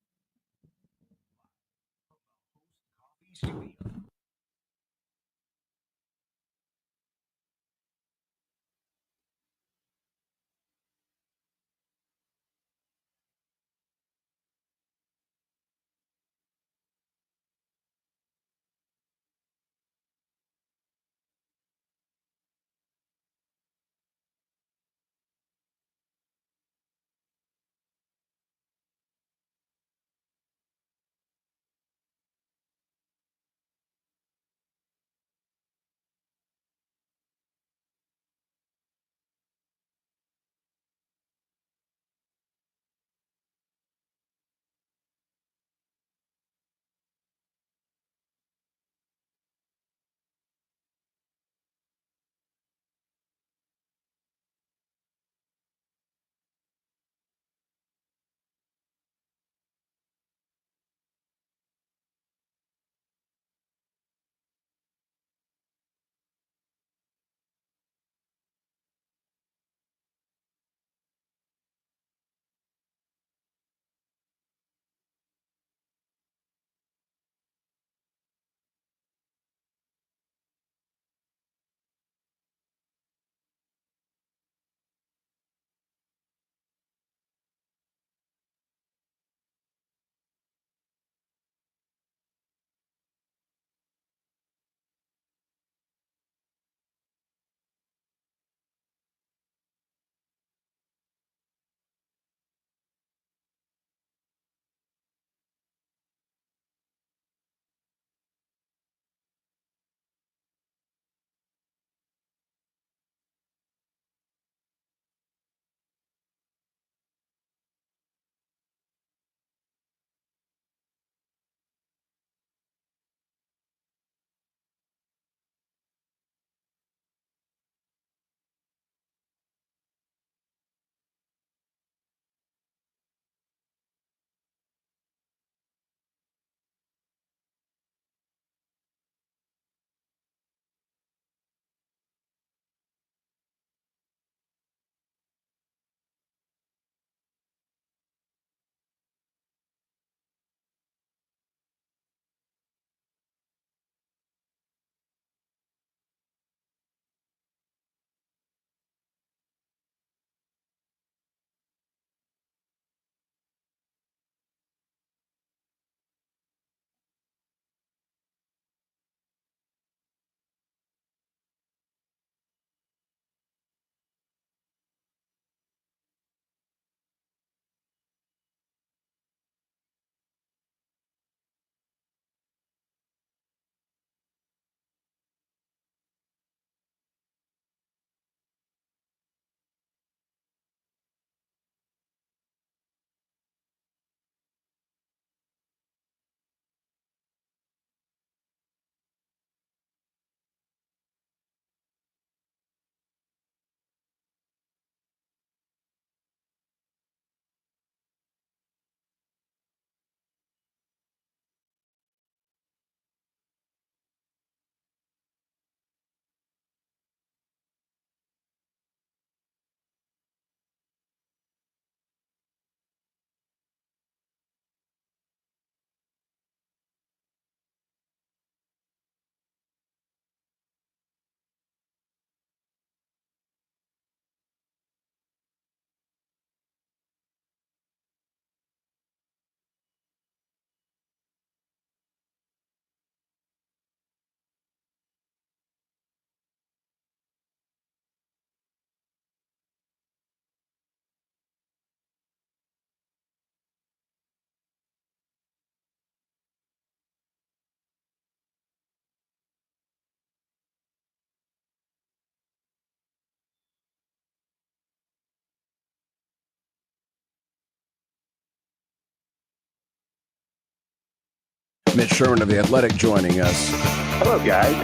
Mitch Sherman of The Athletic joining us. Hello, guys.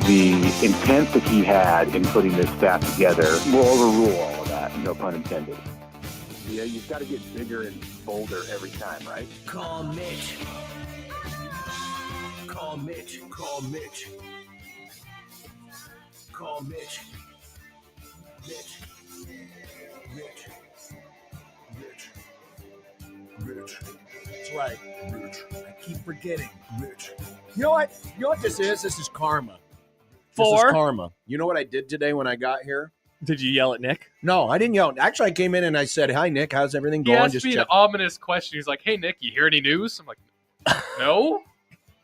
The intent that he had in putting this staff together will overrule all of that, no pun intended. Yeah, you've got to get bigger and bolder every time, right? Call Mitch. Call Mitch. Call Mitch. Call Mitch. Mitch. Mitch. Mitch. Mitch. That's right. Mitch. I keep forgetting. Mitch. You know what? You know what this is? This is karma. This is karma. You know what I did today when I got here? Did you yell at Nick? No, I didn't yell. Actually, I came in and I said, "Hi, Nick. How's everything He going?" asked me an ominous question. He's like, "Hey, Nick, you hear any news?" I'm like, "No."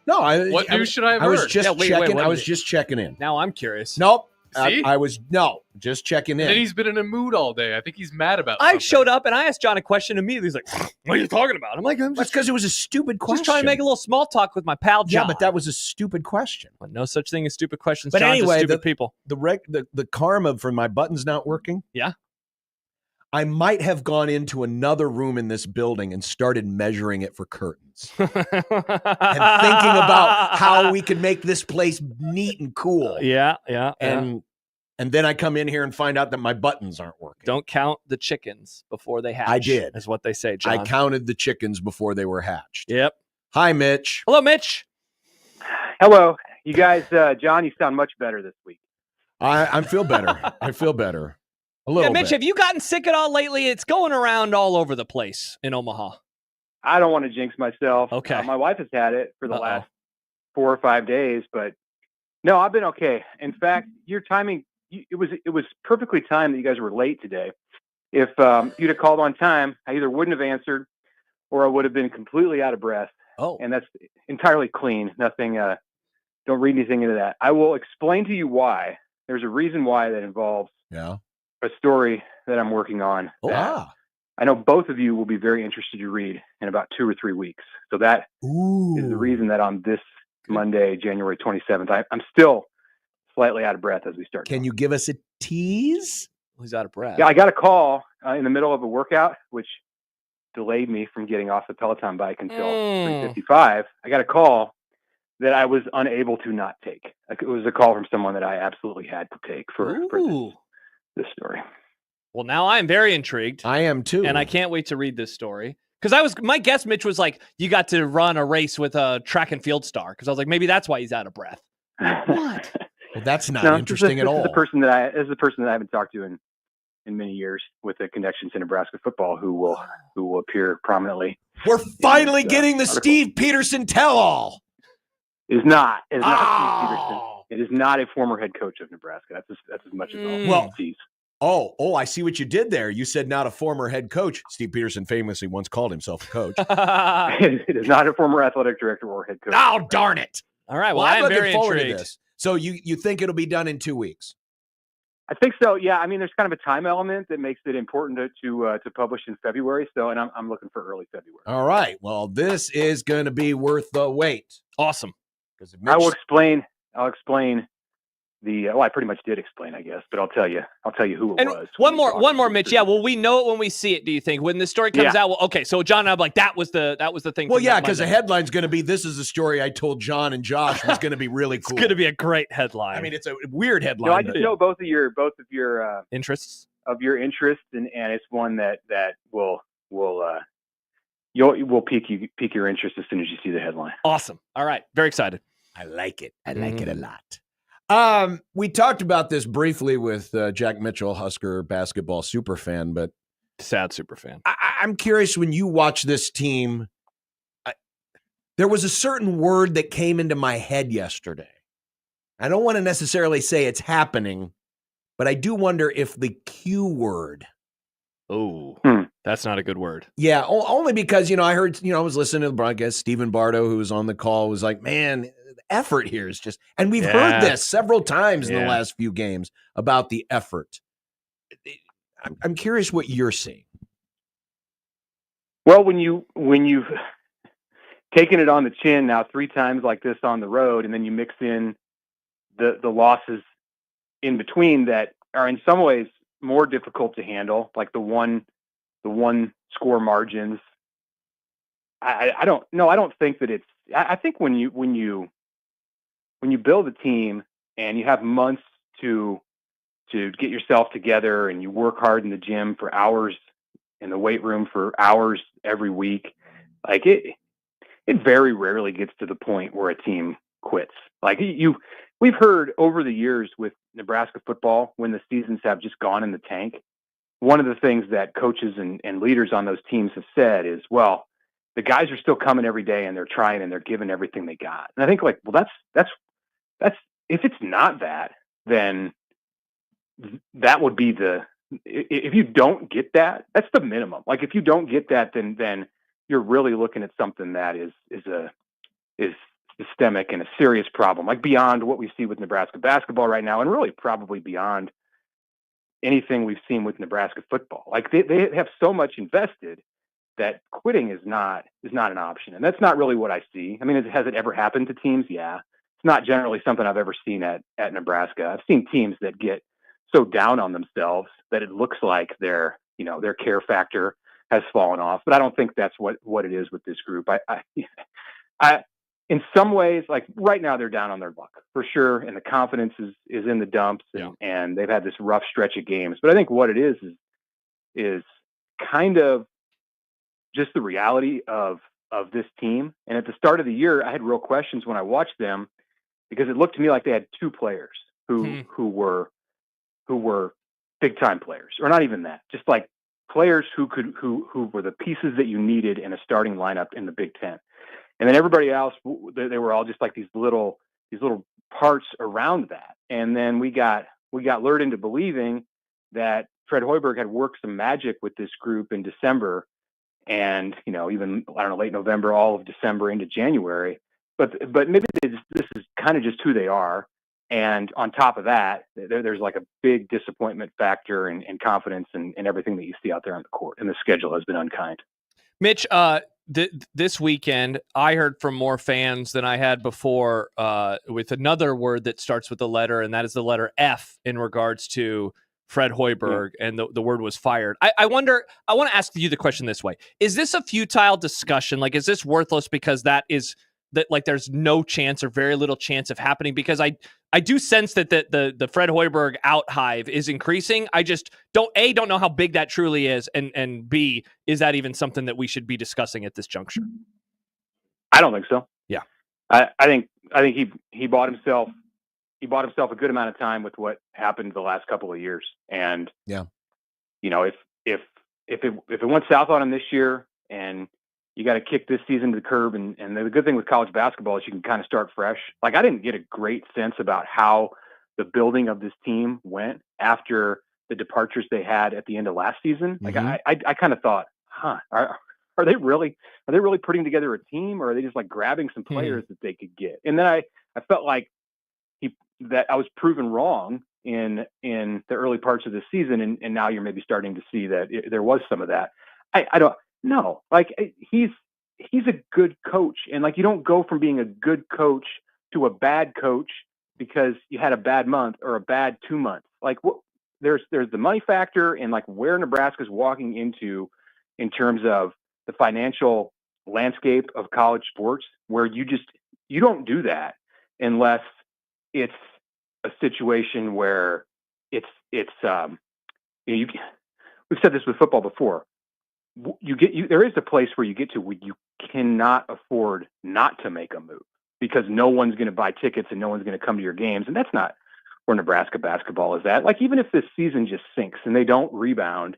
No, What news should I have I was heard? just checking. what I was is it? just checking in. Now I'm curious. Nope. See? I was just checking in. And then he's been in a mood all day. I think he's mad about I something. showed up and I asked John a question immediately. He's like, "What are you talking about?" I'm like, "I'm That's just, because it was a stupid question. just trying to make a little small talk with my pal John." Yeah, but that was a stupid question. Well, no such thing as stupid questions. But John, just anyway, stupid people. The karma for my buttons not working. Yeah. I might have gone into another room in this building and started measuring it for curtains and thinking about how we could make this place neat and cool. Yeah. And then I come in here and find out that my buttons aren't working. Don't count the chickens before they hatch. I did. Is what they say, John. I counted the chickens before they were hatched. Yep. Hi, Mitch. Hello, Mitch. Hello. You guys, John, you sound much better this week. I feel better. I feel better. A little Mitch, bit. have you gotten sick at all lately? It's going around all over the place in Omaha. I don't want to jinx myself. Okay. My wife has had it for the last 4 or 5 days, but no, I've been okay. In fact, your timing, it was perfectly timed that you guys were late today. If you'd have called on time, I either wouldn't have answered or I would have been completely out of breath. Oh. And that's entirely clean. Nothing, don't read anything into that. I will explain to you why. There's a reason why that involves a story that I'm working on. I know both of you will be very interested to read in about 2 or 3 weeks. So that is the reason that on this Monday, January 27th, I'm still slightly out of breath as we start. Can you give us a tease? He's out of breath. Yeah, I got a call in the middle of a workout, which delayed me from getting off the Peloton bike until 3:55. I got a call that I was unable to not take. It was a call from someone that I absolutely had to take for this story. Well, now I'm very intrigued. I am too. And I can't wait to read this story. Because my guess, Mitch, was like, you got to run a race with a track and field star. Because I was like, maybe that's why he's out of breath. What? Well, that's not interesting at all. This is the person that I haven't talked to in many years with a connection to Nebraska football who will appear prominently. We're finally getting the article. Steve Peterson tell-all. It's not Steve Peterson. It is not a former head coach of Nebraska. That's as much as all. Oh, I see what you did there. You said not a former head coach. Steve Peterson famously once called himself a coach. It is not a former athletic director or head coach. Oh, darn it. All right. Well, I'm I'm very looking forward intrigued. to this. So you think it'll be done in 2 weeks? I think so. Yeah. I mean, there's kind of a time element that makes it important to publish in February. So, and I'm looking for early February. All right. Well, this is going to be worth the wait. Awesome. I will explain. I'll explain I pretty much did explain, I guess, but I'll tell you who it was. One more, Mitch. Yeah. Will we know it when we see it? Do you think when the story comes out? Well, okay. So John and I'm like, that was the thing. Well, yeah, because the headline's going to be, "This is a story I told John and Josh was going to be really cool." It's going to be a great headline. I mean, it's a weird headline. No, I just know both of your interests and it's one that will pique your interest as soon as you see the headline. Awesome. All right. Very excited. I like it. I like it a lot. We talked about this briefly with Jack Mitchell, Husker basketball superfan, but sad superfan. I'm curious, when you watch this team, there was a certain word that came into my head yesterday. I don't want to necessarily say it's happening, but I do wonder if the Q word. Oh, that's not a good word. Yeah, only because, I heard, I was listening to the broadcast. Stephen Bardo, who was on the call, was like, man, effort here is just, and we've heard this several times in the last few games about the effort. I'm curious what you're seeing. Well, when you've taken it on the chin now 3 times like this on the road, and then you mix in the losses in between that are in some ways more difficult to handle, like the one score margins. I don't think that I think when you build a team and you have months to get yourself together and you work hard in the gym for hours, in the weight room for hours every week, like it very rarely gets to the point where a team quits. Like we've heard over the years with Nebraska football, when the seasons have just gone in the tank, one of the things that coaches and leaders on those teams have said is, well, the guys are still coming every day and they're trying and they're giving everything they got. And I think, like, well, that's if it's not that, then that would be if you don't get that, that's the minimum. Like, if you don't get that, then you're really looking at something that is systemic and a serious problem, like beyond what we see with Nebraska basketball right now, and really probably beyond anything we've seen with Nebraska football. Like, they have so much invested that quitting is not an option. And that's not really what I see. I mean, has it ever happened to teams? Yeah. It's not generally something I've ever seen at Nebraska. I've seen teams that get so down on themselves that it looks like their care factor has fallen off. But I don't think that's what it is with this group. I in some ways, like right now, they're down on their luck for sure. And the confidence is in the dumps, and they've had this rough stretch of games. But I think what it is kind of just the reality of this team. And at the start of the year, I had real questions when I watched them, because it looked to me like they had two players who were big time players, or not even that, just like players who were the pieces that you needed in a starting lineup in the Big Ten. And then everybody else, they were all just like these little parts around that. And then we got lured into believing that Fred Hoiberg had worked some magic with this group in December, and even late November, all of December into January. But maybe this is kind of just who they are. And on top of that, there's like a big disappointment factor and confidence and everything that you see out there on the court. And the schedule has been unkind. Mitch, this weekend, I heard from more fans than I had before with another word that starts with a letter, and that is the letter F in regards to Fred Hoiberg, and the word was fired. I want to ask you the question this way. Is this a futile discussion? Like, is this worthless because there's no chance or very little chance of happening? Because I do sense that the Fred Hoiberg out hive is increasing. I just don't know how big that truly is, and B, is that even something that we should be discussing at this juncture? I don't think so. Yeah. I think he bought himself a good amount of time with what happened the last couple of years. And if it went south on him this year, and you got to kick this season to the curb, and the good thing with college basketball is you can kind of start fresh. Like, I didn't get a great sense about how the building of this team went after the departures they had at the end of last season. Like, I kind of thought, are they really putting together a team, or are they just like grabbing some players that they could get? And then I felt like that I was proven wrong in the early parts of the season, and now you're maybe starting to see that there was some of that. I don't know. Like, he's a good coach, and like, you don't go from being a good coach to a bad coach because you had a bad month or a bad 2 months. Like, there's the money factor, and like where Nebraska's walking into in terms of the financial landscape of college sports, where you don't do that unless it's a situation where we've said this with football before. There is a place where you get to where you cannot afford not to make a move, because no one's going to buy tickets and no one's going to come to your games. And that's not where Nebraska basketball is at. Like, even if this season just sinks and they don't rebound,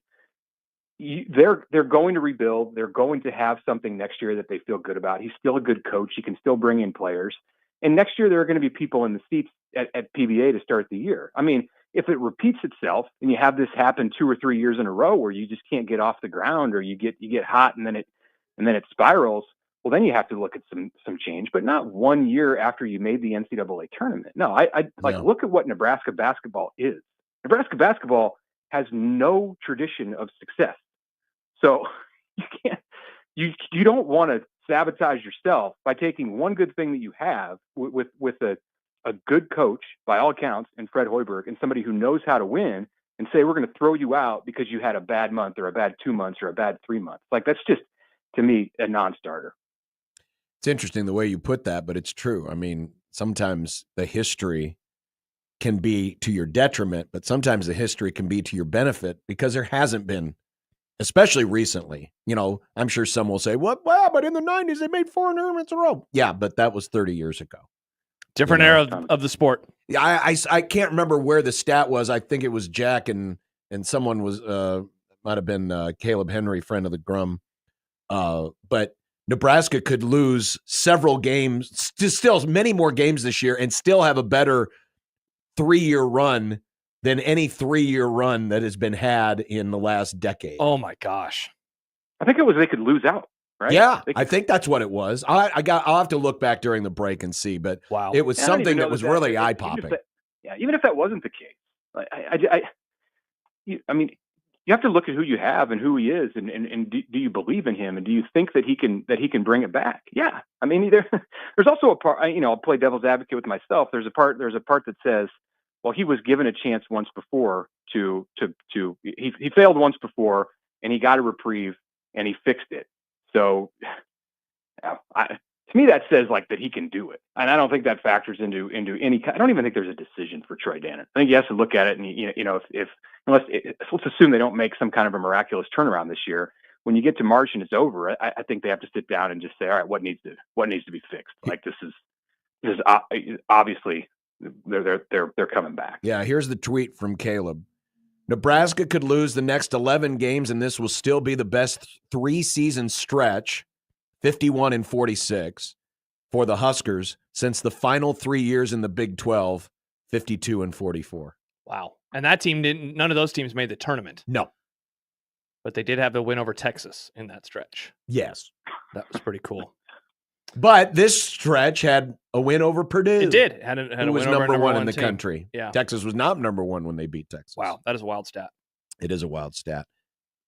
they're going to rebuild. They're going to have something next year that they feel good about. He's still a good coach. He can still bring in players. And next year there are going to be people in the seats at PBA to start the year. I mean, if it repeats itself and you have this happen 2 or 3 years in a row where you just can't get off the ground, or you get hot and then it spirals, well, then you have to look at some change, but not 1 year after you made the NCAA tournament. No, look at what Nebraska basketball is. Nebraska basketball has no tradition of success. So you don't want to sabotage yourself by taking one good thing that you have with a good coach, by all accounts, and Fred Hoiberg, and somebody who knows how to win, and say, we're going to throw you out because you had a bad month or a bad 2 months or a bad 3 months. Like, that's just, to me, a non-starter. It's interesting the way you put that, but it's true. I mean, sometimes the history can be to your detriment, but sometimes the history can be to your benefit because there hasn't been, especially recently. I'm sure some will say, "What? Well, but in the 90s, they made 4 tournaments in a row." Yeah, but that was 30 years ago. Different era of the sport. Yeah, I can't remember where the stat was. I think it was Jack and someone was might have been Caleb Henry, friend of the Grum. But Nebraska could lose several games, still many more games this year, and still have a better 3-year run than any 3-year run that has been had in the last decade. Oh my gosh! I think it was they could lose out, right? Yeah, I think that's what it was. I'll have to look back during the break and see, but wow, it was something that was really eye popping. Even if that wasn't the case, I mean, you have to look at who you have and who he is, and do you believe in him, and do you think that he can bring it back? Yeah, I mean, there's also a part. I'll play devil's advocate with myself. There's a part that says, well, he was given a chance once before he failed once before, and he got a reprieve, and he fixed it. So, to me, that says like that he can do it, and I don't think that factors into any. I don't even think there's a decision for Troy Dannon. I think he has to look at it, and let's assume they don't make some kind of a miraculous turnaround this year. When you get to March and it's over, I think they have to sit down and just say, all right, what needs to be fixed? Like this is obviously they're coming back. Yeah, here's the tweet from Caleb. Nebraska could lose the next 11 games, and this will still be the best 3-season stretch, 51-46, for the Huskers since the final 3 years in the Big 12, 52-44. Wow. And that team none of those teams made the tournament. No. But they did have a win over Texas in that stretch. Yes. That was pretty cool. But this stretch had a win over Purdue. It did. Had a was win over number one in team. the country. Yeah. Texas was not number one when they beat Texas. Wow. That is a wild stat. It is a wild stat.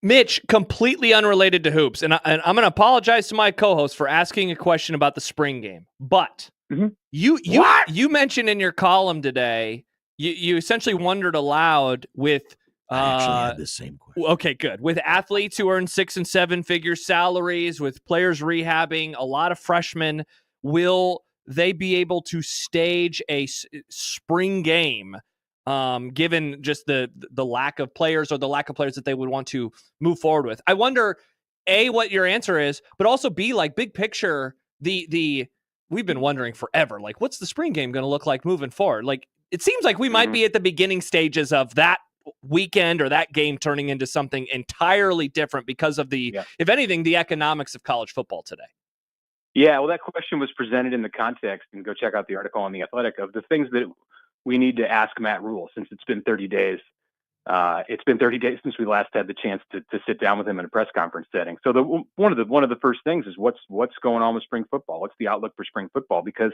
Mitch, completely unrelated to hoops. And I'm going to apologize to my co-host for asking a question about the spring game. But you mentioned in your column today, you essentially wondered aloud with I actually had the same question. Okay, good. With athletes who earn 6- and 7-figure salaries, with players rehabbing, a lot of freshmen, will they be able to stage a spring game, given just the lack of players or the lack of players that they would want to move forward with? I wonder, A, what your answer is, but also B, like big picture, we've been wondering forever, like what's the spring game going to look like moving forward? Like it seems like we might be at the beginning stages of that weekend or that game turning into something entirely different because of if anything, the economics of college football today. Yeah, well, that question was presented in the context, and go check out the article on The Athletic, of the things that we need to ask Matt Rule since it's been 30 days. It's been 30 days since we last had the chance to sit down with him in a press conference setting. So one of the first things is what's going on with spring football? What's the outlook for spring football? Because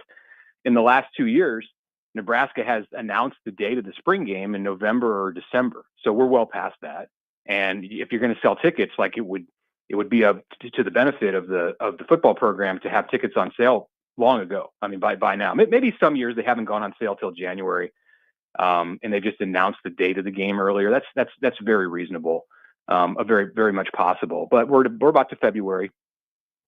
in the last 2 years, Nebraska has announced the date of the spring game in November or December. So we're well past that. And if you're going to sell tickets, like it would be up to the benefit of the football program to have tickets on sale long ago. I mean, by now, maybe some years they haven't gone on sale till January, and they've just announced the date of the game earlier. That's very reasonable, very, very much possible. But we're about to February.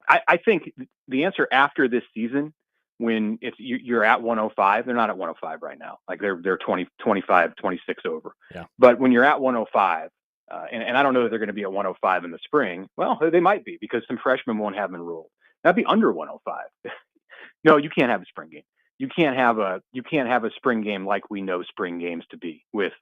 I think the answer after this season, when you're at 105, they're not at 105 right now. Like they're 20, 25, 26 over. Yeah. But when you're at 105, and I don't know that they're going to be at 105 in the spring. Well, they might be because some freshmen won't have enrolled. That'd be under 105. No, you can't have a spring game. You can't have a spring game like we know spring games to be with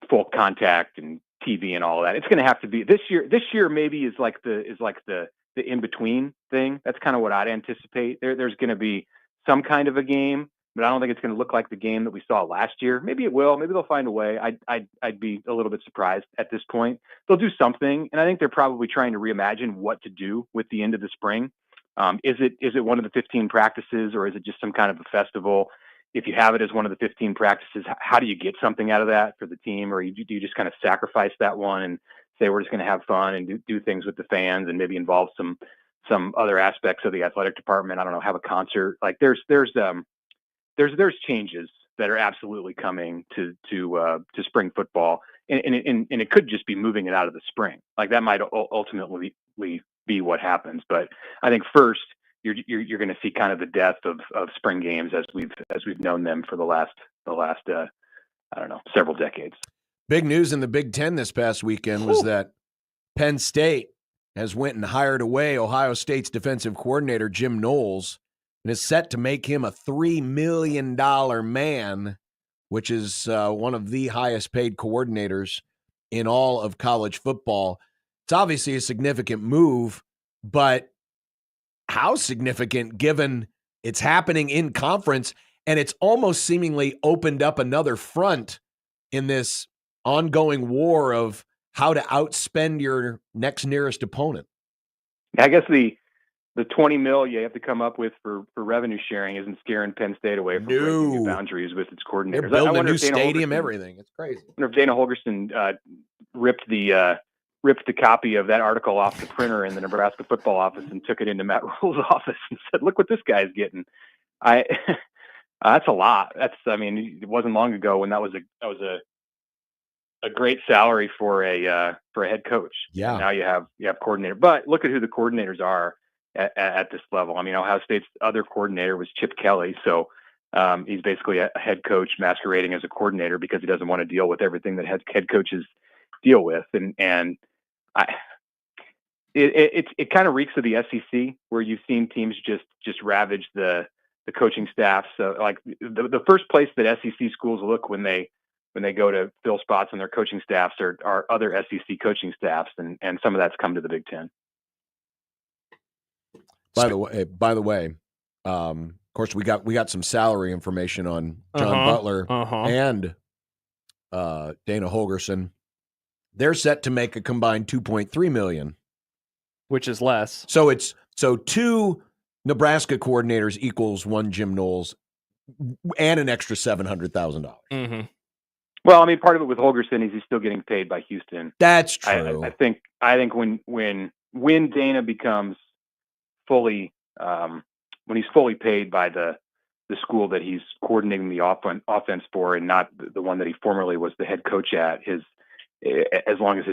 full contact and TV and all of that. It's going to have to be this year. This year maybe is like the in between thing. That's kind of what I'd anticipate. There's going to be some kind of a game, but I don't think it's going to look like the game that we saw last year. Maybe it will. Maybe they'll find a way. I'd be a little bit surprised at this point. They'll do something, and I think they're probably trying to reimagine what to do with the end of the spring. Is it one of the 15 practices, or is it just some kind of a festival? If you have it as one of the 15 practices, how do you get something out of that for the team, or do you just kind of sacrifice that one and say we're just going to have fun and do things with the fans and maybe involve some other aspects of the athletic department? I don't know, have a concert. Like there's changes that are absolutely coming to spring football, and it could just be moving it out of the spring. Like that might ultimately be what happens. But I think first you're going to see kind of the death of spring games as we've known them for the last I don't know, several decades. Big news in the Big Ten this past weekend was that Penn State has went and hired away Ohio State's defensive coordinator, Jim Knowles, and is set to make him a $3 million man, which is one of the highest paid coordinators in all of college football. It's obviously a significant move, but how significant given it's happening in conference and it's almost seemingly opened up another front in this ongoing war of how to outspend your next nearest opponent. I guess the 20 mil you have to come up with for revenue sharing isn't scaring Penn State away from breaking new boundaries with its coordinators. They're building a new stadium, everything. It's crazy. I wonder if Dana Holgerson ripped the copy of that article off the printer in the Nebraska football office and took it into Matt Rule's office and said, "Look what this guy's getting." That's a lot. It wasn't long ago when that was a great salary for a head coach. Yeah. And now you have coordinator, but look at who the coordinators are at this level. I mean, Ohio State's other coordinator was Chip Kelly. So he's basically a head coach masquerading as a coordinator because he doesn't want to deal with everything that head coaches deal with. And it kind of reeks of the SEC, where you've seen teams just ravage the coaching staff. So like the first place that SEC schools look when they go to fill spots on their coaching staffs are other SEC coaching staffs, and some of that's come to the Big Ten. By the way, of course we got some salary information on John Butler and Dana Holgerson. They're set to make a combined $2.3 million, which is less. So two Nebraska coordinators equals one Jim Knowles and an extra $700,000. Mm-hmm. Well, I mean, part of it with Holgerson is he's still getting paid by Houston. That's true. I think when Dana becomes fully when he's fully paid by the school that he's coordinating the offense for, and not the one that he formerly was the head coach at, as long as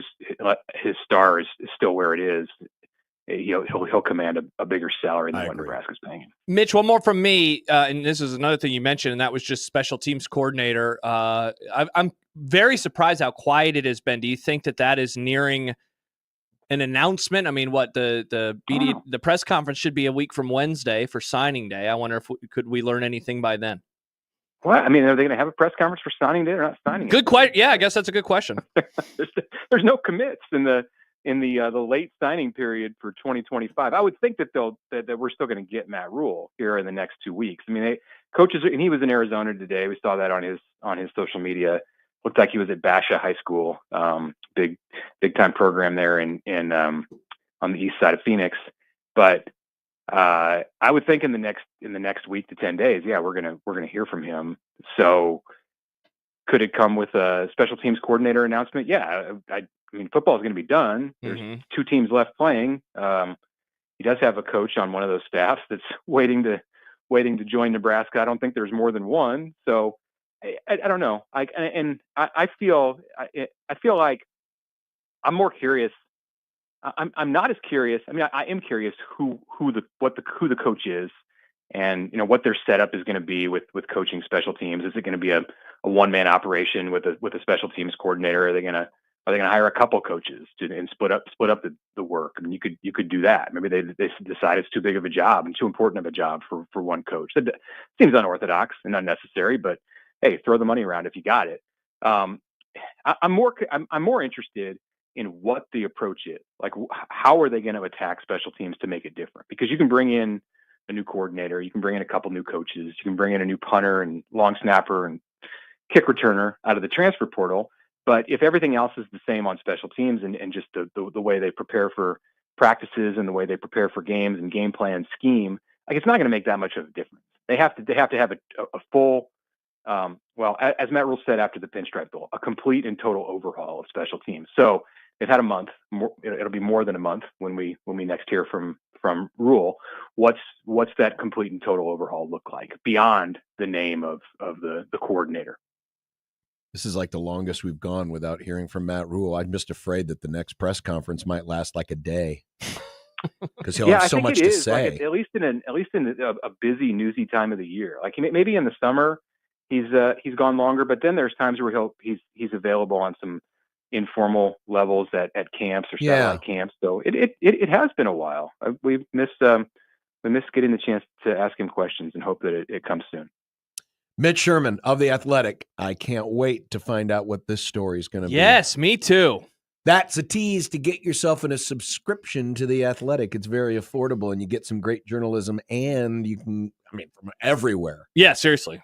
his star is still where it is, he'll command a bigger salary than what Nebraska's paying him. Mitch, one more from me, and this is another thing you mentioned, and that was just special teams coordinator. I'm very surprised how quiet it has been. Do you think that is nearing an announcement? I mean, what the press conference should be a week from Wednesday for signing day. I wonder if could we learn anything by then? What? I mean, are they going to have a press conference for signing day or not signing? Good question. Yeah, I guess that's a good question. There's no commits in the late signing period for 2025. I would think that that we're still going to get Matt Rule here in the next 2 weeks. I mean, coaches, and he was in Arizona today. We saw that on his social media. Looked like he was at Basha High School, big time program there in on the east side of Phoenix. But I would think in the next week to 10 days, yeah, we're gonna hear from him. So could it come with a special teams coordinator announcement? Yeah, I mean, football is going to be done. There's 2 teams left playing. He does have a coach on one of those staffs that's waiting to join Nebraska. I don't think there's more than one. So I don't know. I feel like I'm more curious. I'm not as curious. I mean, I am curious who the coach is, and what their setup is going to be with coaching special teams. Is it going to be a one-man operation with a special teams coordinator? Are they going to hire a couple coaches and split up the work? I mean, you could do that. Maybe they decide it's too big of a job and too important of a job for one coach. That seems unorthodox and unnecessary, but hey, throw the money around if you got it. I'm more interested in what the approach is. Like, how are they going to attack special teams to make it different? Because you can bring in a new coordinator, you can bring in a couple new coaches, you can bring in a new punter and long snapper and kick returner out of the transfer portal. But if everything else is the same on special teams and just the way they prepare for practices and the way they prepare for games and game plan scheme, like, it's not going to make that much of a difference. They have to have a full, as Matt Rule said after the Pinstripe Bowl, a complete and total overhaul of special teams. So they've had a month. It'll be more than a month when we next hear from Rule. What's that complete and total overhaul look like beyond the name of the coordinator? This is like the longest we've gone without hearing from Matt Rule. I'm just afraid that the next press conference might last like a day. because he'll have so much to say. Like at least in a busy, newsy time of the year. Like maybe in the summer, he's gone longer, but then there's times where he's available on some informal levels at camps or satellite camps. So it has been a while. We miss getting the chance to ask him questions and hope that it comes soon. Mitch Sherman of The Athletic. I can't wait to find out what this story is going to be. Yes, me too. That's a tease to get yourself in a subscription to The Athletic. It's very affordable, and you get some great journalism, and you can, from everywhere. Yeah, seriously.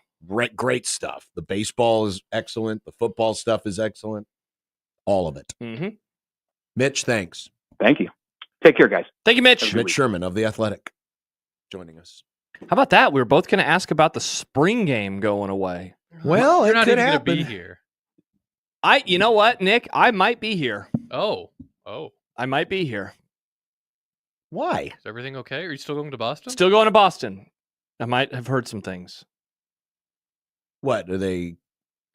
Great stuff. The baseball is excellent. The football stuff is excellent. All of it. Mm-hmm. Mitch, thanks. Thank you. Take care, guys. Thank you, Mitch. Mitch Sherman of The Athletic joining us. How about that? We were both going to ask about the spring game going away. Well, You're it not could even happen. going to be here. You know what, Nick? I might be here. Oh. I might be here. Why? Is everything okay? Are you still going to Boston? Still going to Boston. I might have heard some things. What are they?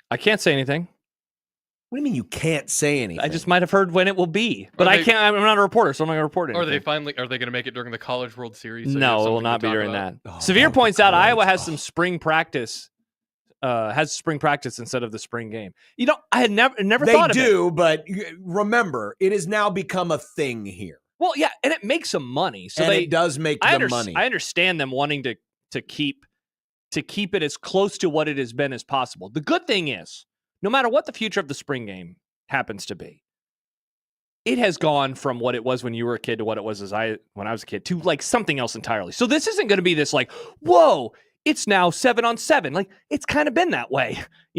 I can't say anything. What do you mean you can't say anything? I just might have heard when it will be, but I can't. I'm not a reporter, so I'm not going to report anything. Are they going to make it during the College World Series? So no, it will not be during that. Oh, Severe points out Iowa has some spring practice. Has spring practice instead of the spring game. I had never thought of it. They do, but remember, it has now become a thing here. Well, yeah, and it makes them money. So it does make them money. I understand them wanting to keep it as close to what it has been as possible. The good thing is, no matter what the future of the spring game happens to be, it has gone from what it was when you were a kid to what it was when I was a kid to like something else entirely. So this isn't going to be this like, whoa, it's now 7-on-7. Like it's kind of been that way,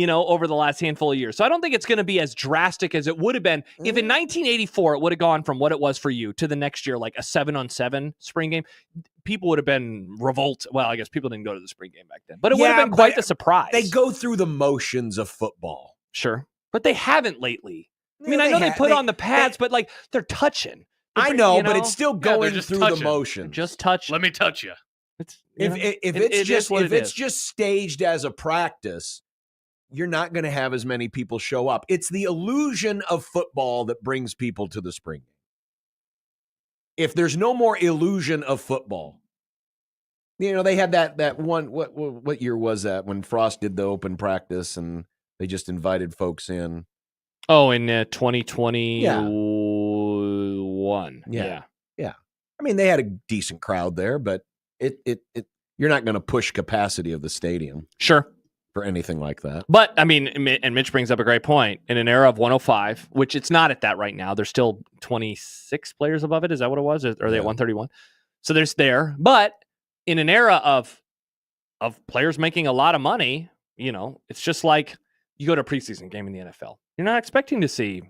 over the last handful of years. So I don't think it's going to be as drastic as it would have been if in 1984 it would have gone from what it was for you to the next year, like a 7-on-7 spring game. People would have been revolted. Well, I guess people didn't go to the spring game back then, but it would have been quite the surprise. They go through the motions of football. Sure. But they haven't lately. I mean, I know they put on the pads, but like they're touching. I know, but it's still going through the motions. Just touch. Let me touch you. If it's just staged as a practice, you're not going to have as many people show up. It's the illusion of football that brings people to the spring game. If there's no more illusion of football, they had that one. What year was that when Frost did the open practice and they just invited folks in? Oh, in 2021. Yeah. I mean, they had a decent crowd there, but you're not going to push capacity of the stadium. Sure. For anything like that. But, I mean, and Mitch brings up a great point. In an era of 105, which it's not at that right now, there's still 26 players above it. Is that what it was? Or are they at 131? So there's there. But in an era of players making a lot of money, it's just like you go to a preseason game in the NFL. You're not expecting to see,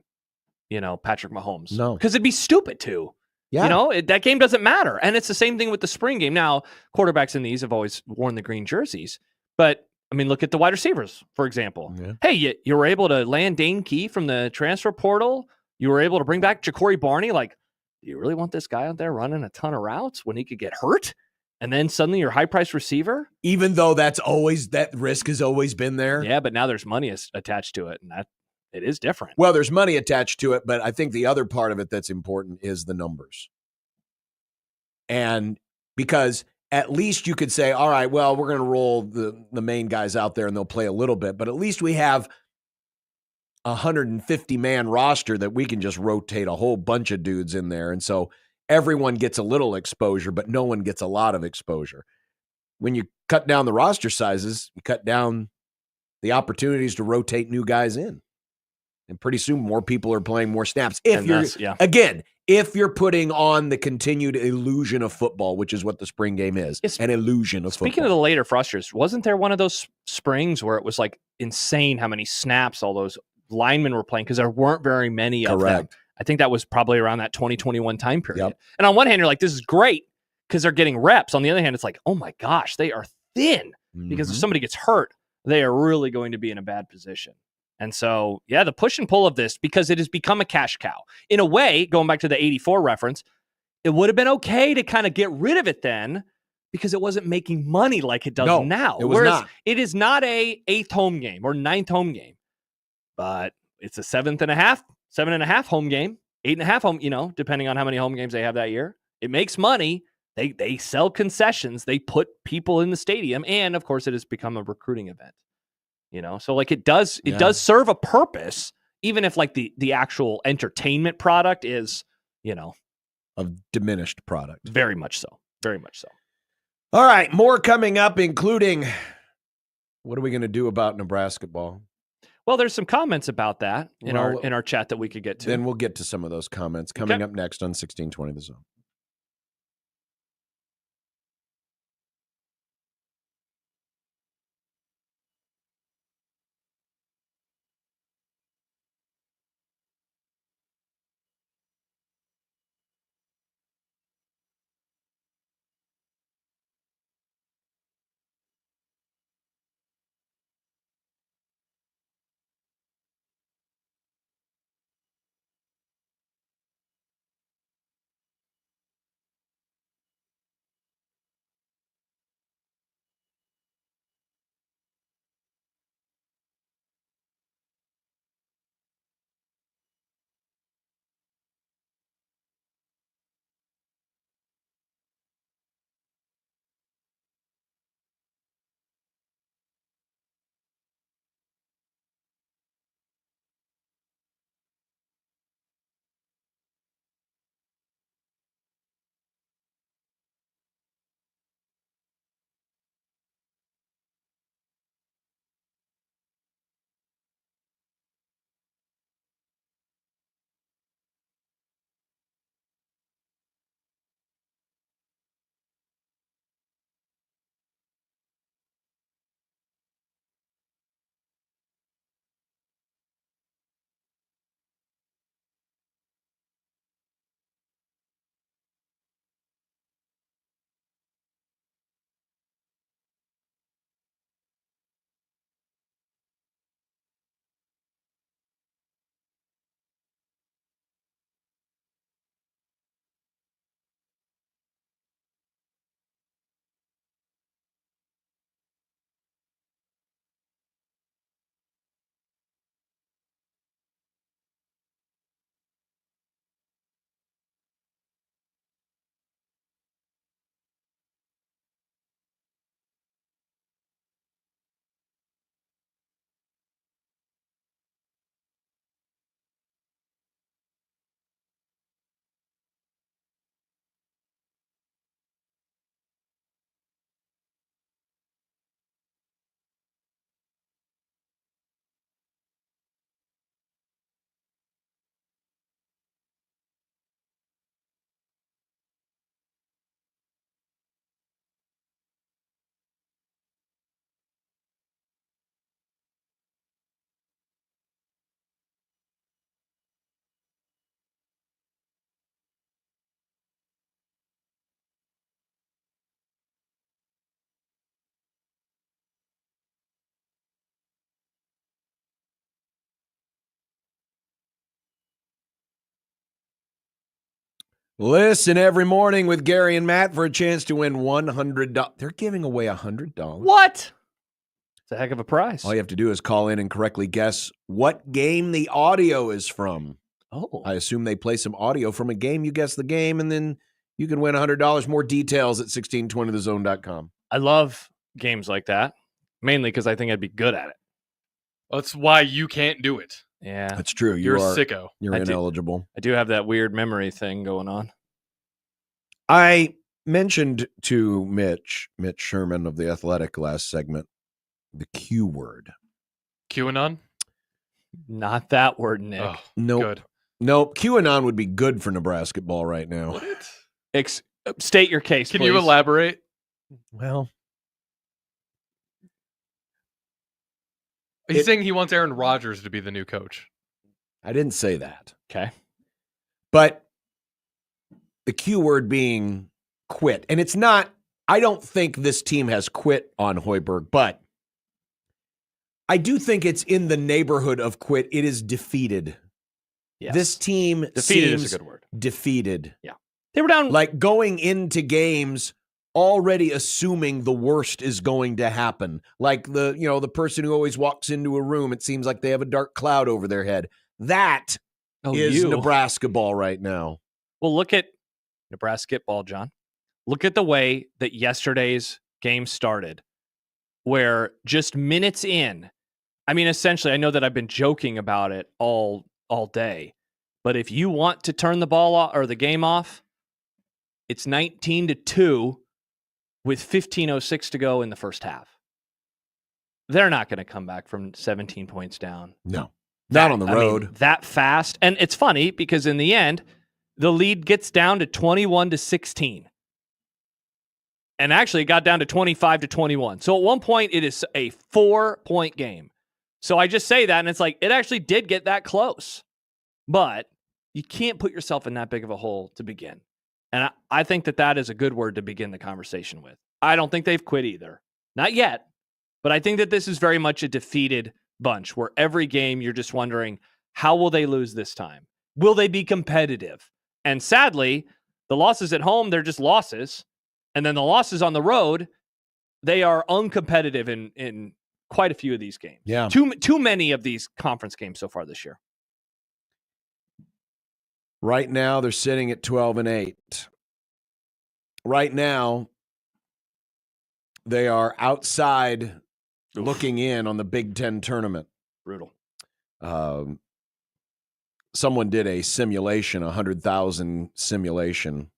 Patrick Mahomes. No. Because it'd be stupid to. Yeah. That game doesn't matter. And it's the same thing with the spring game. Now, quarterbacks in these have always worn the green jerseys. But, I mean, look at the wide receivers, for example. Yeah. Hey, you were able to land Dane Key from the transfer portal. You were able to bring back Ja'Cory Barney. Like, do you really want this guy out there running a ton of routes when he could get hurt? And then suddenly your high-priced receiver? Even though that risk has always been there. Yeah, but now there's money attached to it, and it is different. Well, there's money attached to it, but I think the other part of it that's important is the numbers. And because at least you could say, all right, well, we're going to roll the main guys out there and they'll play a little bit, but at least we have a 150-man roster that we can just rotate a whole bunch of dudes in there. And so everyone gets a little exposure, but no one gets a lot of exposure. When you cut down the roster sizes, you cut down the opportunities to rotate new guys in. And pretty soon more people are playing more snaps. If you're putting on the continued illusion of football, which is what the spring game is, an illusion of football. Speaking of the later frusters, wasn't there one of those springs where it was like insane how many snaps all those linemen were playing because there weren't very many of them? I think that was probably around that 2021 time period. Yep. And on one hand, you're like, this is great because they're getting reps. On the other hand, it's like, oh my gosh, they are thin because if somebody gets hurt, they are really going to be in a bad position. And so, yeah, the push and pull of this, because it has become a cash cow. In a way, going back to the 84 reference, it would have been okay to kind of get rid of it then because it wasn't making money like it does now. It was not. It is not a 8th home game or 9th home game, but it's a 7.5 home game, 8.5 home, depending on how many home games they have that year. It makes money. They sell concessions. They put people in the stadium, and of course, it has become a recruiting event. So like it does serve a purpose, even if like the actual entertainment product is of diminished product. Very much so. Very much so. All right, more coming up, including what are we going to do about Nebraska ball? Well, there's some comments about that in our chat that we could get to. Then we'll get to some of those comments coming up next on 1620 The Zone. Listen every morning with Gary and Matt for a chance to win $100. They're giving away $100. What? It's a heck of a prize. All you have to do is call in and correctly guess what game the audio is from. Oh. I assume they play some audio from a game. You guess the game, and then you can win $100. More details at 1620thezone.com. I love games like that, mainly because I think I'd be good at it. That's why you can't do it. Yeah. That's true. You're a sicko. You're ineligible. I do have that weird memory thing going on. I mentioned to Mitch Sherman of The Athletic last segment, the Q word. QAnon? Not that word, Nick. Oh, nope. Good. Nope. QAnon would be good for Nebraska ball right now. What? State your case, Can please. you elaborate? Well, he's saying he wants Aaron Rodgers to be the new coach. I didn't say that. Okay. But the Q word being quit. And it's not, I don't think this team has quit on Hoiberg, but I do think it's in the neighborhood of quit. It is defeated. Yes. This team defeated seems is a good word. Defeated. Yeah. They were down. Like going into games already assuming the worst is going to happen. Like the person who always walks into a room, it seems like they have a dark cloud over their head. That is Nebraska ball right now. Well, look at Nebraska ball, John. Look at the way that yesterday's game started, where just minutes in, I mean, essentially, I know that I've been joking about it all day, but if you want to turn the ball off or the game off, it's 19-2 with 15:06 to go in the first half. They're not going to come back from 17 points down. No, not on the road. I mean, that fast. And it's funny because in the end, the lead gets down to 21-16. And actually, it got down to 25-21. So at one point, it is a 4-point game. So I just say that, and it's like, it actually did get that close. But you can't put yourself in that big of a hole to begin. And I think that is a good word to begin the conversation with. I don't think they've quit either. Not yet. But I think that this is very much a defeated bunch where every game you're just wondering, how will they lose this time? Will they be competitive? And sadly, the losses at home, they're just losses. And then the losses on the road, they are uncompetitive in quite a few of these games. Yeah. Too many of these conference games so far this year. Right now, they're sitting at 12-8. Right now, they are outside looking in on the Big Ten tournament. Brutal. Someone did a simulation, 100,000 simulation.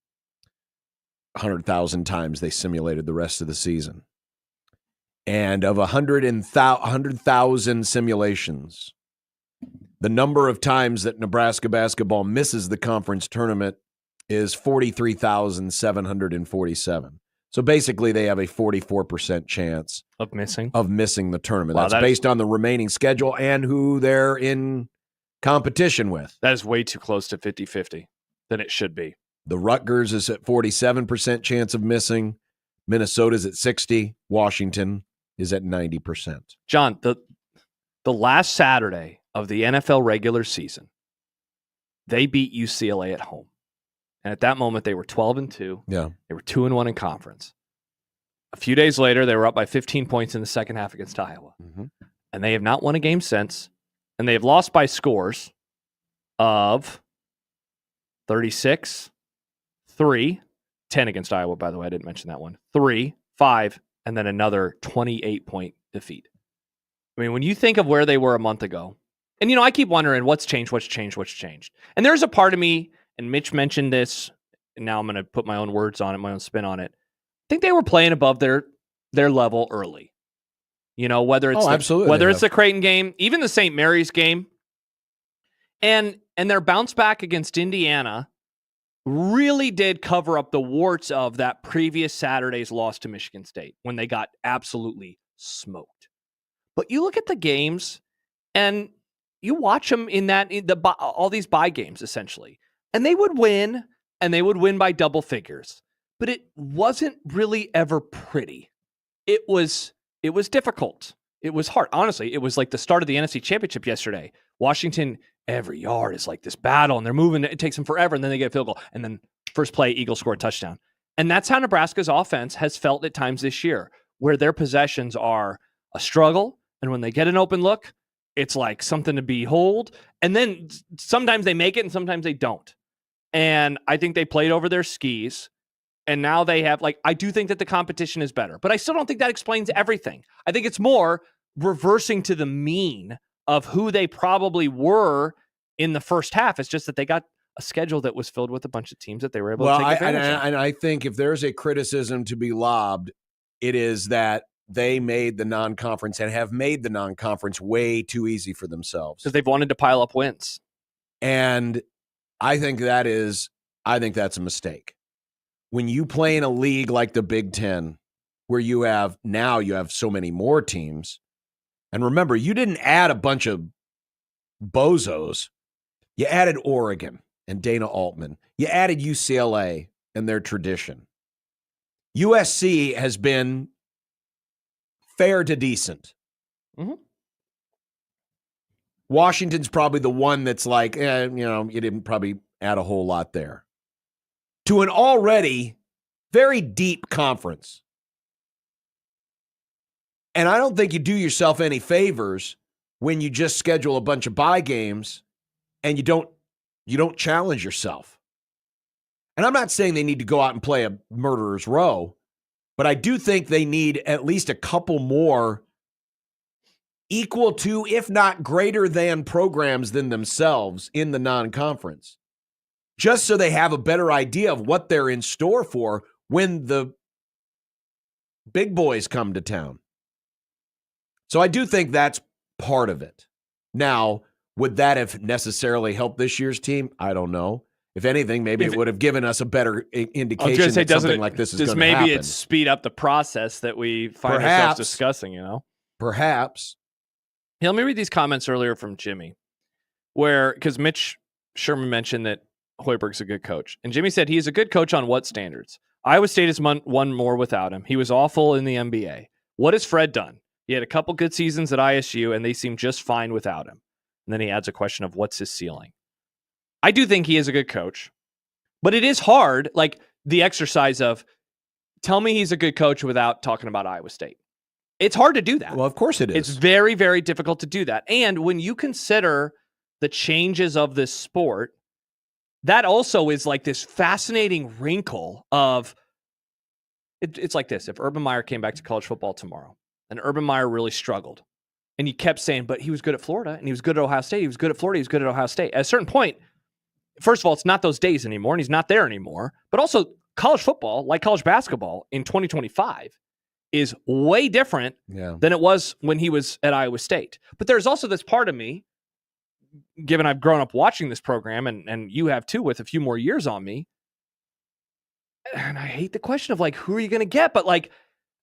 100,000 times they simulated the rest of the season. And of 100,000 simulations, the number of times that Nebraska basketball misses the conference tournament is 43,747. So basically, they have a 44% chance of missing the tournament. Wow, That's based on the remaining schedule and who they're in competition with. That is way too close to 50-50 than it should be. The Rutgers is at 47% chance of missing. Minnesota's at 60. Washington is at 90%. John, the last Saturday of the NFL regular season, they beat UCLA at home. And at that moment, they were 12-2. Yeah. They were 2-1 in conference. A few days later, they were up by 15 points in the second half against Iowa. Mm-hmm. And they have not won a game since. And they have lost by scores of 36-3, 10 against Iowa, by the way. I didn't mention that one. 3, 5, and then another 28-point defeat. I mean, when you think of where they were a month ago, and, I keep wondering what's changed. And there's a part of me, and Mitch mentioned this, and now I'm going to put my own words on it, my own spin on it. I think they were playing above their level early. Whether it's it's the Creighton game, even the St. Mary's game, and their bounce back against Indiana really did cover up the warts of that previous Saturday's loss to Michigan State when they got absolutely smoked. But you look at the games and you watch them all these bye games essentially, and they would win, and they would win by double figures. But it wasn't really ever pretty. It was difficult. It was hard. Honestly, it was like the start of the NFC Championship yesterday. Washington, every yard is like this battle, and they're moving. It takes them forever, and then they get a field goal. And then first play, Eagles score a touchdown. And that's how Nebraska's offense has felt at times this year, where their possessions are a struggle, and when they get an open look, it's like something to behold. And then sometimes they make it, and sometimes they don't. And I think they played over their skis. And now they have, I do think that the competition is better, but I still don't think that explains everything. I think it's more reversing to the mean of who they probably were in the first half. It's just that they got a schedule that was filled with a bunch of teams that they were able to take advantage of. And I think if there's a criticism to be lobbed, it is that they made the non-conference and have made the non-conference way too easy for themselves. Because they've wanted to pile up wins. And I think that's a mistake. When you play in a league like the Big Ten, where you have so many more teams, and remember, you didn't add a bunch of bozos. You added Oregon and Dana Altman. You added UCLA and their tradition. USC has been fair to decent. Mm-hmm. Washington's probably the one that's like, you didn't probably add a whole lot there. To an already very deep conference. And I don't think you do yourself any favors when you just schedule a bunch of bye games and you don't challenge yourself. And I'm not saying they need to go out and play a murderer's row, but I do think they need at least a couple more equal to, if not greater than, programs than themselves in the non-conference, just so they have a better idea of what they're in store for when the big boys come to town. So I do think that's part of it. Now, would that have necessarily helped this year's team? I don't know. If anything, maybe it would have given us a better indication that something like this is going to happen. Maybe it speed up the process that we find ourselves discussing, Perhaps. Hey, let me read these comments earlier from Jimmy, because Mitch Sherman mentioned that Hoiberg's a good coach. And Jimmy said he's a good coach on what standards? Iowa State has won more without him. He was awful in the NBA. What has Fred done? He had a couple good seasons at ISU, and they seem just fine without him. And then he adds a question of what's his ceiling. I do think he is a good coach, but it is hard, like the exercise of tell me he's a good coach without talking about Iowa State. It's hard to do that. Well, of course it is. It's very, very difficult to do that. And when you consider the changes of this sport, that also is like this fascinating wrinkle of it's like this. If Urban Meyer came back to college football tomorrow and Urban Meyer really struggled and you kept saying, but he was good at Florida and he was good at Ohio State. He was good at Florida. He was good at Ohio State. At a certain point, first of all, it's not those days anymore and he's not there anymore. But also college football, like college basketball in 2025, is way different than it was when he was at Iowa State. But there's also this part of me, given I've grown up watching this program, and you have too with a few more years on me, and I hate the question of like, who are you going to get? But like,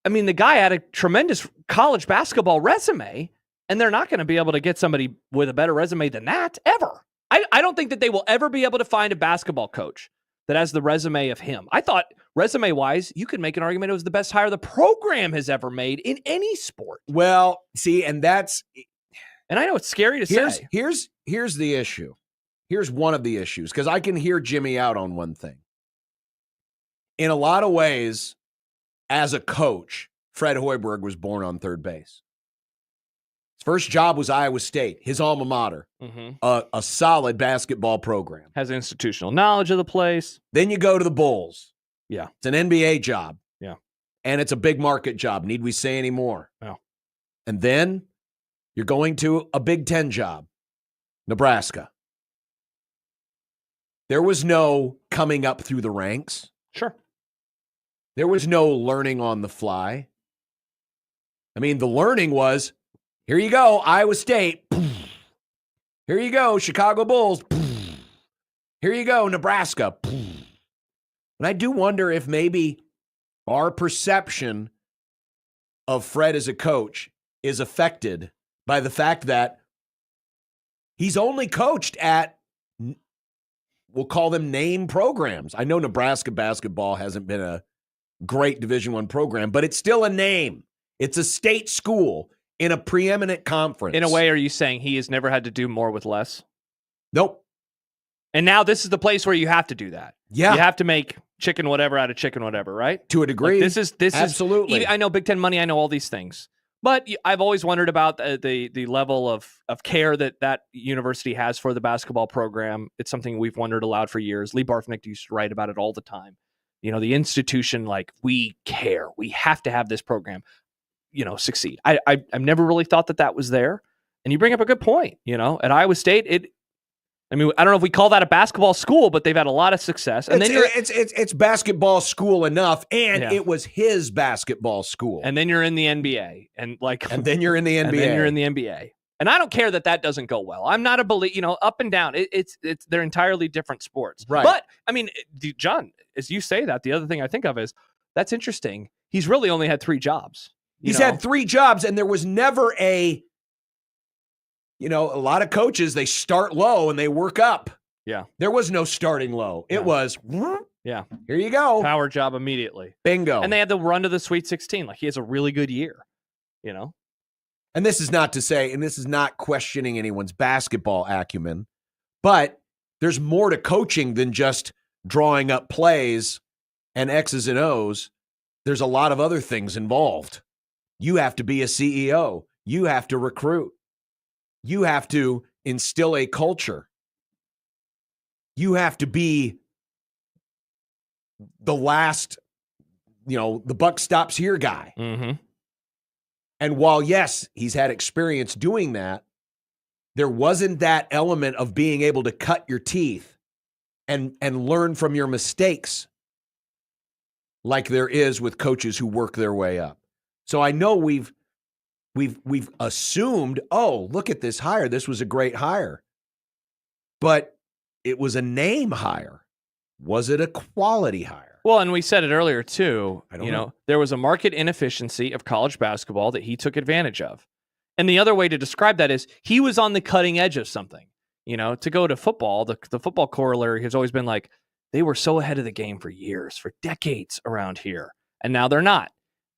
I mean, the guy had a tremendous college basketball resume, and they're not going to be able to get somebody with a better resume than that ever. I don't think that they will ever be able to find a basketball coach that has the resume of him. I thought resume-wise, you could make an argument it was the best hire the program has ever made in any sport. Well, see, and that's... And I know it's scary to say. Here's the issue. Here's one of the issues, because I can hear Jimmy out on one thing. In a lot of ways, as a coach, Fred Hoiberg was born on third base. His first job was Iowa State, his alma mater, a solid basketball program. Has institutional knowledge of the place. Then you go to the Bulls. Yeah. It's an NBA job. Yeah. And it's a big market job. Need we say any more? No. And then you're going to a Big Ten job, Nebraska. There was no coming up through the ranks. Sure. There was no learning on the fly. I mean, the learning was, here you go, Iowa State. Here you go, Chicago Bulls. Here you go, Nebraska. And I do wonder if maybe our perception of Fred as a coach is affected by the fact that he's only coached at, we'll call them name programs. I know Nebraska basketball hasn't been a great Division I program, but it's still a name. It's a state school in a preeminent conference. In a way, are you saying he has never had to do more with less? Nope. And now this is the place where you have to do that. Yeah. You have to make chicken whatever out of chicken whatever, right? To a degree. Like this absolutely. I know Big Ten money. I know all these things. But I've always wondered about the level of care that university has for the basketball program. It's something we've wondered aloud for years. Lee Barfnick used to write about it all the time. You know, the institution, like, we care. We have to have this program, succeed. I've never really thought that was there. And you bring up a good point. At Iowa State, I don't know if we call that a basketball school, but they've had a lot of success. And it's basketball school enough, and it was his basketball school. And then you're in the NBA, and then you're in the NBA. And then you're in the NBA. And I don't care that doesn't go well. I'm not a believer, up and down. They're entirely different sports. Right. But I mean, John, as you say that, the other thing I think of is that's interesting. He's really only had 3 jobs. He's had 3 jobs, and there was never a lot of coaches, they start low and they work up. Yeah. There was no starting low. It was, here you go. Power job immediately. Bingo. And they had the run to the Sweet 16. Like, he has a really good year, And this is not to say, and this is not questioning anyone's basketball acumen, but there's more to coaching than just drawing up plays and X's and O's. There's a lot of other things involved. You have to be a CEO. You have to recruit. You have to instill a culture. You have to be the last, the buck stops here guy. Mm-hmm. And while, yes, he's had experience doing that, there wasn't that element of being able to cut your teeth and learn from your mistakes like there is with coaches who work their way up. So I know we've assumed, oh, look at this hire. This was a great hire. But it was a name hire. Was it a quality hire? Well, and we said it earlier too. I don't know. There was a market inefficiency of college basketball that he took advantage of. And the other way to describe that is he was on the cutting edge of something. To go to football, the football corollary has always been like, they were so ahead of the game for years, for decades around here, and now they're not.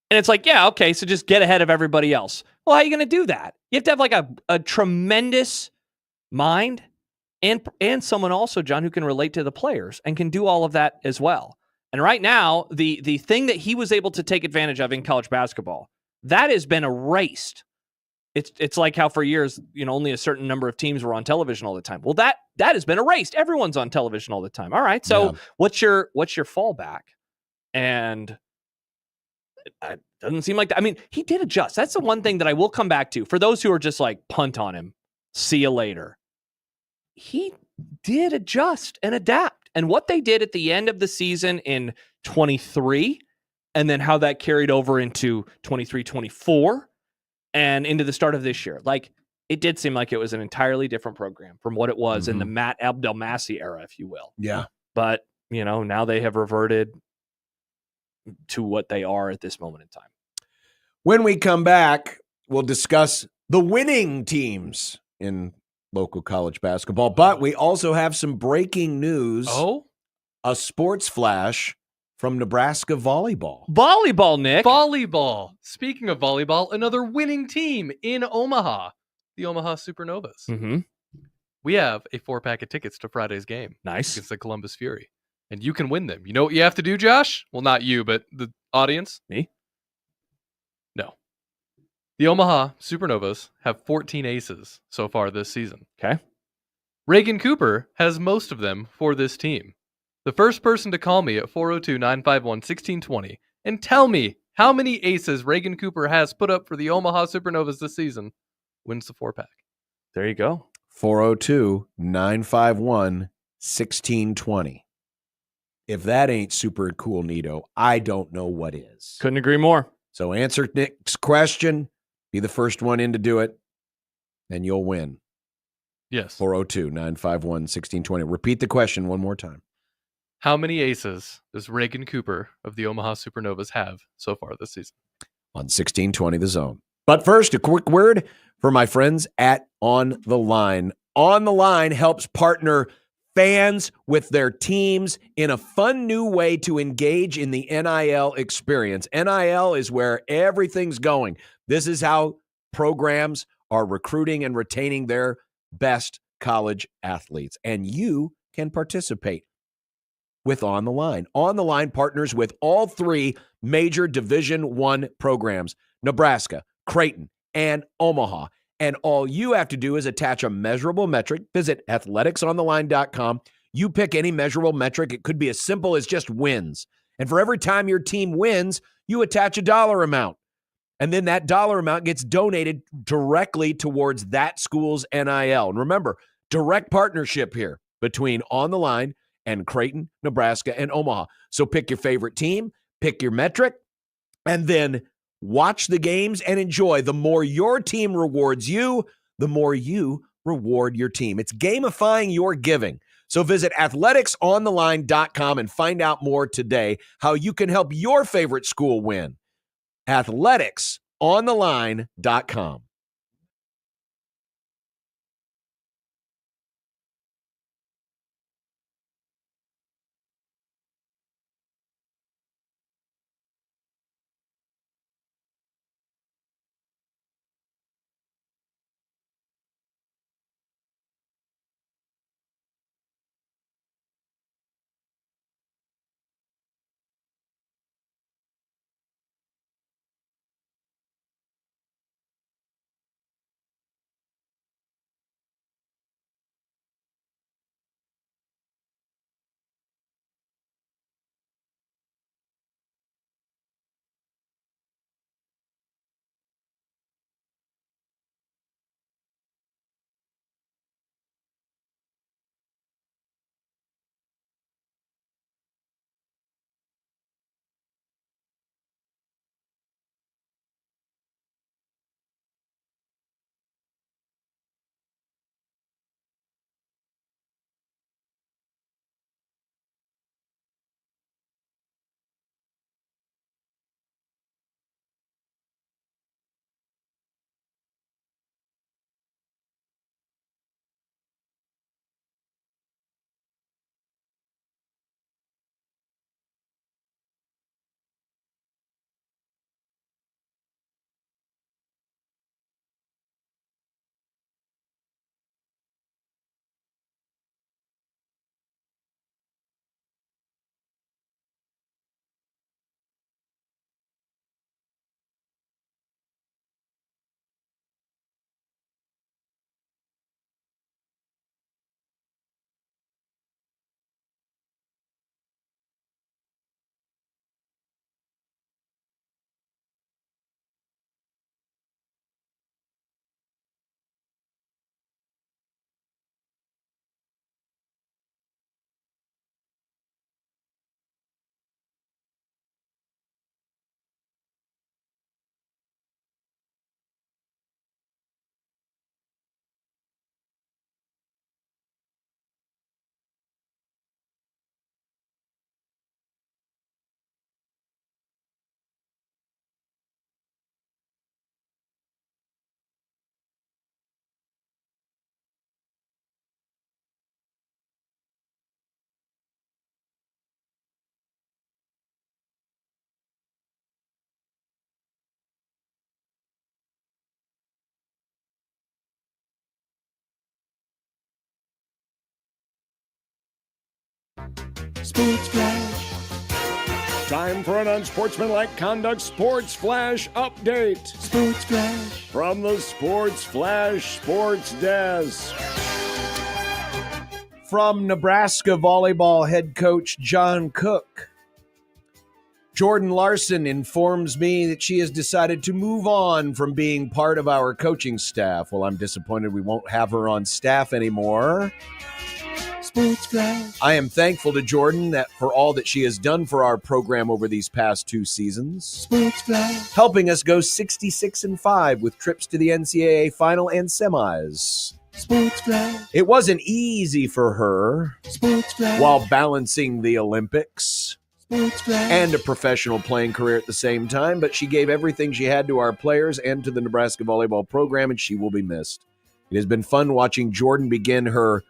And it's like, yeah, okay, so just get ahead of everybody else. Well, how are you going to do that? You have to have like a tremendous mind and someone also, John, who can relate to the players and can do all of that as well. And right now, the thing that he was able to take advantage of in college basketball, that has been erased. It's like how for years, only a certain number of teams were on television all the time. Well, that has been erased. Everyone's on television all the time. All right. So what's your fallback? And it doesn't seem like that. I mean, he did adjust. That's the one thing that I will come back to. For those who are just like, punt on him, see you later. He did adjust and adapt. And what they did at the end of the season in 23, and then how that carried over into 23-24 and into the start of this year. Like, it did seem like it was an entirely different program from what it was in the Matt Abdelmassih era, if you will. Yeah. But, now they have reverted to what they are at this moment in time. When we come back, we'll discuss the winning teams in local college basketball, but we also have some breaking news. Oh? A sports flash from Nebraska volleyball. Volleyball, Nick. Volleyball. Speaking of volleyball, another winning team in Omaha, the Omaha Supernovas. Mm-hmm. We have a 4-pack of tickets to Friday's game. Nice. Against the Columbus Fury. And you can win them. You know what you have to do, Josh? Well, not you, but the audience. Me? No. The Omaha Supernovas have 14 aces so far this season. Okay. Reagan Cooper has most of them for this team. The first person to call me at 402-951-1620 and tell me how many aces Reagan Cooper has put up for the Omaha Supernovas this season wins the 4-pack. There you go. 402-951-1620. If that ain't super cool, Nito, I don't know what is. Couldn't agree more. So answer Nick's question. Be the first one in to do it, and you'll win. Yes. 402-951-1620. Repeat the question one more time. How many aces does Reagan Cooper of the Omaha Supernovas have so far this season? On 1620 The Zone. But first, a quick word for my friends at On the Line. On the Line helps partner fans with their teams in a fun new way to engage in the NIL experience. NIL is where everything's going. This is how programs are recruiting and retaining their best college athletes. And you can participate with On the Line. On the Line partners with all three major Division I programs, Nebraska, Creighton, and Omaha. And all you have to do is attach a measurable metric. Visit athleticsontheline.com. You pick any measurable metric. It could be as simple as just wins. And for every time your team wins, you attach a dollar amount. And then that dollar amount gets donated directly towards that school's NIL. And remember, direct partnership here between On the Line and Creighton, Nebraska, and Omaha. So pick your favorite team, pick your metric, and then watch the games and enjoy. The more your team rewards you, the more you reward your team. It's gamifying your giving. So visit athleticsontheline.com and find out more today how you can help your favorite school win. athleticsontheline.com. Sports Flash. Time for an Unsportsmanlike Conduct Sports Flash update. Sports Flash. From the Sports Flash Sports Desk. From Nebraska volleyball head coach John Cook. Jordan Larson informs me that she has decided to move on from being part of our coaching staff. Well, I'm disappointed we won't have her on staff anymore. Sports Flash. I am thankful to Jordan for all that she has done for our program over these past 2 seasons. Sports Flash. Helping us go 66-5 with trips to the NCAA final and semis. Sports Flash. It wasn't easy for her. Sports Flash. While balancing the Olympics. Sports Flash. And a professional playing career at the same time, but she gave everything she had to our players and to the Nebraska volleyball program, and she will be missed. It has been fun watching Jordan begin her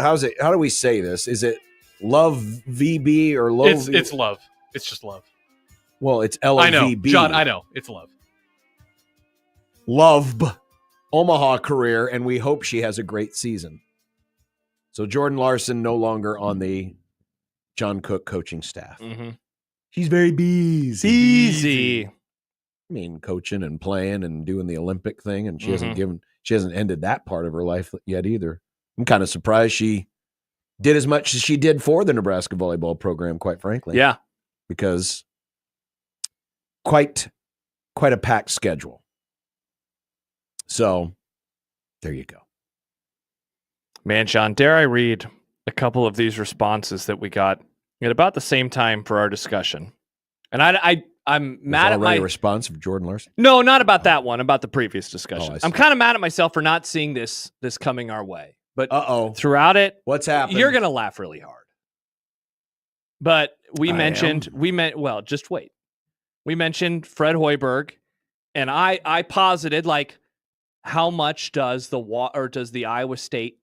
how do we say this? Is it love VB or love? It's love. It's just love. Well, it's LOVB. I know, John. I know. It's love. Love Omaha career, and we hope she has a great season. So Jordan Larson no longer on the John Cook coaching staff. Mm-hmm. She's very busy. Easy. I mean, coaching and playing and doing the Olympic thing, and she hasn't ended that part of her life yet either. I'm kind of surprised she did as much as she did for the Nebraska volleyball program, quite frankly. Yeah. Because quite a packed schedule. So there you go. Man, John, dare I read a couple of these responses that we got at about the same time for our discussion? And I'm mad at my response of Jordan Larson. No, not about that one, about the previous discussion. Oh, I'm kind of mad at myself for not seeing this coming our way. But throughout it, what's happened? You're going to laugh really hard. But just wait. We mentioned Fred Hoiberg, and I posited, like, how much does the Iowa State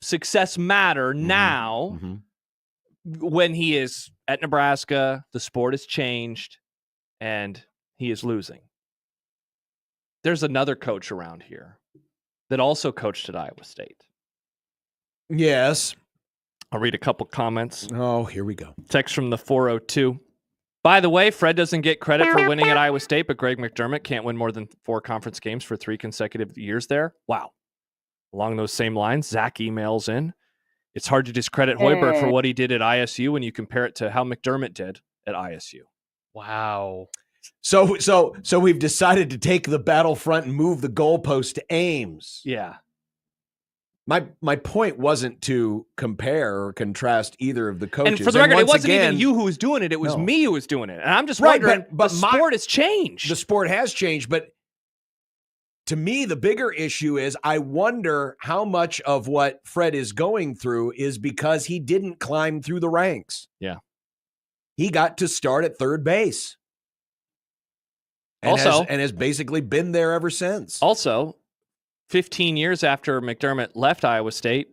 success matter now when he is at Nebraska, the sport has changed, and he is losing. There's another coach around here that also coached at Iowa State. Yes. I'll read a couple comments. Oh, here we go. Text from the 402. By the way, Fred doesn't get credit for winning at Iowa State, but Greg McDermott can't win more than 4 conference games for 3 consecutive years there. Wow. Along those same lines, Zach emails in. It's hard to discredit Hoiberg for what he did at ISU when you compare it to how McDermott did at ISU. Wow. So we've decided to take the battlefront and move the goalpost to Ames. Yeah. My point wasn't to compare or contrast either of the coaches. And for the record, it wasn't even you who was doing it. It was me who was doing it. And I'm just wondering, but the sport has changed. The sport has changed. But to me, the bigger issue is I wonder how much of what Fred is going through is because he didn't climb through the ranks. Yeah. He got to start at third base. And has basically been there ever since. Also, 15 years after McDermott left Iowa State,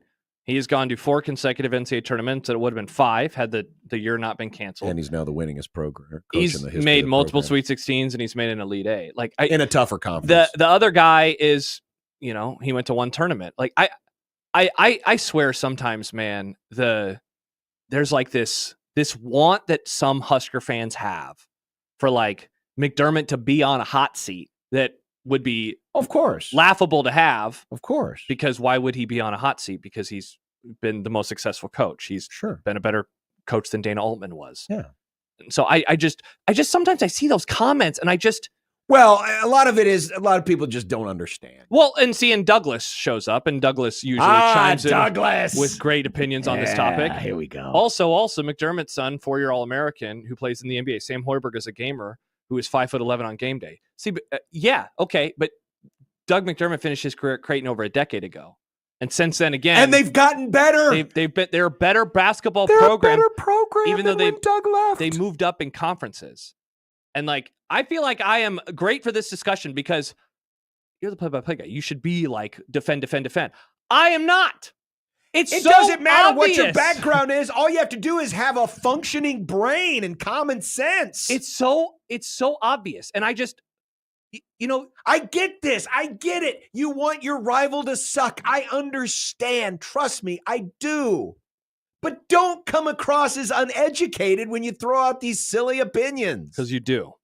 he has gone to 4 consecutive NCAA tournaments. It would have been 5 had the year not been canceled. And he's now the winningest program. He's made multiple Sweet 16s, and he's made an Elite 8. Like in a tougher conference. The other guy is, he went to 1 tournament. Like I swear sometimes, man, there's like this want that some Husker fans have for like McDermott to be on a hot seat that would be, of course, laughable to have. Of course. Because why would he be on a hot seat? Because he's been the most successful coach. He's been a better coach than Dana Altman was. Yeah. So I just sometimes I see those comments and well, a lot of people just don't understand. Well, and Douglas shows up, and Douglas usually chimes in with great opinions on this topic. Here we go. Also, McDermott's son, 4-year All-American, who plays in the NBA, Sam Hoiberg, is a gamer who is 5'11" on game day. See, but Doug McDermott finished his career at Creighton over a decade ago, and since then again, and they've gotten better. They're a better basketball program. Better program, even though Doug left. They moved up in conferences, and I feel like I am great for this discussion because you're the play-by-play guy. You should be like defend. I am not. It doesn't matter what your background is. All you have to do is have a functioning brain and common sense. It's so obvious. And I just, I get this. I get it. You want your rival to suck. I understand. Trust me, I do. But don't come across as uneducated when you throw out these silly opinions. Because you do.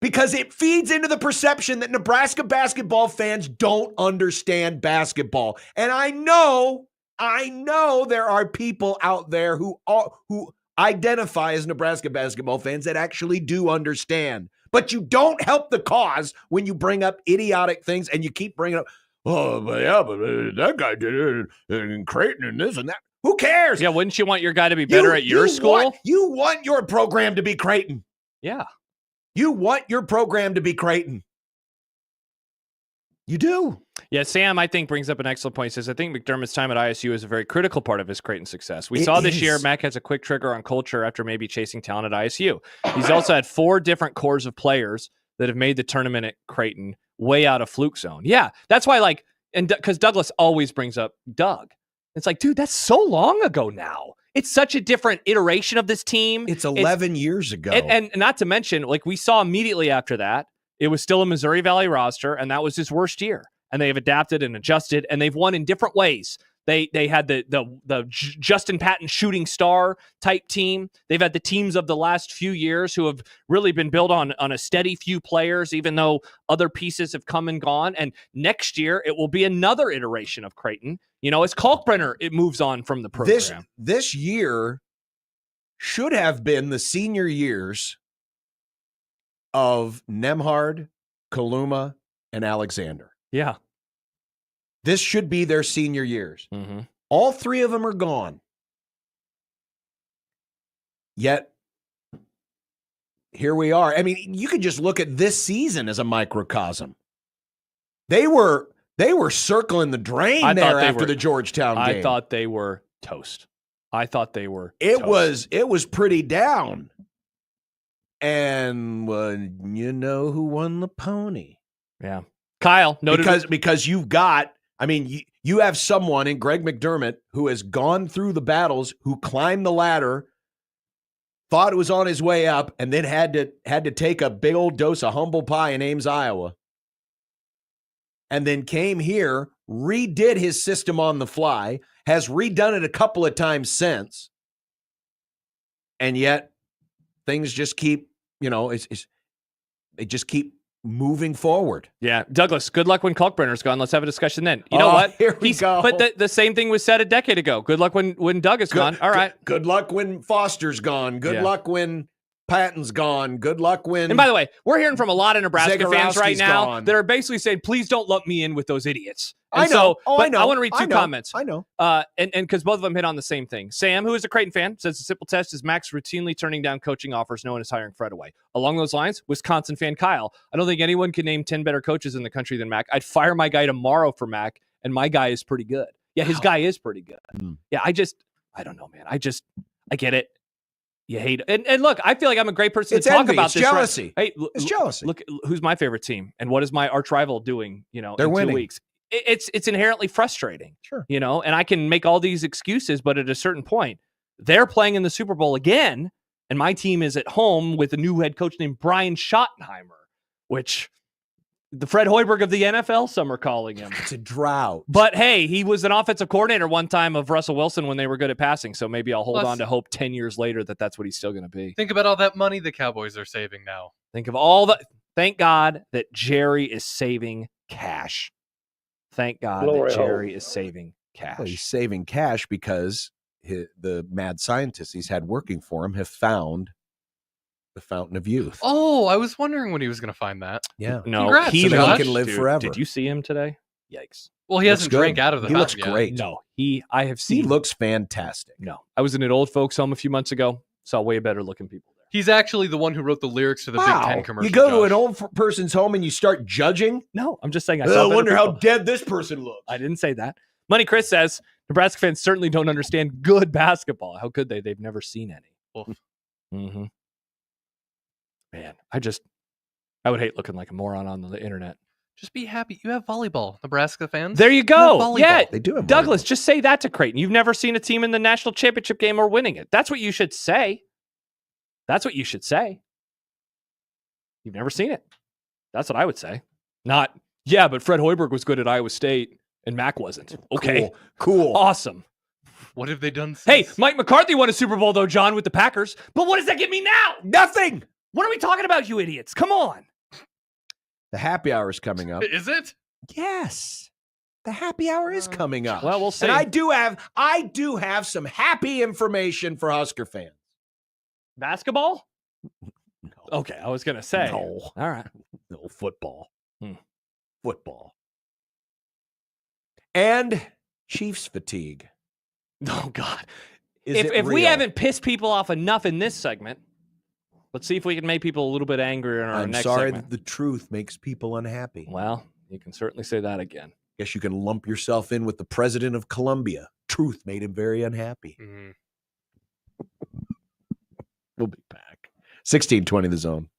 Because it feeds into the perception that Nebraska basketball fans don't understand basketball. And I know there are people out there who identify as Nebraska basketball fans that actually do understand. But you don't help the cause when you bring up idiotic things and you keep bringing up, oh, but that guy did it in Creighton and this and that. Who cares? Yeah, wouldn't you want your guy to be better at your school? You want your program to be Creighton. Yeah. You want your program to be Creighton. You do. Yeah, Sam, I think, brings up an excellent point. He says, I think McDermott's time at ISU is a very critical part of his Creighton success. We saw this year Mac has a quick trigger on culture after maybe chasing talent at ISU. He's also had 4 different cores of players that have made the tournament at Creighton way out of fluke zone. Yeah, that's why, and because Douglas always brings up Doug. It's like, dude, that's so long ago now. It's such a different iteration of this team. It's 11 years ago. And not to mention, we saw immediately after that, it was still a Missouri Valley roster, and that was his worst year. And they've adapted and adjusted, and they've won in different ways. They had the Justin Patton shooting star type team. They've had the teams of the last few years who have really been built on a steady few players, even though other pieces have come and gone. And next year, it will be another iteration of Creighton. As Kalkbrenner, it moves on from the program. This year should have been the senior years of Nemhard, Kaluma, and Alexander. Yeah. This should be their senior years. Mm-hmm. All 3 of them are gone. Yet, here we are. I mean, you could just look at this season as a microcosm. They were circling the drain after the Georgetown game. I thought they were toast. It was pretty down. And you know who won the pony? Yeah. Kyle, because you've got, you have someone in Greg McDermott who has gone through the battles, who climbed the ladder, thought it was on his way up, and then had to take a big old dose of humble pie in Ames, Iowa, and then came here, redid his system on the fly, has redone it a couple of times since, and yet things just keep, they just keep moving forward. Yeah. Douglas, good luck when Kalkbrenner's gone. Let's have a discussion then. You know what? Here we go. But the same thing was said a decade ago. Good luck when Doug is gone. All right. Good luck when Foster's gone. Good luck when Patton's gone. Good luck when... And by the way, we're hearing from a lot of Nebraska fans right now gone. that are basically saying, please don't lump me in with those idiots. And I know. I know. I want to read 2 comments. I know. And because both of them hit on the same thing. Sam, who is a Creighton fan, says the simple test is Max routinely turning down coaching offers. No one is hiring Fred away. Along those lines, Wisconsin fan Kyle, I don't think anyone can name 10 better coaches in the country than Mac. I'd fire my guy tomorrow for Mac, and my guy is pretty good. Yeah, his guy is pretty good. Yeah, I don't know, man. I get it. You hate it. And look, I feel like I'm a great person to talk about it's this. Jealousy. Hey, it's jealousy. Look, who's my favorite team, and what is my arch rival doing? They're in winning. 2 weeks. It's inherently frustrating. Sure. And I can make all these excuses, but at a certain point, they're playing in the Super Bowl again, and my team is at home with a new head coach named Brian Schottenheimer, which the Fred Hoiberg of the NFL, some are calling him. It's a drought. But hey, he was an offensive coordinator one time of Russell Wilson when they were good at passing, so maybe I'll hold on to hope 10 years later that that's what he's still going to be. Think about all that money the Cowboys are saving now. Thank God that Jerry is saving cash. Thank God that Jerry is saving cash. Well, he's saving cash because the mad scientists he's had working for him have found the fountain of youth. Oh, I was wondering when he was going to find that. Yeah. No, congrats, he can live forever. Did you see him today? Yikes. Well, he hasn't drank out of the He looks fountain yet. great. No, I have seen. He looks fantastic. No, I was in an old folks home a few months ago. Saw way better looking people there. He's actually the one who wrote the lyrics to the Big Ten commercial. You go to an Josh. old person's home and you start judging? No, I'm just saying. I wonder how dead this person looks. I didn't say that. Money Chris says Nebraska fans certainly don't understand good basketball. How could they? They've never seen any. Mm-hmm. Man, I would hate looking like a moron on the internet. Just be happy. You have volleyball, Nebraska fans. There you go. Yeah, they do have Douglas, volleyball. just say that to Creighton. You've never seen a team in the national championship game or winning it. That's what you should say. That's what you should say. You've never seen it. That's what I would say. Not, yeah, but Fred Hoiberg was good at Iowa State and Mac wasn't. Okay. Cool. Awesome. What have they done Hey, since? Mike McCarthy won a Super Bowl, though, John, with the Packers. But what does that get me now? Nothing. What are we talking about, you idiots? Come on. The happy hour is coming up. Is it? Yes. The happy hour is coming up. Well, we'll see. And I do have some happy information for Husker fans. Basketball? No. Okay, I was going to say. No. All right. No, football. Football. And Chiefs fatigue. Oh, God. Is If it we real? haven't pissed people off enough in this segment, let's see if we can make people a little bit angrier in our I'm next sorry segment. that the truth makes people unhappy. Well, you can certainly say that again. Guess you can lump yourself in with the president of Colombia. Truth made him very unhappy. Mm-hmm. We'll be back. 1620 The Zone.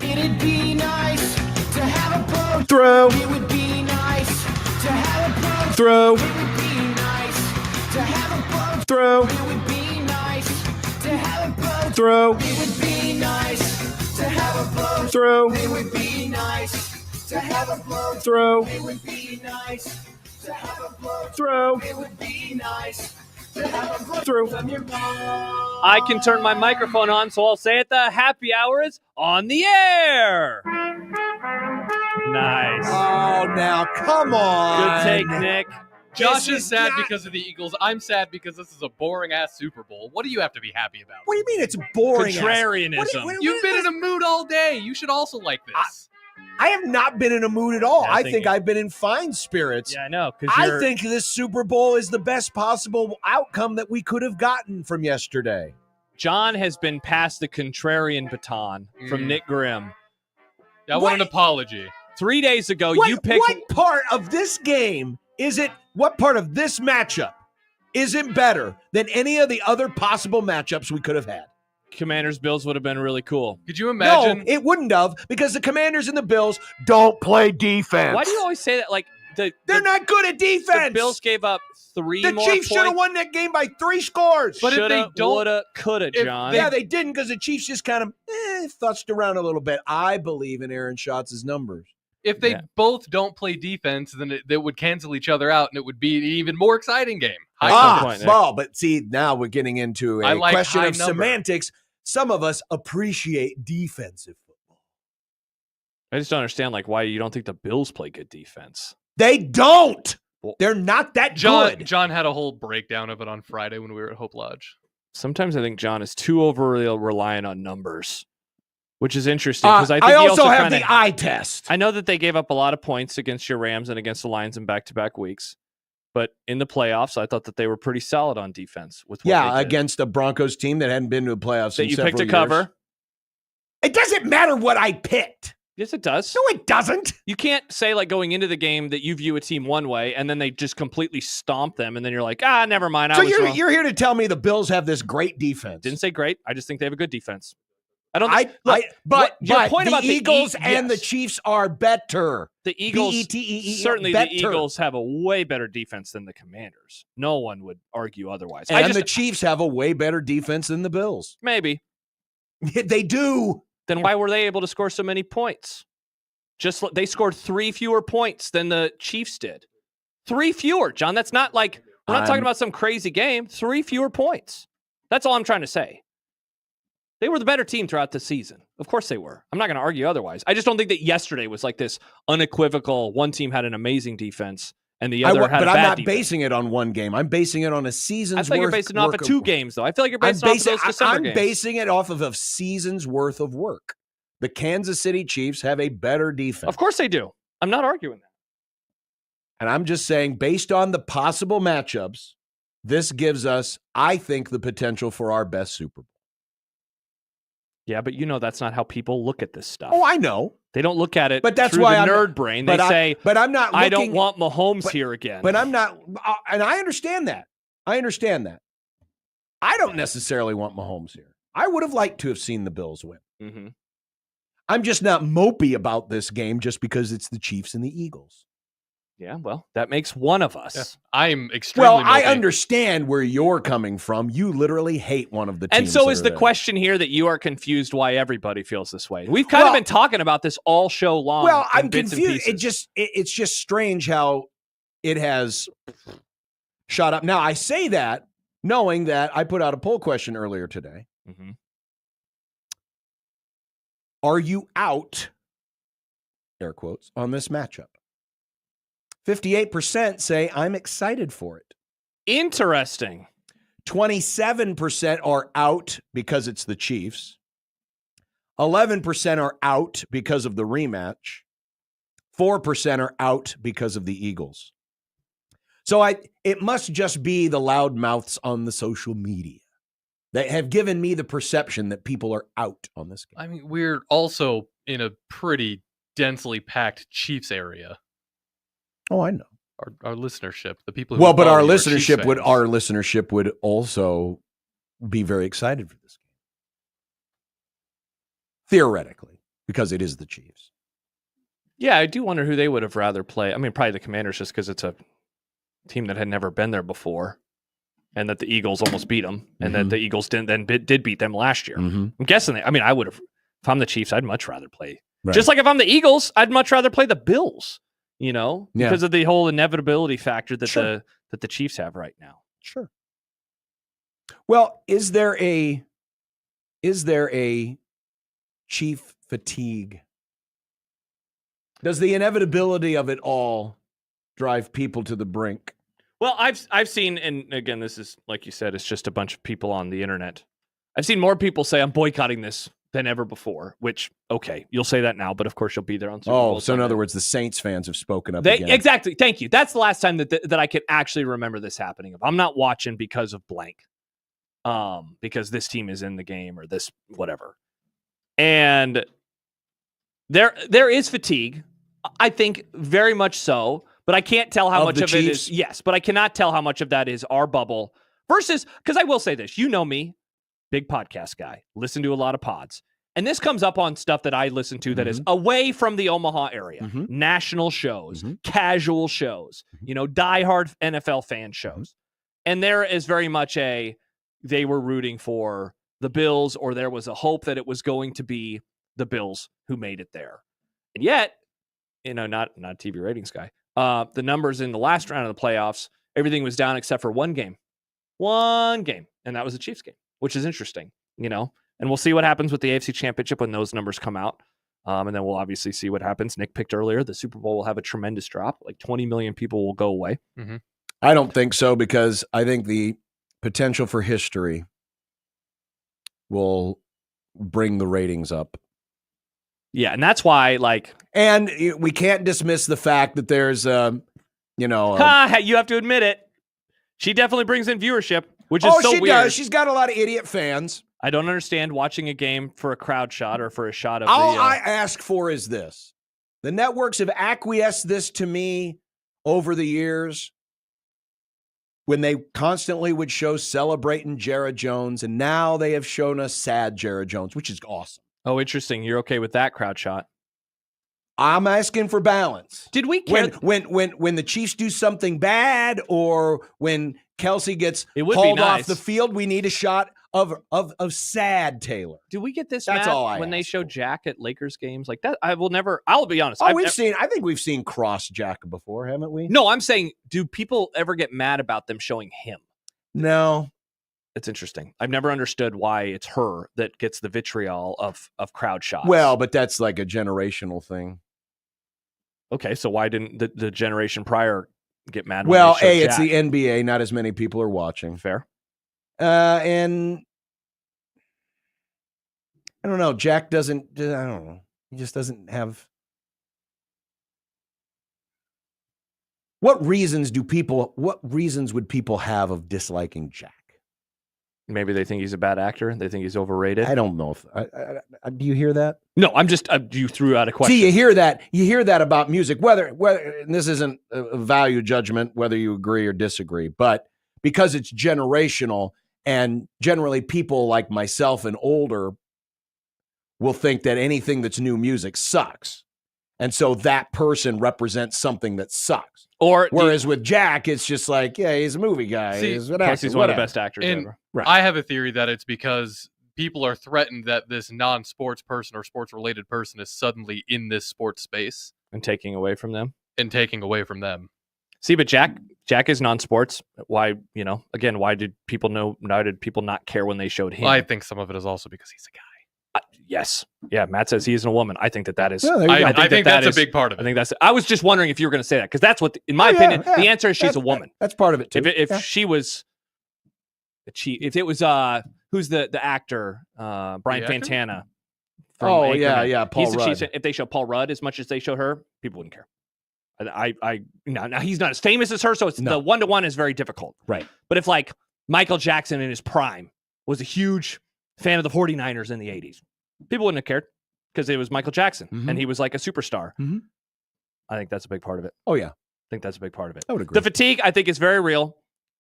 It'd be nice to have a boat. Throw. It would be nice to have a boat. Throw. It would be nice to have a boat. Throw. It would be nice to have a boat. Throw. It would be nice to have a boat. Throw. It would be nice to have a boat. Throw. It would be nice to have a boat. Throw. It would be nice to have a boat. Throw. From your mom. I can turn my microphone on, so I'll say it. The happy hour is on the air. Nice. Oh, now, come on. Good take, Nick. Josh This is is sad not- because of the Eagles. I'm sad because this is a boring-ass Super Bowl. What do you have to be happy about? What do you mean it's boring? Contrarianism. What do You've been in a mood all day. You should also like this. I have not been in a mood at all. Yeah, I think I've been in fine spirits. Yeah, I know. I think this Super Bowl is the best possible outcome that we could have gotten from yesterday. John has been passed the contrarian baton from Nick Grim. I want an apology. 3 days ago, you picked... What part of this game what part of this matchup is it better than any of the other possible matchups we could have had? Commanders-Bills would have been really cool. Could you imagine? No, it wouldn't have, because the Commanders and the Bills don't play defense. Why do you always say that? Like they're not good at defense. The Bills gave up 3 The more Chiefs should have points. won that game by 3 scores. But if they don't, woulda, coulda, John. They didn't, because the Chiefs just kind of fussed around a little bit. I believe in Aaron Schatz' numbers. If they both don't play defense, then they would cancel each other out, and it would be an even more exciting game. But see, now we're getting into a question of semantics. Some of us appreciate defensive football. I just don't understand why you don't think the Bills play good defense. They don't. They're not that good. John had a whole breakdown of it on Friday when we were at Hope Lodge. Sometimes I think John is too overly reliant on numbers, which is interesting because I think I he also have the eye test. I know that they gave up a lot of points against your Rams and against the Lions in back-to-back weeks. But in the playoffs, I thought that they were pretty solid on defense. Against a Broncos team that hadn't been to the playoffs that in you several picked a years. cover. It doesn't matter what I picked. Yes, it does. No, it doesn't. You can't say going into the game that you view a team one way and then they just completely stomp them and then you're like, never mind. So you're here to tell me the Bills have this great defense? Didn't say great. I just think they have a good defense. But your point the about Eagles the and the Chiefs are better. The Eagles, certainly better. The Eagles have a way better defense than the Commanders. No one would argue otherwise. And the Chiefs have a way better defense than the Bills. Maybe. They do. Then why were they able to score so many points? They scored 3 fewer points than the Chiefs did. 3 fewer, John. That's not we're not talking about some crazy game. 3 fewer points. That's all I'm trying to say. They were the better team throughout the season. Of course they were. I'm not going to argue otherwise. I just don't think that yesterday was this unequivocal, one team had an amazing defense and the other had a bad defense. But I'm not basing it on one game. I'm basing it on a season's worth. I feel you're basing it off of 2 games, though. I feel like you're basing it off of those December games. I'm basing it off of a season's worth of work. The Kansas City Chiefs have a better defense. Of course they do. I'm not arguing that. And I'm just saying, based on the possible matchups, this gives us, I think, the potential for our best Super Bowl. Yeah, but that's not how people look at this stuff. Oh, I know. They don't look at it but that's through why the nerd brain. They say, but I'm not looking, I don't want Mahomes here again. But I'm not, and I understand that. I don't necessarily want Mahomes here. I would have liked to have seen the Bills win. Mm-hmm. I'm just not mopey about this game just because it's the Chiefs and the Eagles. Yeah, well, that makes one of us. Yeah. I'm extremely mopey. I understand where you're coming from. You literally hate one of the teams. And so is the question here that you are confused why everybody feels this way. We've kind of been talking about this all show long. Well, I'm confused. It's just strange how it has shot up. Now, I say that knowing that I put out a poll question earlier today. Mm-hmm. Are you out, air quotes, on this matchup? 58% say I'm excited for it. Interesting. 27% are out because it's the Chiefs. 11% are out because of the rematch. 4% are out because of the Eagles. So it must just be the loudmouths on the social media that have given me the perception that people are out on this game. I mean, we're also in a pretty densely packed Chiefs area. Oh, I know. Our listenership, the people who but our listenership would also be very excited for this game. Theoretically, because it is the Chiefs. Yeah, I do wonder who they would have rather play. I mean, probably the Commanders, just because it's a team that had never been there before, and that the Eagles almost beat them, and that the Eagles did beat them last year. Mm-hmm. I'm guessing I would have. If I'm the Chiefs, I'd much rather play. Right. Just like if I'm the Eagles, I'd much rather play the Bills. Because of the whole inevitability factor that the Chiefs have right now. Sure. Well, is there a Chief fatigue? Does the inevitability of it all drive people to the brink? Well, I've seen, and again, this is like you said, it's just a bunch of people on the internet. I've seen more people say I'm boycotting this than ever before, which, okay, you'll say that now, but of course you'll be there on Super Bowl so in Sunday. other words, the Saints fans have spoken up again. Exactly. Thank you. That's the last time that I could actually remember this happening. I'm not watching because of blank, because this team is in the game or this whatever. And there is fatigue, I think, very much so, but I can't tell how much of it is. Yes, but I cannot tell how much of that is our bubble versus, because I will say this, you know me, big podcast guy, listen to a lot of pods. And this comes up on stuff that I listen to that is away from the Omaha area, national shows, casual shows, diehard NFL fan shows. And there is very much they were rooting for the Bills, or there was a hope that it was going to be the Bills who made it there. And yet, not a TV ratings guy, the numbers in the last round of the playoffs, everything was down except for one game. And that was the Chiefs game, which is interesting, and we'll see what happens with the AFC Championship when those numbers come out. And then we'll obviously see what happens. Nick picked earlier, the Super Bowl will have a tremendous drop. Like 20 million people will go away. I don't think so, because I think the potential for history will bring the ratings up. Yeah, and that's why, and we can't dismiss the fact that there's, you have to admit it. She definitely brings in viewership, which is so weird. Oh, she does. She's got a lot of idiot fans. I don't understand watching a game for a crowd shot or for a shot of all I ask for is this. The networks have acquiesced this to me over the years when they constantly would show celebrating Jared Jones, and now they have shown us sad Jared Jones, which is awesome. Oh, interesting. You're okay with that crowd shot? I'm asking for balance. Did we care? When the Chiefs do something bad, or when Kelsey gets hauled off the field, we need a shot of sad Taylor. Do we get this? That's Matt, all when they show Jack at Lakers games like that? I will never. I'll be honest. I think we've seen cross Jack before, haven't we? No, I'm saying, do people ever get mad about them showing him? No. It's interesting. I've never understood why it's her that gets the vitriol of crowd shots. Well, but that's like a generational thing. Okay, so why didn't the generation prior get mad? Well, it's the NBA. Not as many people are watching. Fair. And I don't know. Jack doesn't. I don't know. He just doesn't have. What reasons would people have of disliking Jack? Maybe they think he's a bad actor. They think he's overrated. I don't know. Do you hear that? No, I'm just. You threw out a question. See, you hear that. You hear that about music. Whether and this isn't a value judgment, whether you agree or disagree, but because it's generational, and generally people like myself and older will think that anything that's new music sucks, and so that person represents something that sucks. Whereas with Jack, it's just like, yeah, he's a movie guy. He's one of the best actors ever. Right. I have a theory that it's because people are threatened that this non-sports person or sports-related person is suddenly in this sports space. And taking away from them. See, but Jack is non-sports. Why, why did people not care when they showed him? Well, I think some of it is also because he's a guy. Yes. Yeah, Matt says he isn't a woman. I think that is. Yeah, I think that's a big part of it. I was just wondering if you were going to say that, because that's what, in my opinion, the answer is she's a woman. That's part of it too. If she was, if it was, who's the actor, Brian Fantana. Paul Rudd. If they show Paul Rudd as much as they show her, people wouldn't care. Now he's not as famous as her, so it's the 1-to-1 is very difficult. Right. But if like Michael Jackson in his prime was a huge fan of the 49ers in the 80s, people wouldn't have cared because it was Michael Jackson and he was like a superstar. I think that's a big part of it. Oh, yeah. I think that's a big part of it. I would agree. The fatigue, I think, is very real.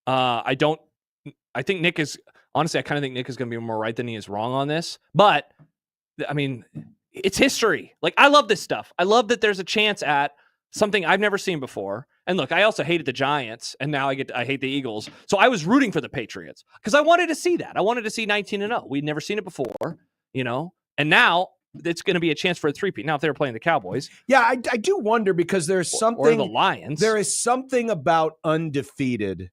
I think Nick is, honestly, I kind of think Nick is going to be more right than he is wrong on this. But, I mean, it's history. Like, I love this stuff. I love that there's a chance at something I've never seen before. And look, I also hated the Giants, and now I hate the Eagles. So I was rooting for the Patriots because I wanted to see that. I wanted to see 19-0. We'd never seen it before, and now it's going to be a chance for a three-peat. Now, if they were playing the Cowboys. Yeah, I do wonder, because there's something. Or the Lions. There is something about undefeated.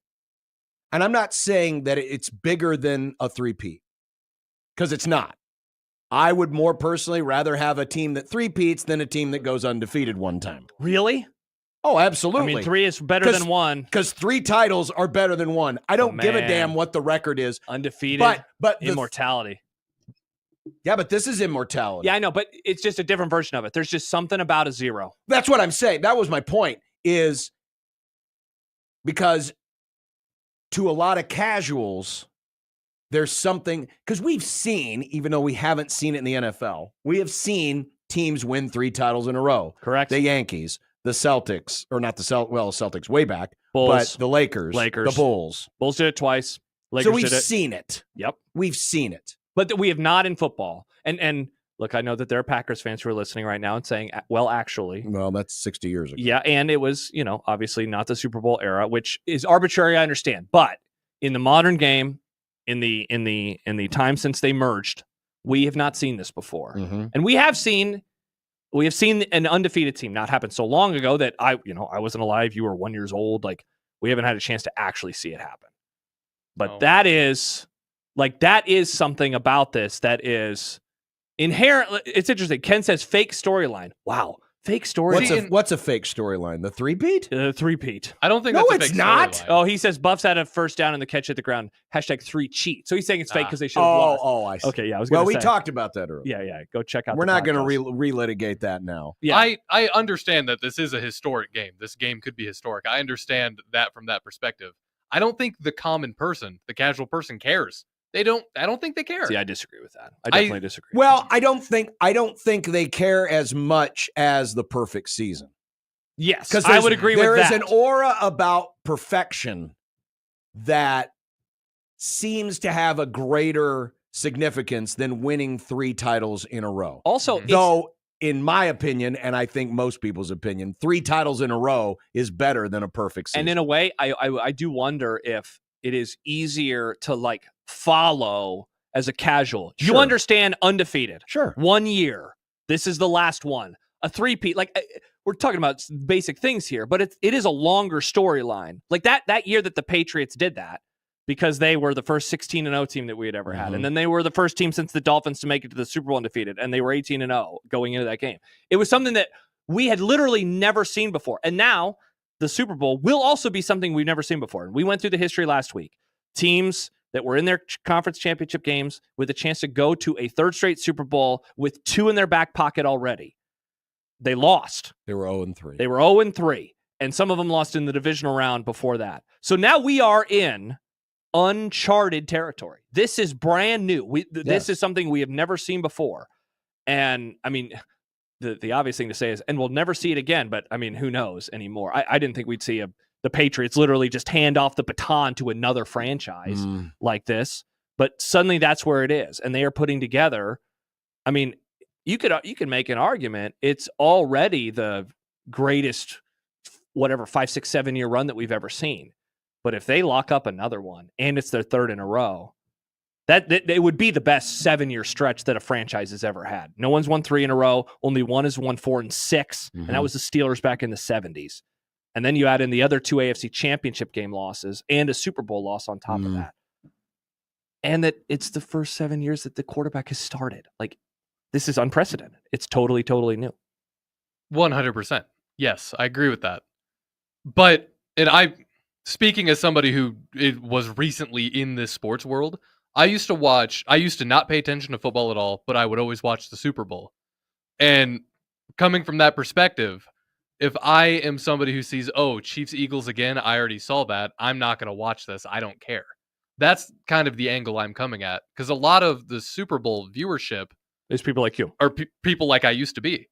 And I'm not saying that it's bigger than a three-peat, because it's not. I would more personally rather have a team that three-peats than a team that goes undefeated one time. Really? Oh, absolutely. I mean, 3 is better than 1. Because 3 titles are better than 1. I don't give a damn what the record is. Undefeated, but immortality. Yeah, but this is immortality. Yeah, I know, but it's just a different version of it. There's just something about a zero. That's what I'm saying. That was my point, is because to a lot of casuals, there's something, because we've seen, even though we haven't seen it in the NFL, we have seen teams win 3 titles in a row. Correct. The Yankees, the Celtics, or not the Celtics way back, Bulls, but the Lakers, the Bulls. Bulls did it twice. Lakers so we've did it. seen it. Yep. We've seen it. But we have not in football. And look, I know that there are Packers fans who are listening right now and saying, well, actually. Well, that's 60 years ago. Yeah, and it was, obviously not the Super Bowl era, which is arbitrary, I understand. But in the modern game, in the time since they merged, we have not seen this before. Mm-hmm. And we have seen an undefeated team not happen so long ago that I wasn't alive. You were 1 year old. Like, we haven't had a chance to actually see it happen. But that is something about this that is inherent. It's interesting. Ken says fake storyline. Wow. Fake storyline. What's a fake storyline? The three-peat? Three-peat. I don't think no, that's a it's fake not. storyline. Oh, he says Buffs had a first down and the catch at the ground. #3cheat. So he's saying it's fake because they should have lost. Oh, I see. Okay, yeah. I was going Well, to we talked about that earlier. Yeah. Go check out. We're not going to relitigate that now. Yeah. I understand that this is a historic game. This game could be historic. I understand that from that perspective. I don't think the common person, the casual person, cares. I don't think they care. See, I disagree with that. I definitely disagree. Well, I don't think they care as much as the perfect season. Yes, because I would agree with that. There is an aura about perfection that seems to have a greater significance than winning 3 titles in a row. Also, though, in my opinion, and I think most people's opinion, 3 titles in a row is better than a perfect season. And in a way, I do wonder if it is easier to follow as a casual. Sure. You understand undefeated. Sure. 1 year. This is the last one. A three-peat. We're talking about basic things here, but it is a longer storyline. Like that year that the Patriots did that, because they were the first 16-0 team that we had ever had. And then they were the first team since the Dolphins to make it to the Super Bowl undefeated, and they were 18-0 going into that game. It was something that we had literally never seen before. And now the Super Bowl will also be something we've never seen before. And we went through the history last week. Teams that were in their conference championship games with a chance to go to a 3rd straight Super Bowl with 2 in their back pocket already. They lost. They were 0-3. They were 0-3. And some of them lost in the divisional round before that. So now we are in uncharted territory. This is brand new. This is something we have never seen before. And I mean, the obvious thing to say is, and we'll never see it again, but I mean, who knows anymore? I didn't think we'd see the Patriots literally just hand off the baton to another franchise like this, but suddenly that's where it is. And they are putting together, I mean, you could make an argument. It's already the greatest, 5, 6, 7 year run that we've ever seen. But if they lock up another one and it's their 3rd in a row, that it would be the best 7-year stretch that a franchise has ever had. No one's won 3 in a row. Only one has won 4 and 6. And that was the Steelers back in the 70s. And then you add in the other 2 AFC championship game losses and a Super Bowl loss on top of that. And that it's the first 7 years that the quarterback has started. This is unprecedented. It's totally, totally new. 100%. Yes, I agree with that. But, speaking as somebody who was recently in this sports world, I used to not pay attention to football at all, but I would always watch the Super Bowl. And coming from that perspective, if I am somebody who sees, Chiefs Eagles again, I already saw that, I'm not going to watch this. I don't care. That's kind of the angle I'm coming at, because a lot of the Super Bowl viewership is people like you, or people like I used to be.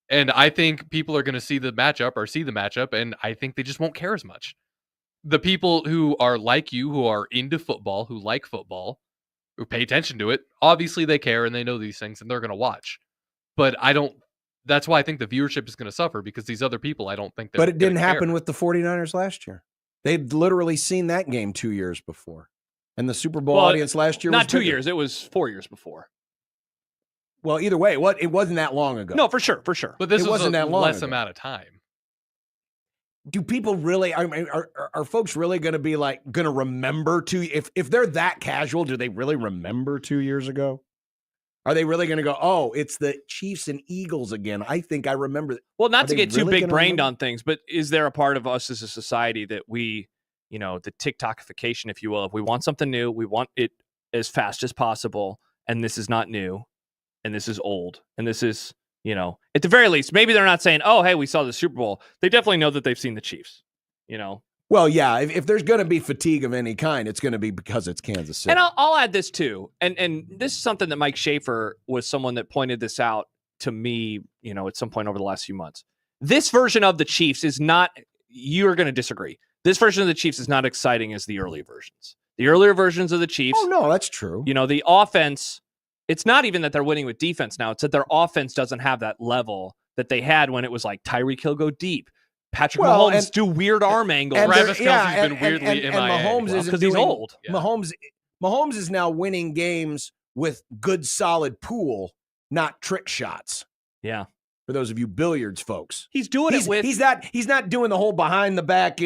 And I think people are going to see the matchup, and I think they just won't care as much. The people who are like you, who are into football, who like football, who pay attention to it, obviously they care and they know these things and they're going to watch. But that's why I think the viewership is going to suffer, because these other people, I don't think they're. But it didn't happen with the 49ers last year. They'd literally seen that game 2 years before. And the Super Bowl audience last year was not 2 years. It was 4 years before. Well, either way, it wasn't that long ago. No, for sure. But this wasn't that long less ago. amount of time. Do people really? I mean, are folks really going to be going to remember if they're that casual? Do they really remember 2 years ago? Are they really going to go, it's the Chiefs and Eagles again? I think I remember. Well, not to get too big-brained on things, but is there a part of us as a society that we, the TikTokification, if you will, if we want something new, we want it as fast as possible, and this is not new. and this is old, and this is, at the very least, maybe they're not saying, oh, hey, we saw the Super Bowl. They definitely know that they've seen the Chiefs, Well, yeah, if there's going to be fatigue of any kind, it's going to be because it's Kansas City. And I'll add this too, and this is something that Mike Schaefer was someone that pointed this out to me, at some point over the last few months. This version of the Chiefs is not, you're going to disagree. This version of the Chiefs is not exciting as the early versions. The earlier versions of the Chiefs. Oh, no, that's true. The offense, it's not even that they're winning with defense now. It's that their offense doesn't have that level that they had when it was like Tyreek Hill go deep. Patrick Mahomes do weird arm angles. And Travis Kelce's been weirdly MIA. Mahomes is because he's old. Yeah. Mahomes is now winning games with good, solid pool, not trick shots. Yeah. For those of you billiards folks, he's doing it with. He's not doing the whole behind the back,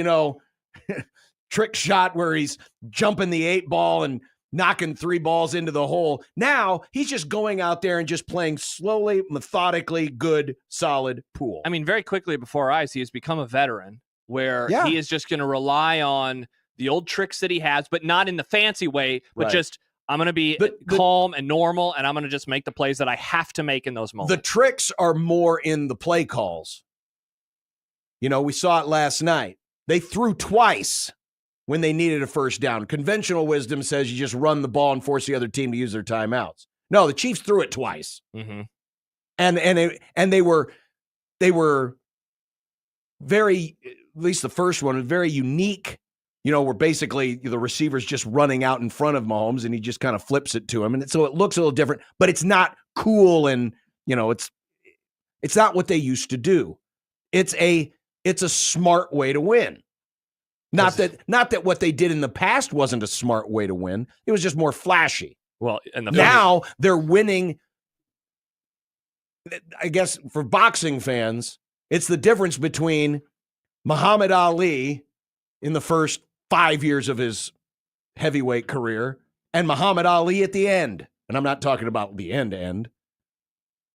trick shot where he's jumping the 8 ball and knocking 3 balls into the hole. Now he's just going out there and just playing slowly, methodically, good, solid pool. I mean, very quickly before our eyes, he has become a veteran where he is just going to rely on the old tricks that he has, but not in the fancy way, but just, I'm going to be calm and normal, and I'm going to just make the plays that I have to make in those moments. The tricks are more in the play calls. We saw it last night. They threw twice when they needed a first down. Conventional wisdom says you just run the ball and force the other team to use their timeouts. No, the Chiefs threw it twice. Mm-hmm. And they were very, at least the first one was very unique, where basically the receiver's just running out in front of Mahomes and he just kind of flips it to him. And so it looks a little different, but it's not cool. And, it's not what they used to do. It's a smart way to win. Not that what they did in the past wasn't a smart way to win. It was just more flashy. Well, and now they're winning. I guess for boxing fans, it's the difference between Muhammad Ali in the first 5 years of his heavyweight career and Muhammad Ali at the end. And I'm not talking about the end,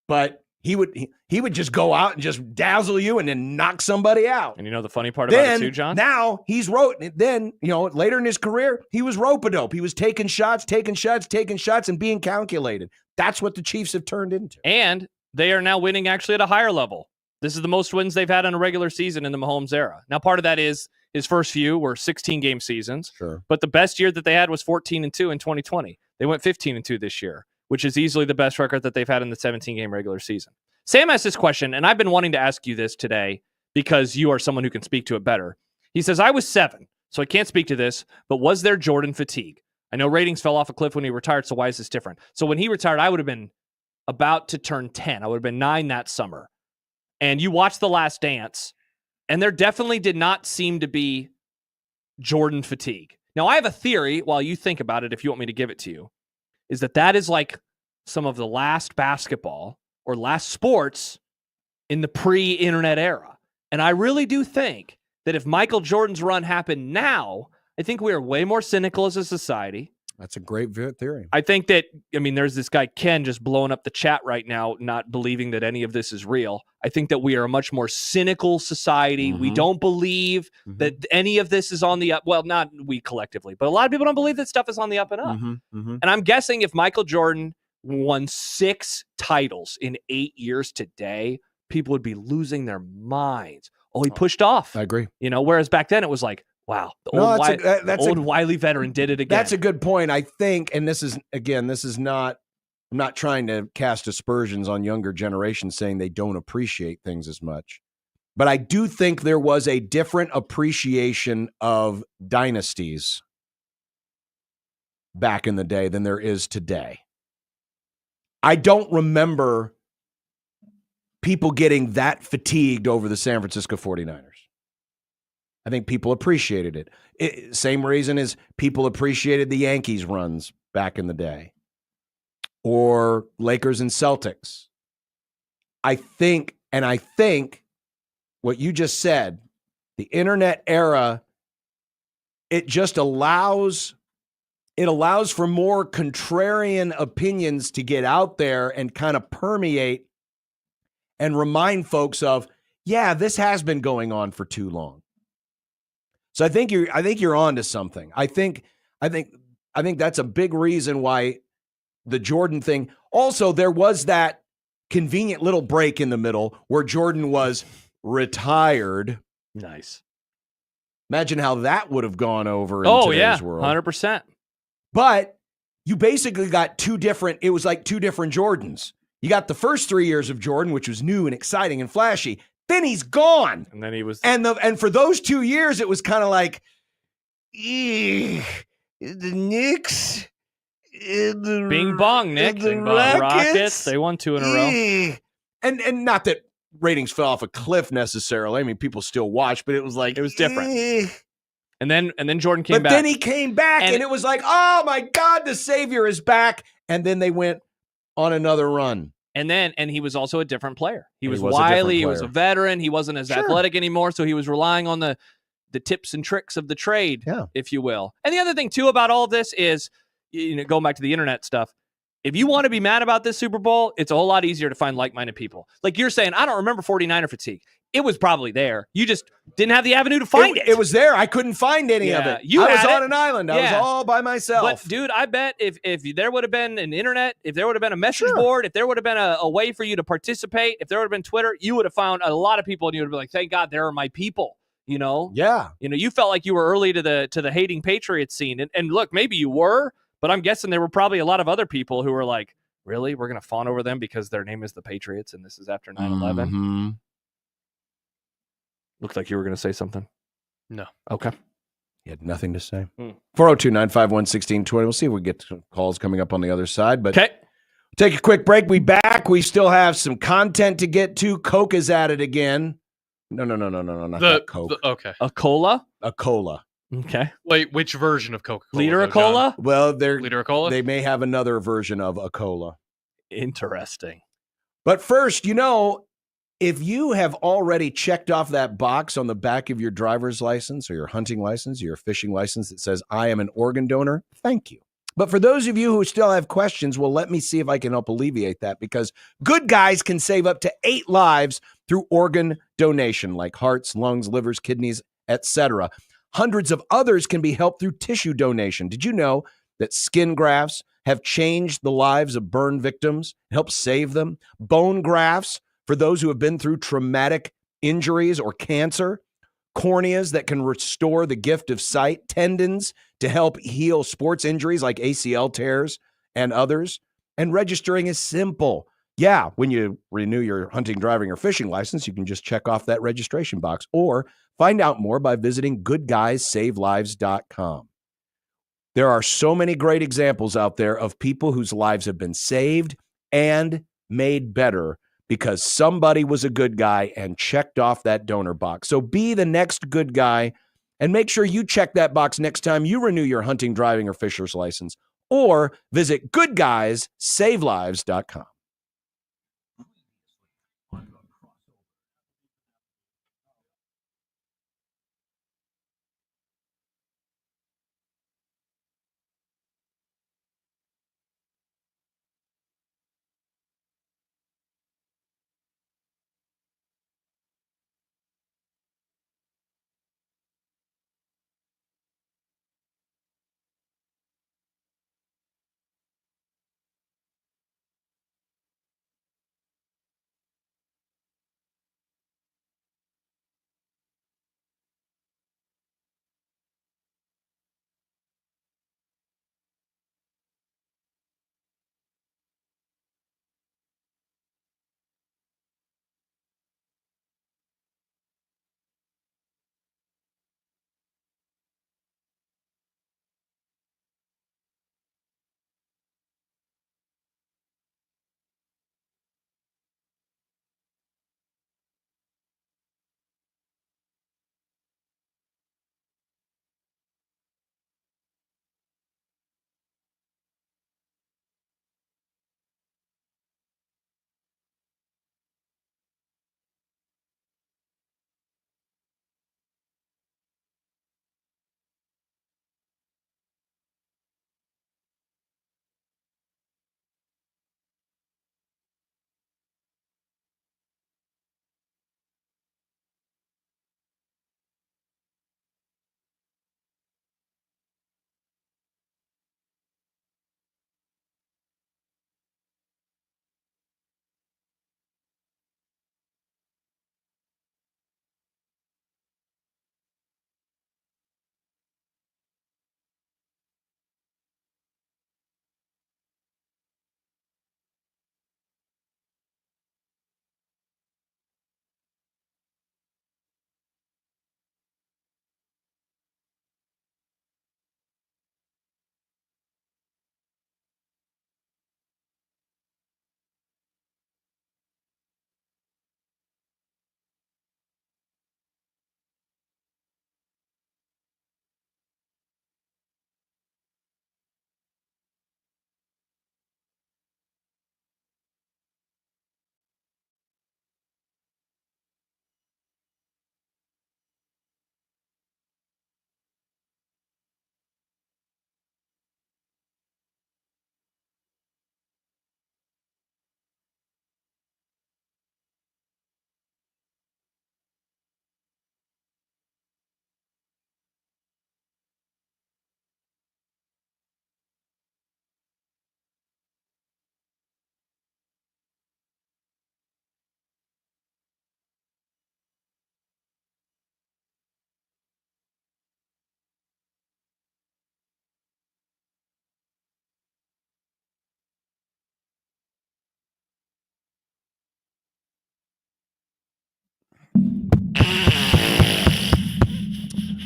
but he would just go out and just dazzle you and then knock somebody out. And the funny part about it too, John? Now he's later in his career, he was rope-a-dope. He was taking shots and being calculated. That's what the Chiefs have turned into. And they are now winning actually at a higher level. This is the most wins they've had in a regular season in the Mahomes era. Now, part of that is his first few were 16-game seasons. Sure. But the best year that they had was 14-2 in 2020. They went 15-2 this year, which is easily the best record that they've had in the 17-game regular season. Sam asked this question, and I've been wanting to ask you this today because you are someone who can speak to it better. He says, I was 7, so I can't speak to this, but was there Jordan fatigue? I know ratings fell off a cliff when he retired, so why is this different? So when he retired, I would have been about to turn 10. I would have been 9 that summer. And you watched The Last Dance, and there definitely did not seem to be Jordan fatigue. Now, I have a theory, while you think about it, if you want me to give it to you, is that is like some of the last basketball or last sports in the pre-internet era. And I really do think that if Michael Jordan's run happened now, I think we are way more cynical as a society. That's a great theory. I think that, there's this guy, Ken, just blowing up the chat right now, not believing that any of this is real. I think that we are a much more cynical society. Mm-hmm. We don't believe that any of this is on the up. Well, not we collectively, but a lot of people don't believe that stuff is on the up and up. And I'm guessing if Michael Jordan won 6 titles in 8 years today, people would be losing their minds. Oh, he pushed off. I agree. Whereas back then it was like, wow, the old wily veteran did it again. That's a good point. I think, and this is not, I'm not trying to cast aspersions on younger generations saying they don't appreciate things as much, but I do think there was a different appreciation of dynasties back in the day than there is today. I don't remember people getting that fatigued over the San Francisco 49ers. I think people appreciated it. Same reason as people appreciated the Yankees runs back in the day, or Lakers and Celtics. I think what you just said, the internet era, it just allows for more contrarian opinions to get out there and kind of permeate and remind folks of, yeah, this has been going on for too long. So I think you're on to something. I think that's a big reason why the Jordan thing, Also, there was that convenient little break in the middle where Jordan was retired. Nice. Imagine how that would have gone over in today's world. 100%. But you basically got it was like two different Jordans. You got the first 3 years of Jordan, which was new and exciting and flashy. Then he's gone. And then he was. And for those 2 years, it was kind of like, the Knicks, Bing bong, Nick. the Bing bong. Rockets. They won 2 in a row. And not that ratings fell off a cliff necessarily. I mean, people still watch, but it was like, it was different. And then Jordan came back. But then he came back, and it was like, oh my God, the Savior is back. And then they went on another run. And he was also a different player. He was wily. He was a veteran. He wasn't as athletic anymore, so he was relying on the tips and tricks of the trade, if you will. And the other thing too about all of this is, going back to the internet stuff. If you want to be mad about this Super Bowl, it's a whole lot easier to find like-minded people. Like you're saying, I don't remember 49er fatigue. It was probably there. You just didn't have the avenue to find it. It was there. I couldn't find any of it. I was on an island. I was all by myself. But dude, I bet if there would have been an internet, if there would have been a message board, if there would have been a way for you to participate, if there would have been Twitter, you would have found a lot of people, and you would have been like, "Thank God, there are my people." Yeah. You felt like you were early to the hating Patriots scene, and look, maybe you were, but I'm guessing there were probably a lot of other people who were like, "Really, we're going to fawn over them because their name is the Patriots, and this is after 9/11." Mm-hmm. Looked like you were going to say something. No. Okay. You had nothing to say. 402-951-1620. We'll see if we get calls coming up on the other side. But take a quick break. We back. We still have some content to get to. Coke is at it again. No, not that Coke. Okay. A cola? A cola. Okay. Wait, which version of Coca-Cola? Liter of cola? Well, Liter of cola? They may have another version of a cola. Interesting. But first, if you have already checked off that box on the back of your driver's license or your hunting license or your fishing license that says, I am an organ donor, thank you. But for those of you who still have questions, well, let me see if I can help alleviate that, because good guys can save up to 8 lives through organ donation, like hearts, lungs, livers, kidneys, etc. Hundreds of others can be helped through tissue donation. Did you know that skin grafts have changed the lives of burn victims, helped save them? Bone grafts for those who have been through traumatic injuries or cancer, corneas that can restore the gift of sight, tendons to help heal sports injuries like ACL tears and others. And registering is simple. Yeah, when you renew your hunting, driving, or fishing license, you can just check off that registration box, or find out more by visiting goodguysavelives.com. There are so many great examples out there of people whose lives have been saved and made better because somebody was a good guy and checked off that donor box. So be the next good guy, and make sure you check that box next time you renew your hunting, driving, or fisher's license, or visit goodguysavelives.com.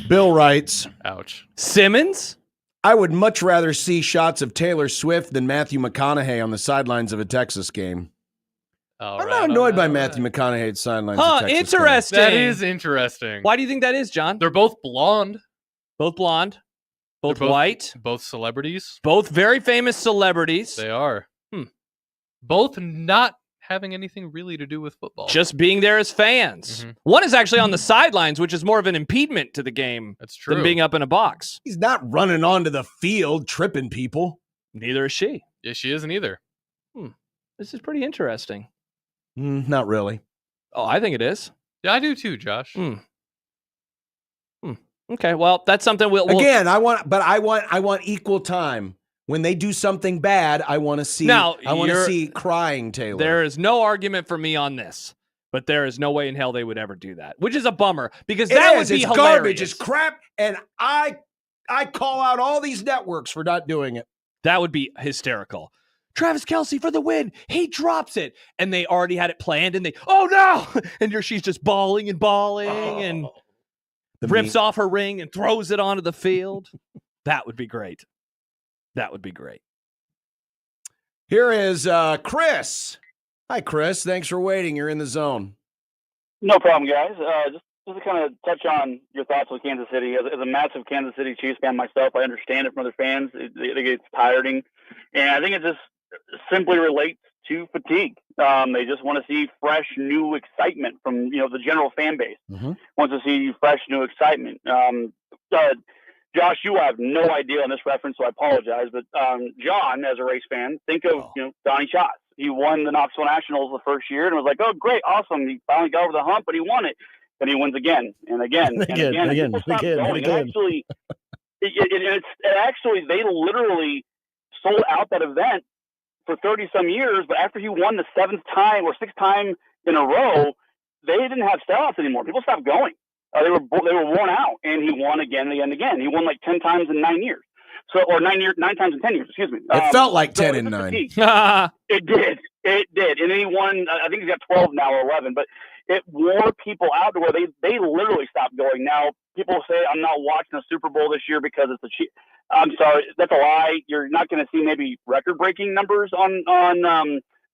Bill writes, Ouch. Simmons? I would much rather see shots of Taylor Swift than Matthew McConaughey on the sidelines of a Texas game. I'm not annoyed by Matthew McConaughey's sidelines of Texas Interesting. That is interesting. Why do you think that is, John? They're both blonde. Both blonde. Both white. Both celebrities. Both very famous celebrities. They are. Both not having anything really to do with football. Just being there as fans. Mm-hmm. One is actually on the sidelines, which is more of an impediment to the game That's true. than being up in a box. He's not running onto the field tripping people. Neither is she. Yeah, she isn't either. This is pretty interesting. Not really. Oh, I think it is. Yeah, I do too, Josh. Okay, well, that's something we'll Again, I want equal time. When they do something bad, I want to see. Now, I want to see crying Taylor. There is no argument for me on this, but there is no way in hell they would ever do that, which is a bummer because that would be hilarious. Garbage. It's crap, and I call out all these networks for not doing it. That would be hysterical. Travis Kelce for the win. He drops it, and they already had it planned, and oh no! And she's just bawling and rips off her ring and throws it onto the field. That would be great. That would be great. Here is Chris. Hi, Chris. Thanks for waiting. You're in the zone. No problem, guys. Just to kind of touch on your thoughts with Kansas City. As a massive Kansas City Chiefs fan myself, I understand it from other fans. It's tiring. And I think it just simply relates to fatigue. They just want to see fresh, new excitement from the general fan base. Wants to see fresh, new excitement. Josh, you have no idea on this reference, so I apologize. But John, as a race fan, think of Donnie Schatz. He won the Knoxville Nationals the first year, and it was like, oh, great, awesum. He finally got over the hump, but he won it. Then he wins again and again and again. Actually, they literally sold out that event for 30-some years. But after he won the 7th time or 6th time in a row, they didn't have sellouts anymore. People stopped going. They were worn out, and he won again and again. He won like 10 times in 9 years. So, or 9 times in 10 years, excuse me. It felt like 10 and 9. It did. And then he won, I think he's got 12 now or 11, but it wore people out to where they literally stopped going. Now, people say, I'm not watching the Super Bowl this year because it's the Chiefs. I'm sorry, that's a lie. You're not going to see maybe record-breaking numbers on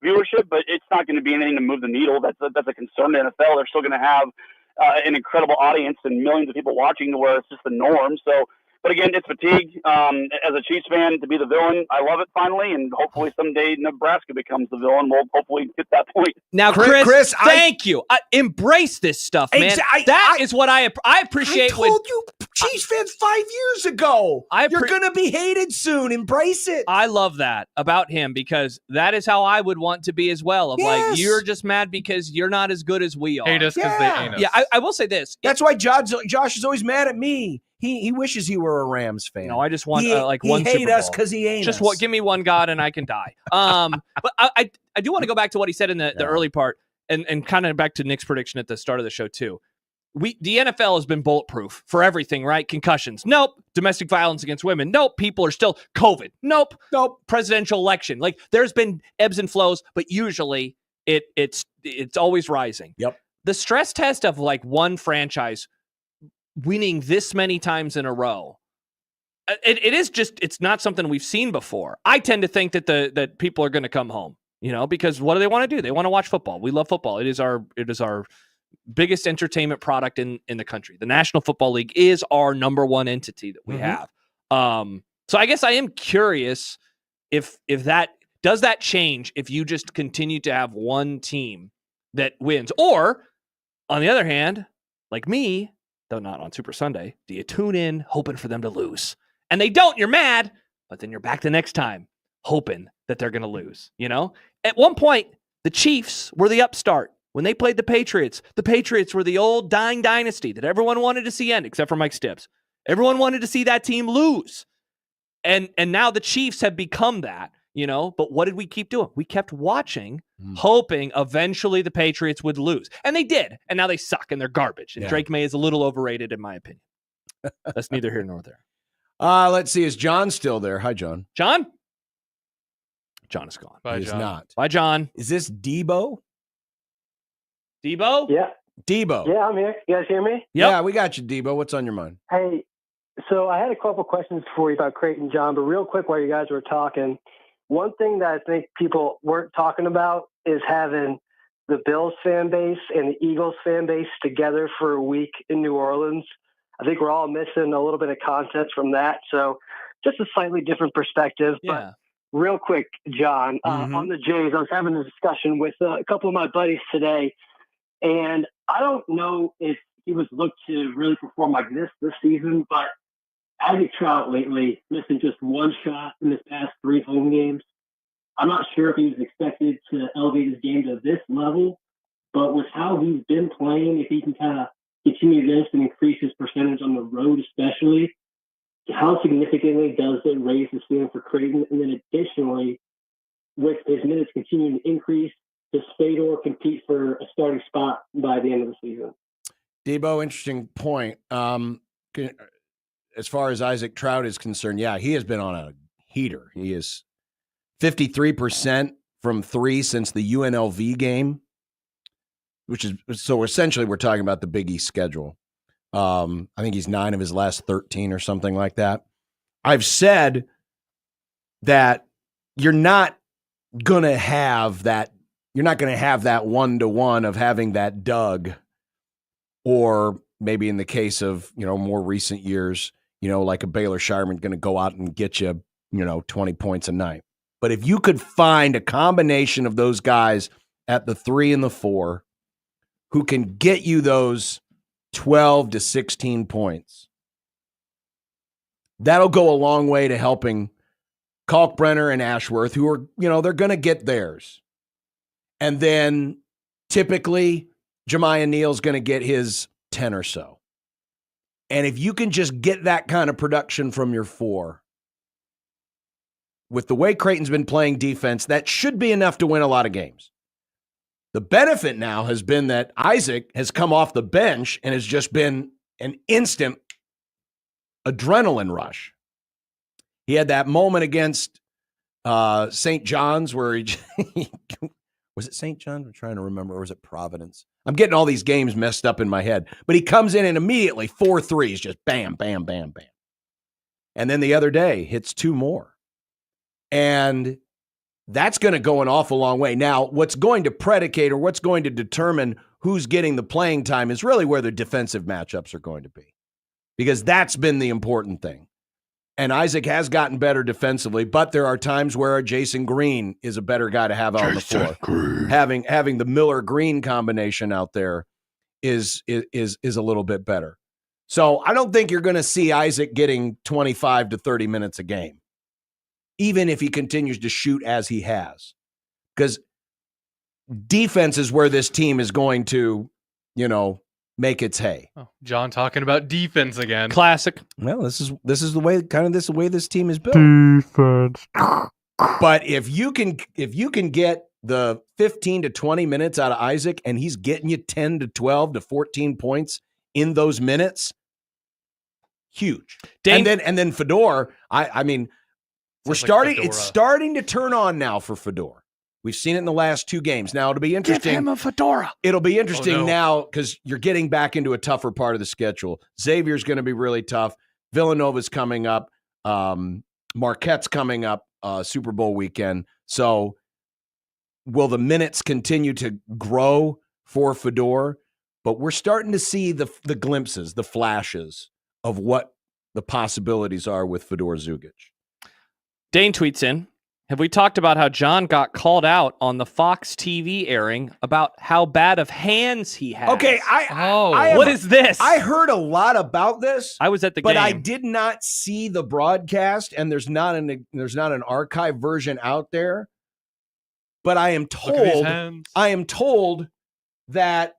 viewership, but it's not going to be anything to move the needle. That's a concern to the NFL. They're still going to have an incredible audience and millions of people watching to where it's just the norm. So, but again, it's fatigue. As a Chiefs fan, to be the villain, I love it finally, and hopefully someday Nebraska becomes the villain. We'll hopefully get that point. Now, Chris thank you. Embrace this stuff, man. That is what I appreciate. I told you, Chiefs fans 5 years ago. You're going to be hated soon. Embrace it. I love that about him because that is how I would want to be as well. Like, you're just mad because you're not as good as we are. Hate us because they ain't us. Yeah, I will say this. That's why Josh is always mad at me. He wishes he were a Rams fan. No, I just want one Super Bowl. He hate us because he ain't us. Give me one God and I can die. But I do want to go back to what he said in the early part and kind of back to Nick's prediction at the start of the show too. The NFL has been bulletproof for everything, right? Concussions. Nope. Domestic violence against women. Nope. People are still COVID. Nope. Presidential election. Like there's been ebbs and flows, but usually it's always rising. Yep. The stress test of like one franchise winning this many times in a row, it's not something we've seen before. I tend to think that people are going to come home, because what do they want to do? They want to watch football. We love football. It is our biggest entertainment product in the country. The National Football League is our number one entity that we have. So I guess I am curious if that does that change if you just continue to have one team that wins, or on the other hand, like me, though not on Super Sunday, do you tune in hoping for them to lose? And they don't, you're mad, but then you're back the next time hoping that they're going to lose, At one point, the Chiefs were the upstart. When they played the Patriots were the old dying dynasty that everyone wanted to see end, except for Mike Stibbs. Everyone wanted to see that team lose. And now the Chiefs have become that, But what did we keep doing? We kept watching, hoping eventually the Patriots would lose. And they did. And now they suck and they're garbage. And Drake May is a little overrated in my opinion. That's neither here nor there. Let's see. Is John still there? Hi, John. John? John is gone. Bye, He's John. not. Bye, John. Is this Debo? Debo? Yeah. Debo. Yeah, I'm here. You guys hear me? Yep. Yeah, we got you, Debo. What's on your mind? Hey, so I had a couple questions for you about Creighton, John, but real quick while you guys were talking, one thing that I think people weren't talking about is having the Bills fan base and the Eagles fan base together for a week in New Orleans. I think we're all missing a little bit of context from that. So just a slightly different perspective. Yeah. But real quick, John, on the Jays, I was having a discussion with a couple of my buddies today, and I don't know if he was looked to really perform like this season, but Isaac Trout lately missing just one shot in his past 3 home games. I'm not sure if he was expected to elevate his game to this level, but with how he's been playing, if he can kind of continue this and increase his percentage on the road especially, how significantly does it raise the ceiling for Creighton? And then additionally, with his minutes continuing to increase, does Fedor compete for a starting spot by the end of the season? Debo, interesting point. As far as Isaac Trout is concerned, yeah, he has been on a heater. He is 53% from 3 since the UNLV game, which is so essentially we're talking about the Big East schedule. I think he's 9 of his last 13 or something like that. I've said that you're not going to have that. You're not going to have that 1-to-1 of having that Doug, or maybe in the case of, more recent years, like a Baylor Sharman going to go out and get you, 20 points a night. But if you could find a combination of those guys at the 3 and the 4 who can get you those 12 to 16 points, that'll go a long way to helping Kalkbrenner and Ashworth, who are, they're going to get theirs. And then typically Jemiah Neal's going to get his 10 or so. And if you can just get that kind of production from your 4, with the way Creighton's been playing defense, that should be enough to win a lot of games. The benefit now has been that Isaac has come off the bench and has just been an instant adrenaline rush. He had that moment against St. John's where he was it St. John's? I'm trying to remember. Or was it Providence? I'm getting all these games messed up in my head. But he comes in and immediately 4 threes, just bam, bam, bam, bam. And then the other day hits 2 more. And that's going to go an awful long way. Now, what's going to predicate or what's going to determine who's getting the playing time is really where the defensive matchups are going to be. Because that's been the important thing. And Isaac has gotten better defensively, but there are times where Jason Green is a better guy to have out on the floor. Having the Miller-Green combination out there is a little bit better. So I don't think you're going to see Isaac getting 25 to 30 minutes a game, even if he continues to shoot as he has. Because defense is where this team is going to, make its hay. Oh, John talking about defense again. Classic. Well, this is the way this team is built. Defense. But if you can get the 15 to 20 minutes out of Isaac and he's getting you 10 to 12 to 14 points in those minutes, huge. And then Fedor, I mean, it's starting to turn on now for Fedor. We've seen it in the last 2 games. Now, it'll be interesting. Give him a fedora. It'll be interesting now because you're getting back into a tougher part of the schedule. Xavier's going to be really tough. Villanova's coming up. Marquette's coming up Super Bowl weekend. So will the minutes continue to grow for Fedor? But we're starting to see the glimpses, the flashes of what the possibilities are with Fedor Zugic. Dane tweets in, have we talked about how John got called out on the Fox TV airing about how bad of hands he has? Okay, what is this? I heard a lot about this. I was at the but game. I did not see the broadcast, and there's not an archive version out there. But I am told that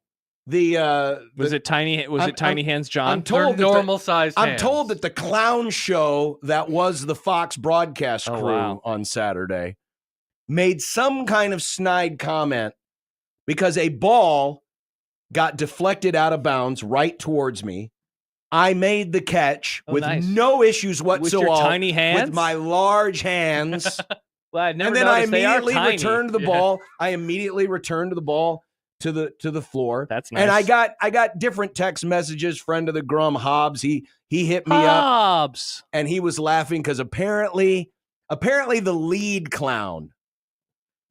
was it tiny hands, John? I'm told normal sized hands. I'm told that the clown show that was the Fox broadcast crew on Saturday made some kind of snide comment because a ball got deflected out of bounds right towards me. I made the catch with no issues whatsoever. With your tiny hands? With my large hands. Well, I never and then I noticed they are immediately tiny. returned the ball. I immediately returned the ball to the floor. That's nice. And I got different text messages. Friend of the Grum, Hobbs, he hit me Hobbs. up, and he was laughing because apparently the lead clown,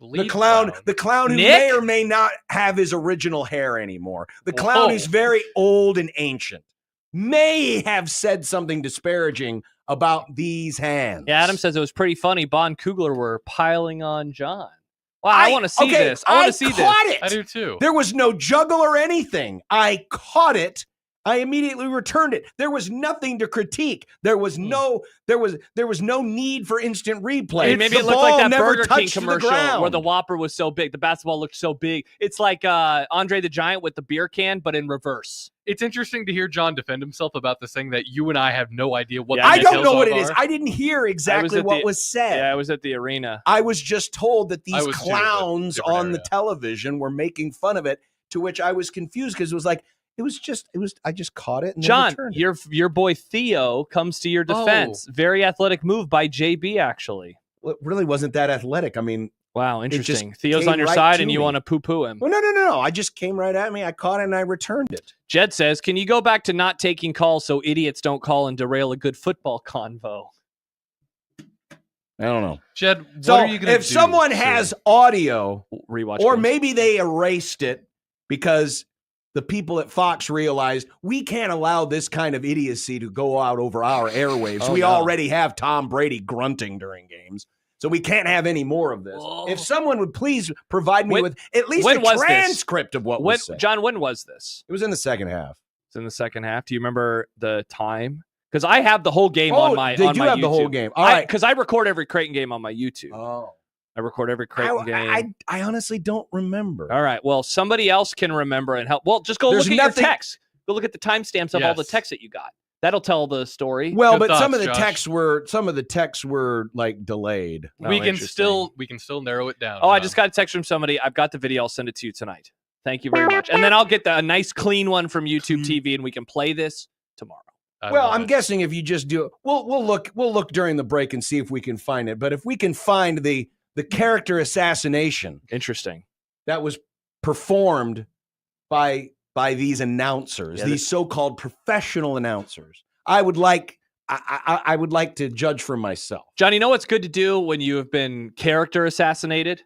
the clown who Nick? may or may not have his original hair anymore, the clown who's very old and ancient, may have said something disparaging about these hands. Yeah, Adam says it was pretty funny. Bon Kugler were piling on John. Wow, I want to see this. I want to see this. It. I do too. There was no juggle or anything. I caught it. I immediately returned it. There was nothing to critique. There was no need for instant replay. Maybe it The looked ball like that never Burger King touched the commercial ground. where the Whopper was so big, the basketball looked so big. It's like Andre the Giant with the beer can, but in reverse. It's interesting to hear John defend himself about this thing that you and I have no idea what. I don't know what it is. I didn't hear exactly what was said. Yeah, I was at the arena. I was just told that these clowns on the television were making fun of it, to which I was confused because it was like, I just caught it. And John, then your boy Theo comes to your defense. Very athletic move by JB, actually. Well, it really wasn't that athletic. I mean, wow, interesting. Theo's on your side and you want to poo-poo him. Well, no. I just came right at me. I caught it and I returned it. Jed says, can you go back to not taking calls so idiots don't call and derail a good football convo? I don't know. Jed, what are you going to do? If someone has audio, rewatch, or games. maybe they erased it because the people at Fox realized we can't allow this kind of idiocy to go out over our airwaves. We already have Tom Brady grunting during games, so we can't have any more of this. If someone would please provide me with at least a transcript of what was said. John, when was this? It was in the second half. It's in the second half. Do you remember the time? Because I have the whole game on my They do have YouTube. the whole game. All right. Because I record every Creighton game on my YouTube. Oh. I record every Creighton game. I honestly don't remember. All right. Well, somebody else can remember and help. Well, just go look at your text. Go look at the timestamps of all the texts that you got. That'll tell the story. Well, but some of the texts were like delayed. We can still narrow it down. Oh, I just got a text from somebody. I've got the video. I'll send it to you tonight. Thank you very much. And then I'll get a nice clean one from YouTube TV and we can play this tomorrow. Well, I'm guessing if you just do it, we'll look during the break and see if we can find it. But if we can find the character assassination, interesting, that was performed by these announcers, these so-called professional announcers, I would like to judge for myself. John, you know what's good to do when you have been character assassinated?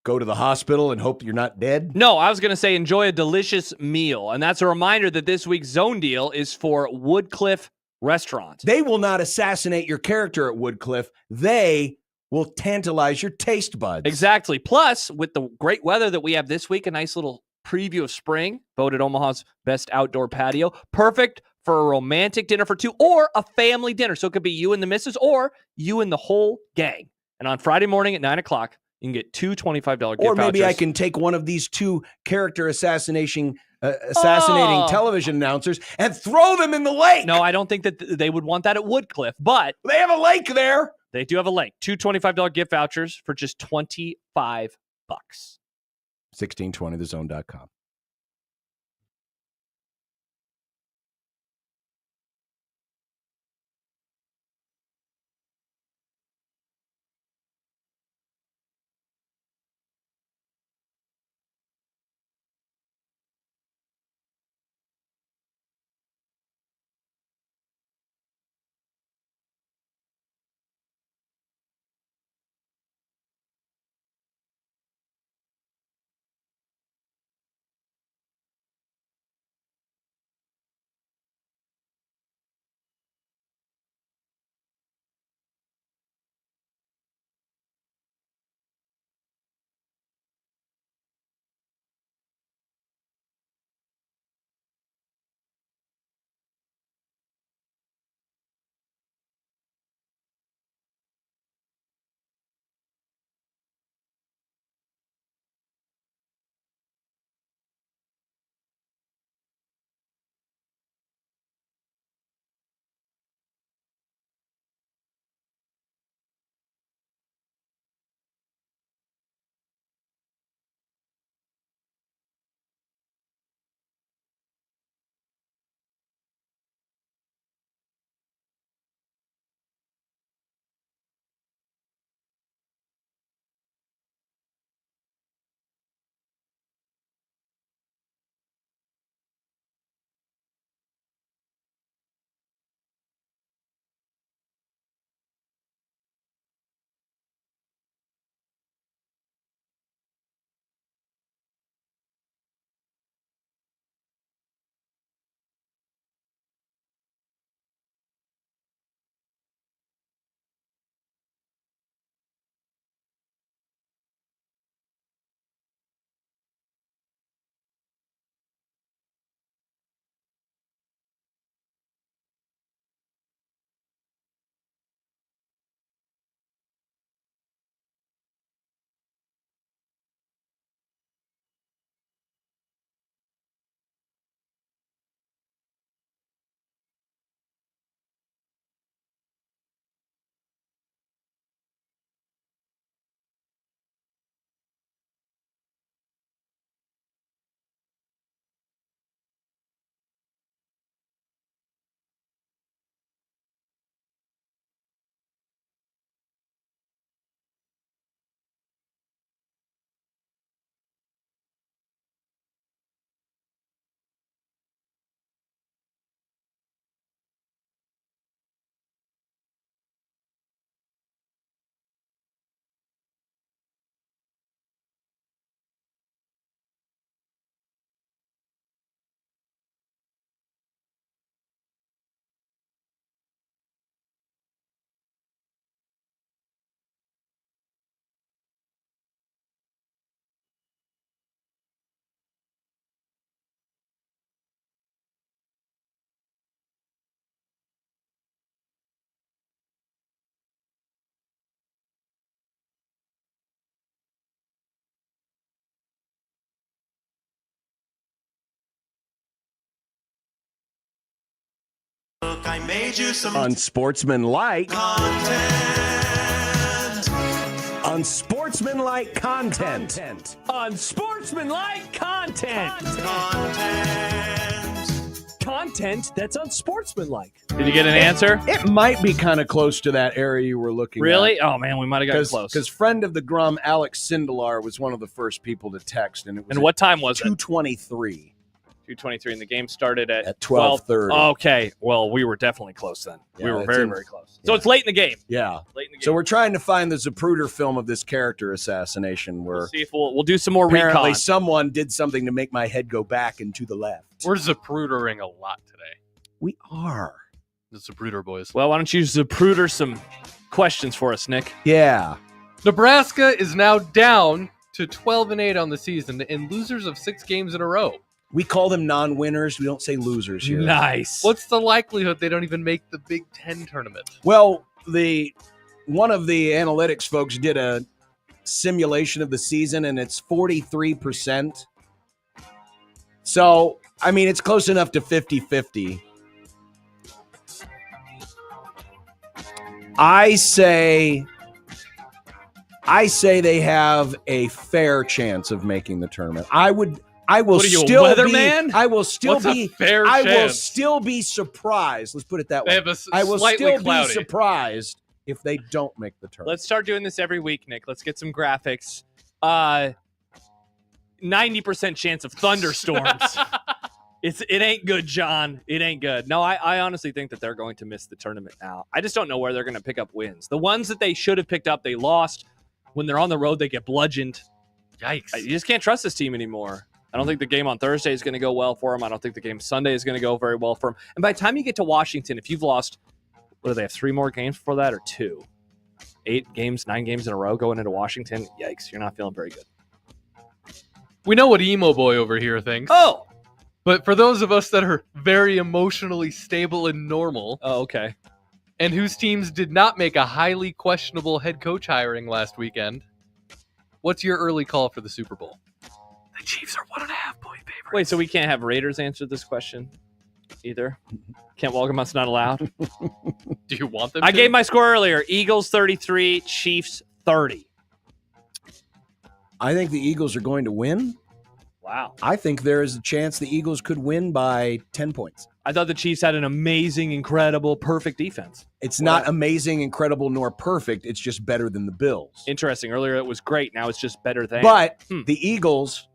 Go to the hospital and hope you're not dead? No, I was going to say enjoy a delicious meal. And that's a reminder that this week's Zone Deal is for Woodcliff Restaurant. They will not assassinate your character at Woodcliff. They will tantalize your taste buds. Exactly. Plus, with the great weather that we have this week, a nice little preview of spring, voted Omaha's best outdoor patio. Perfect for a romantic dinner for two or a family dinner. So it could be you and the missus or you and the whole gang. And on Friday morning at 9 o'clock, you can get two $25 gift vouchers. Or maybe I can take one of these two character assassinating television announcers and throw them in the lake. No, I don't think that they would want that at Woodcliff, but they have a lake there. They do have a lake. Two $25 gift vouchers for just $25. 1620thezone.com. Look, I made you some Unsportsmanlike content. Unsportsmanlike content. Unsportsmanlike content. Content that's unsportsmanlike. Did you get an answer? It might be kind of close to that area you were looking at. Really? Oh man, we might have gotten close. Because friend of the Grum, Alex Sindelar, was one of the first people to text, and it was. And what time was it? 2:23. 2:23, and the game started at 12:30. Okay, well, we were definitely close then. Yeah, we were it's very, in- very close. So it's late in the game. Yeah. Late in the game. So we're trying to find the Zapruder film of this character assassination where We'll see if we'll do some more apparently recon. someone did something to make my head go back and to the left. We're Zaprudering a lot today. We are. The Zapruder boys. Well, why don't you Zapruder some questions for us, Nick? Yeah. Nebraska is now down to 12-8 on the season and losers of 6 games in a row. We call them non-winners. We don't say losers here. Nice. What's the likelihood they don't even make the Big Ten tournament? Well, one of the analytics folks did a simulation of the season, and it's 43%. So, I mean, it's close enough to 50-50. I say they have a fair chance of making the tournament. I will What are you, a still weatherman? I will still What's a be fair I will chance? still be surprised. Let's put it that They way. have a I will slightly still cloudy. be surprised if they don't make the tournament. Let's start doing this every week, Nick. Let's get some graphics. 90% chance of thunderstorms. It ain't good, John. It ain't good. No, I honestly think that they're going to miss the tournament now. I just don't know where they're going to pick up wins. The ones that they should have picked up, they lost. When they're on the road, they get bludgeoned. Yikes. You just can't trust this team anymore. I don't think the game on Thursday is going to go well for them. I don't think the game Sunday is going to go very well for them. And by the time you get to Washington, if you've lost, what do they have, 3 more games before that or 2? 8 games, 9 games in a row going into Washington? Yikes, you're not feeling very good. We know what Emo Boy over here thinks. Oh! But for those of us that are very emotionally stable and normal, Oh, okay. and whose teams did not make a highly questionable head coach hiring last weekend, what's your early call for the Super Bowl? The Chiefs are 1.5-point favorites. Wait, so we can't have Raiders answer this question either? Kent Walgamout's not allowed? Do you want them I to? gave my score earlier. Eagles 33, Chiefs 30. I think the Eagles are going to win. Wow. I think there is a chance the Eagles could win by 10 points. I thought the Chiefs had an amazing, incredible, perfect defense. It's not amazing, incredible, nor perfect. It's just better than the Bills. Interesting. Earlier it was great. Now it's just better than. But the Eagles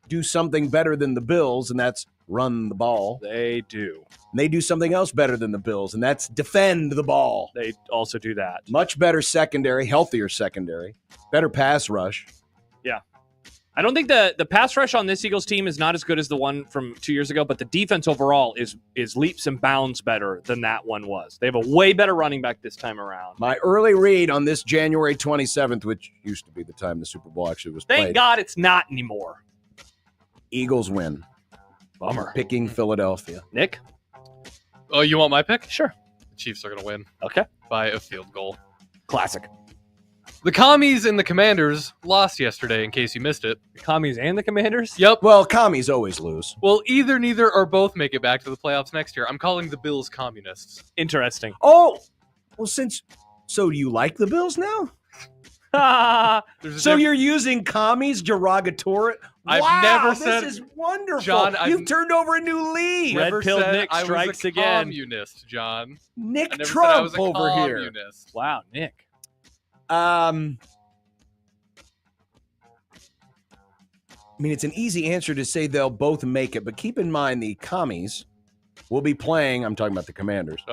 do something better than the Bills, and that's run the ball. They do. And they do something else better than the Bills, and that's defend the ball. They also do that. Much better secondary, healthier secondary, better pass rush. Yeah. I don't think the pass rush on this Eagles team is not as good as the one from 2 years ago, but the defense overall is leaps and bounds better than that one was. They have a way better running back this time around. My early read on this January 27th, which used to be the time the Super Bowl actually was Thank played. God it's not anymore. Eagles win. Bummer. Picking Philadelphia. Nick? Oh, you want my pick? Sure. The Chiefs are going to win. Okay. By a field goal. Classic. The Commies and the Commanders lost yesterday, in case you missed it. The Commies and the Commanders? Yep. Well, commies always lose. Well, neither, or both make it back to the playoffs next year. I'm calling the Bills communists. Interesting. Oh, well, so do you like the Bills now? So you're using commies derogatory? I've never said this is wonderful. John, You've turned over a new leaf. Red pill said Nick I strikes was a again. Communist, John. Nick I never Trump said I was a over here. communist. Wow, Nick. I mean, it's an easy answer to say they'll both make it, but keep in mind the commies will be playing, I'm talking about the Commanders,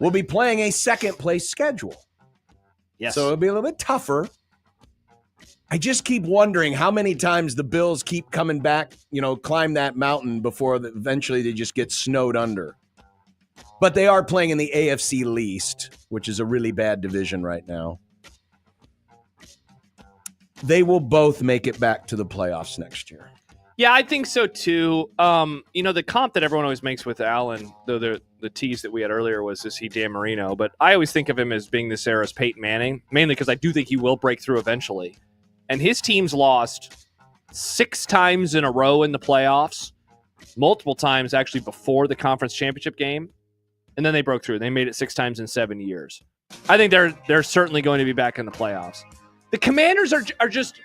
will be playing a second place schedule. Yes. So it'll be a little bit tougher. I just keep wondering how many times the Bills keep coming back, climb that mountain before eventually they just get snowed under. But they are playing in the AFC least, which is a really bad division right now. They will both make it back to the playoffs next year. Yeah, I think so too. The comp that everyone always makes with Allen, though the tease that we had earlier was, is he Dan Marino? But I always think of him as being this era's Peyton Manning, mainly because I do think he will break through eventually. And his team's lost 6 times in a row in the playoffs, multiple times actually before the conference championship game. and then they broke through. They made it 6 times in 7 years. I think they're certainly going to be back in the playoffs. The Commanders are just.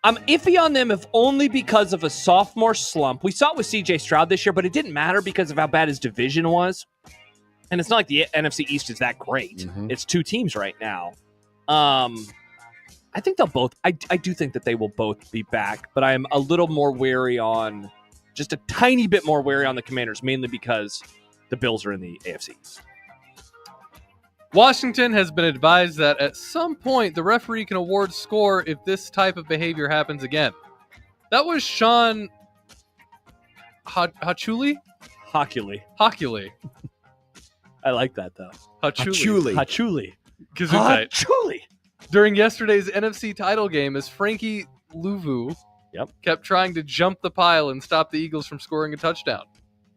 I'm iffy on them if only because of a sophomore slump. We saw it with C.J. Stroud this year, but it didn't matter because of how bad his division was. And it's not like the NFC East is that great. Mm-hmm. It's 2 teams right now. I think they'll both. I do think that they will both be back, but I'm a little more wary on, just a tiny bit more wary on the Commanders, mainly because the Bills are in the AFC East. Washington has been advised that at some point the referee can award score if this type of behavior happens again. That was Sean Hachuli? Hockley. I like that, though. Hachuli. Hachuli. During yesterday's NFC title game, as Frankie Louvu kept trying to jump the pile and stop the Eagles from scoring a touchdown.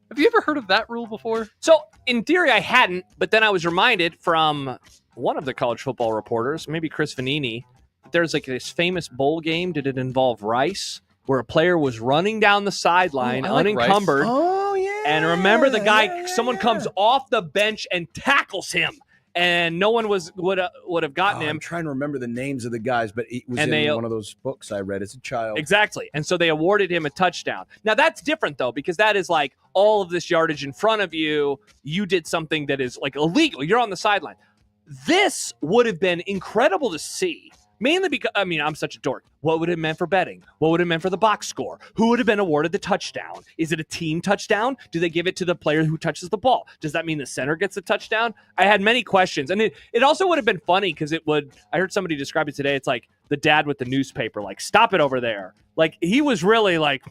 Have you ever heard of that rule before? So, in theory, I hadn't, but then I was reminded from one of the college football reporters, maybe Chris Vanini, that there's like this famous bowl game. Did it involve Rice? Where a player was running down the sideline unencumbered. Oh, yeah. And remember the guy, someone comes off the bench and tackles him. And no one would have gotten him. I'm trying to remember the names of the guys, but it was in one of those books I read as a child. Exactly. And so they awarded him a touchdown. Now, that's different, though, because that is like all of this yardage in front of you. You did something that is like illegal. You're on the sideline. This would have been incredible to see. Mainly because, I'm such a dork. What would it have meant for betting? What would it have meant for the box score? Who would have been awarded the touchdown? Is it a team touchdown? Do they give it to the player who touches the ball? Does that mean the center gets the touchdown? I had many questions. And it also would have been funny because I heard somebody describe it today. It's like the dad with the newspaper, like, stop it over there. Like, he was really like,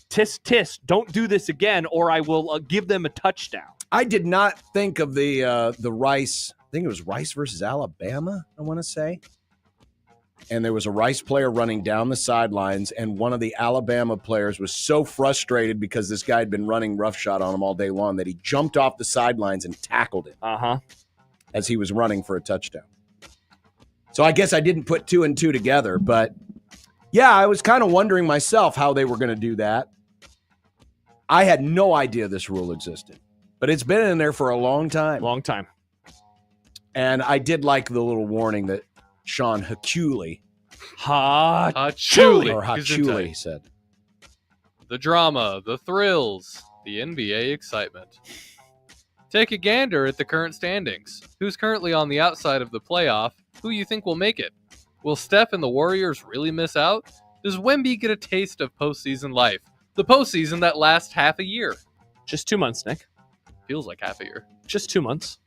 tisk, don't do this again, or I will give them a touchdown. I did not think of the Rice. I think it was Rice versus Alabama, I want to say. And there was a Rice player running down the sidelines, and one of the Alabama players was so frustrated because this guy had been running roughshod on him all day long that he jumped off the sidelines and tackled him as he was running for a touchdown. So I guess I didn't put 2 and 2 together, but yeah, I was kind of wondering myself how they were going to do that. I had no idea this rule existed, but it's been in there for a long time. Long time. And I did like the little warning that Sean Hachuli said. The drama, the thrills, the NBA excitement. Take a gander at the current standings. Who's currently on the outside of the playoff? Who you think will make it? Will Steph and the Warriors really miss out? Does Wemby get a taste of postseason life? The postseason that lasts half a year. Just 2 months, Nick. Feels like half a year. Just 2 months.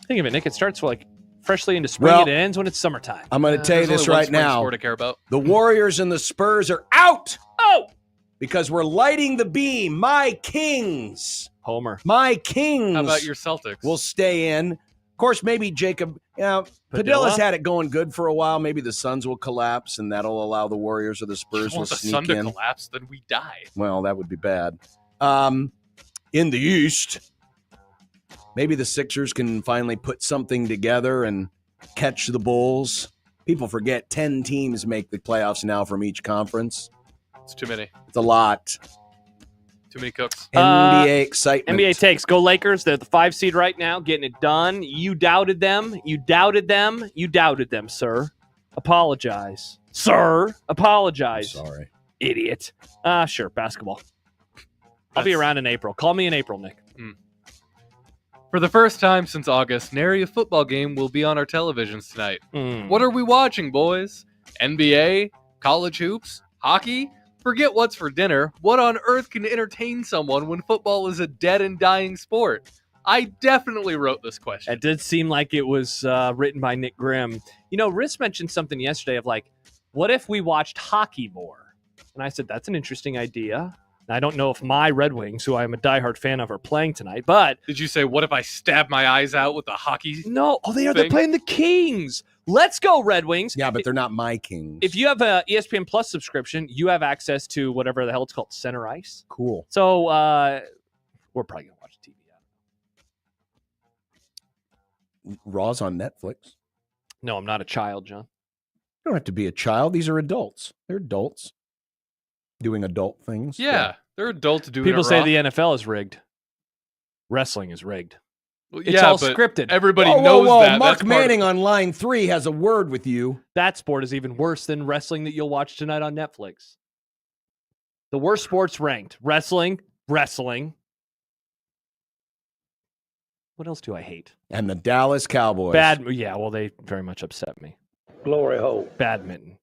Think of it, Nick. It starts freshly into spring, and it ends when it's summertime. I'm going to tell you this right now. Sport to care about. The Warriors and the Spurs are out. Oh! Because we're lighting the beam. My Kings. Homer. My Kings. How about your Celtics? Will stay in. Of course, maybe Jacob, Padilla's had it going good for a while. Maybe the Suns will collapse, and that'll allow the Warriors or the Spurs to sneak in. If the Sun to collapse, then we die. Well, that would be bad. In the East, maybe the Sixers can finally put something together and catch the Bulls. People forget 10 teams make the playoffs now from each conference. It's too many. It's a lot. Too many cooks. NBA excitement. NBA takes. Go Lakers. They're the 5 seed right now, getting it done. You doubted them. You doubted them. You doubted them, sir. Apologize. Sir, apologize. I'm sorry. Idiot. Sure, basketball. I'll be around in April. Call me in April, Nick. For the first time since August, nary a football game will be on our televisions tonight. What are we watching, boys? NBA? College hoops? Hockey? Forget what's for dinner. What on earth can entertain someone when football is a dead and dying sport? I definitely wrote this question. It did seem like it was written by Nick Grim. Riss mentioned something yesterday of like, what if we watched hockey more? And I said, that's an interesting idea. I don't know if my Red Wings, who I'm a diehard fan of, are playing tonight, but... Did you say, what if I stab my eyes out with a hockey No. Oh, they're playing the Kings. Let's go, Red Wings. Yeah, but they're not my Kings. If you have a ESPN Plus subscription, you have access to whatever the hell it's called, Center Ice. Cool. So we're probably going to watch TV. Raw's on Netflix. No, I'm not a child, John. You don't have to be a child. These are adults. They're adults. Doing adult things. Yeah, they're adults doing People it say raw. the NFL is rigged. Wrestling is rigged. Well, It's all but scripted. Everybody Whoa, knows that. Mark That's part of Manning it. on line 3 has a word with you. That sport is even worse than wrestling that you'll watch tonight on Netflix. The worst sports ranked. Wrestling. What else do I hate? And the Dallas Cowboys. They very much upset me. Glory hole. Badminton.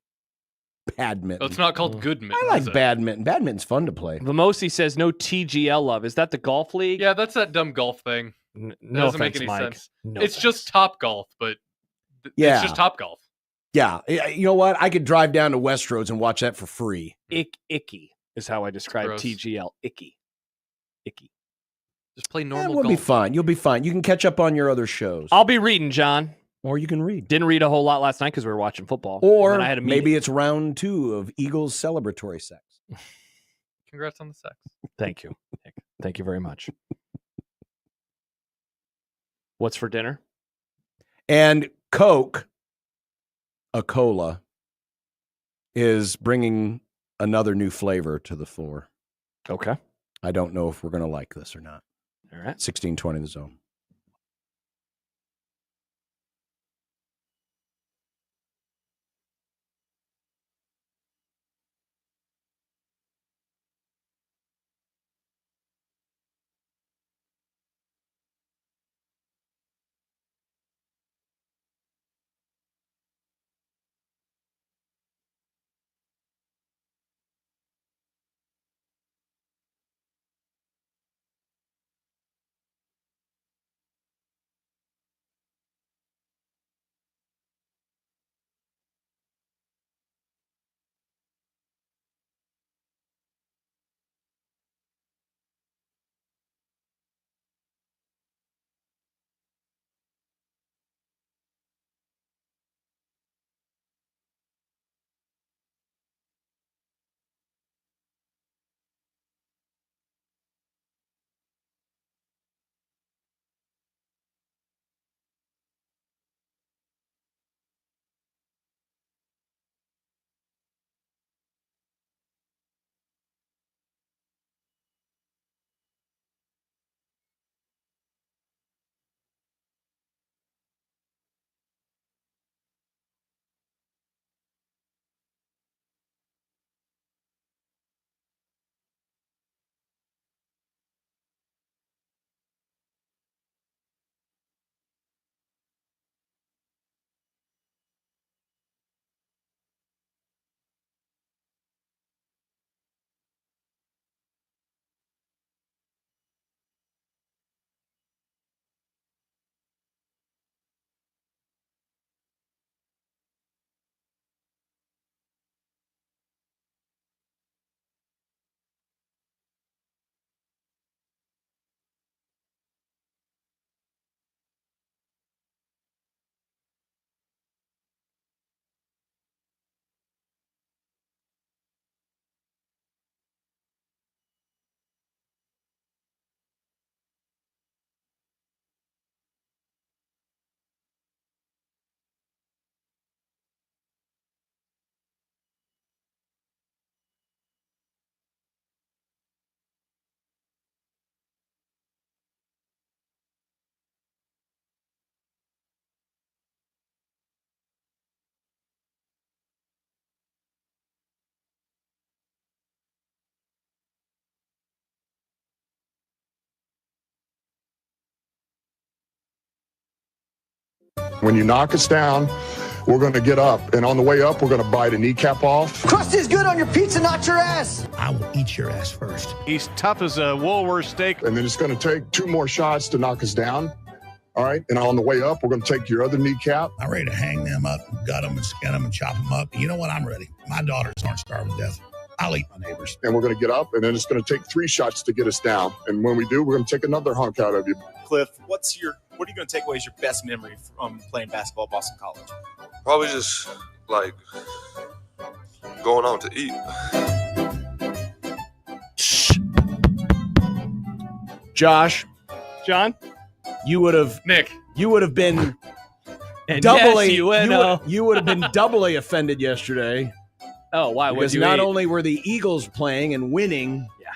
Oh, it's not called good mitten. I like badminton. Badminton's fun to play. Vamosi says no TGL love. Is that the golf league? Yeah, that's that dumb golf thing. No doesn't make offense, any Mike. sense. No It's offense. just Top Golf, but Yeah. it's just Top Golf. Yeah. You know what? I could drive down to Westroads and watch that for free. Icky is how I describe gross. TGL. Icky. Just play Yeah, normal we'll golf. be fine. You'll be fine. You can catch up on your other shows. I'll be reading, John. Or you can read. Didn't read a whole lot last night because we were watching football. Or And then I had a meeting. maybe it's round 2 of Eagles celebratory sex. Congrats on the sex. Thank you, Nick. Thank you very much. What's for dinner? And Coke, a cola, is bringing another new flavor to the floor. Okay. I don't know if we're going to like this or not. All right. 1620 The Zone. When you knock us down, we're going to get up. And on the way up, we're going to bite a kneecap off. Crust is good on your pizza, not your ass. I will eat your ass first. He's tough as a Woolworth steak. And then it's going to take 2 more shots to knock us down. All right. And on the way up, we're going to take your other kneecap. I'm ready to hang them up, gut them and skin them and chop them up. You know what? I'm ready. My daughters aren't starving to death. I'll eat my neighbors. And we're going to get up, and then it's going to take 3 shots to get us down. And when we do, we're going to take another hunk out of you. Cliff, what are you going to take away as your best memory from playing basketball at Boston College? Probably just like going out to eat. Josh, John, you would have been And doubly yes, you would have been doubly offended yesterday. Oh, why? What Because not only were the Eagles playing and winning, yeah,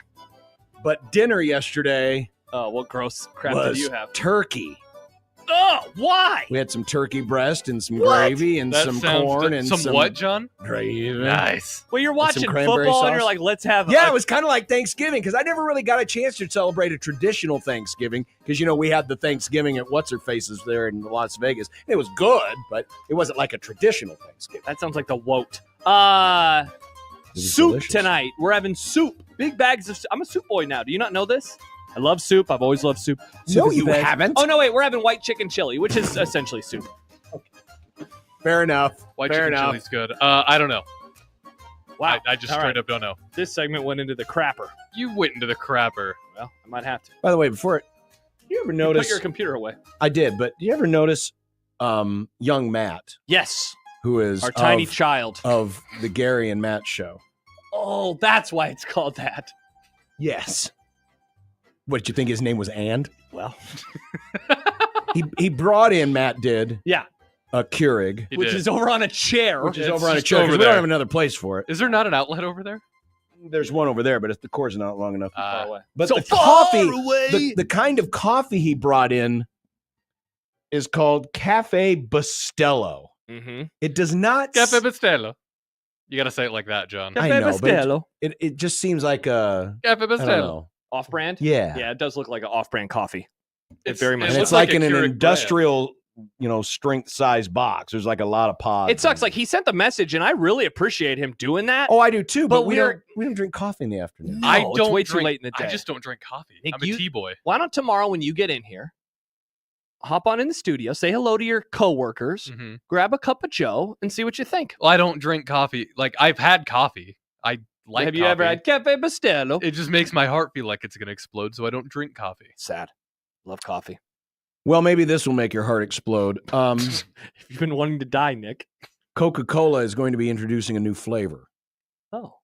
but dinner yesterday Oh, what gross crap did was you have? turkey. Oh, why? We had some turkey breast and some gravy and That some sounds corn good. and some what, John? Gravy. Nice. Well, you're some watching cranberry football and sauce. you're like, let's have. Yeah, it was kind of like Thanksgiving because I never really got a chance to celebrate a traditional Thanksgiving because, we had the Thanksgiving at What's-Her-Faces there in Las Vegas. It was good, but it wasn't like a traditional Thanksgiving. That sounds like the woat. was Soup delicious. tonight. We're having soup. Big bags of. I'm a soup boy now. Do you not know this? I love soup. I've always loved soup. Soup No, is the you best. haven't. Oh no, wait. We're having white chicken chili, which is essentially soup. Fair enough. White Fair chicken enough. chili's good. I don't know. Wow. I just All straight right. up don't know. This segment went into the crapper. You went into the crapper. Well, I might have to. By the way, before you ever notice, Put your computer away. I did, but do you ever notice young Matt, Yes. who is Our tiny of- child. of the Gary and Matt show? Oh, that's why it's called that. Yes. What did you think his name was? And Well, he brought in Matt did yeah, a Keurig, He which did. is over on a chair. which is It's over on a just chair over because we don't there. have another place for it. Is there not an outlet over there? There's one over there, but if the cord's not long enough. far away. But So the far coffee, away! the kind of coffee he brought in is called Cafe Bustelo. Mm-hmm. It does not. Cafe Bustelo. You got to say it like that, John. I Cafe know, but Bustelo. it just seems like a. Cafe I don't Bustelo. know. Off-brand? Yeah. Yeah, it does look like an off-brand coffee. It It's- very much it And does. it's looks like like in a an Keurig industrial, strength size box. There's like a lot of pods. It sucks. Like, he sent the message, and I really appreciate him doing that. Oh, I do too. But But we we're- don't drink coffee in the afternoon. No, I it's don't way too drink- late in the day. I just don't drink coffee. Nick, I'm a tea boy. Why don't tomorrow when you get in here, hop on in the studio, say hello to your coworkers, Mm-hmm. grab a cup of Joe, and see what you think. Well, I don't drink coffee. Like, I've had coffee. I like Have you ever coffee. had Cafe Bustelo? It just makes my heart feel like it's going to explode, so I don't drink coffee. Sad. Love coffee. Well, maybe this will make your heart explode. If you've been wanting to die, Nick. Coca-Cola is going to be introducing a new flavor: Oh.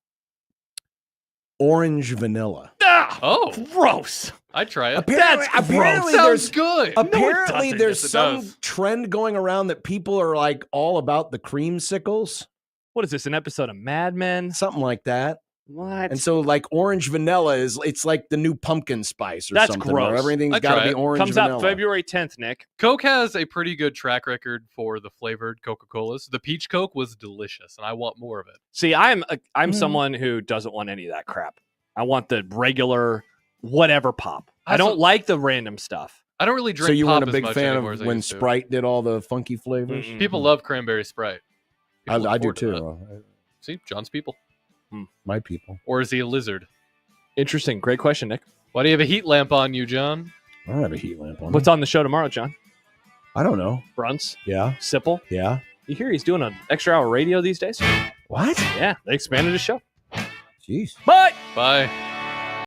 orange vanilla. Ah, Oh, gross. I'd try it. Apparently, That's apparently Sounds there's good. apparently doesn't. there's Yes, it some does. trend going around that people are like all about the creamsicles, What is this, an episode of Mad Men? something like that. What? And so, like orange vanilla it's like the new pumpkin spice or That's something. gross. Where everything's I'd got to try be it. orange Comes vanilla. out February 10th, Nick. Coke has a pretty good track record for the flavored Coca-Colas. The peach Coke was delicious, and I want more of it. See, I'm Mm. someone who doesn't want any of that crap. I want the regular whatever pop. I That's don't like the random stuff. I don't really drink So you pop weren't a as big much fan anymore as of I when used to. Sprite did all the funky flavors? Mm-mm. People love cranberry Sprite. People look I do forward to too. that. See, John's people. My people. Or is he a lizard? Interesting. Great question, Nick. Why do you have a heat lamp on you, John? I don't have a heat lamp on. What's on the show tomorrow, John? I don't know. Brunts? Yeah. Sipple? Yeah. You hear he's doing an extra hour radio these days? What? Yeah, they expanded his show. Jeez. Bye. Bye.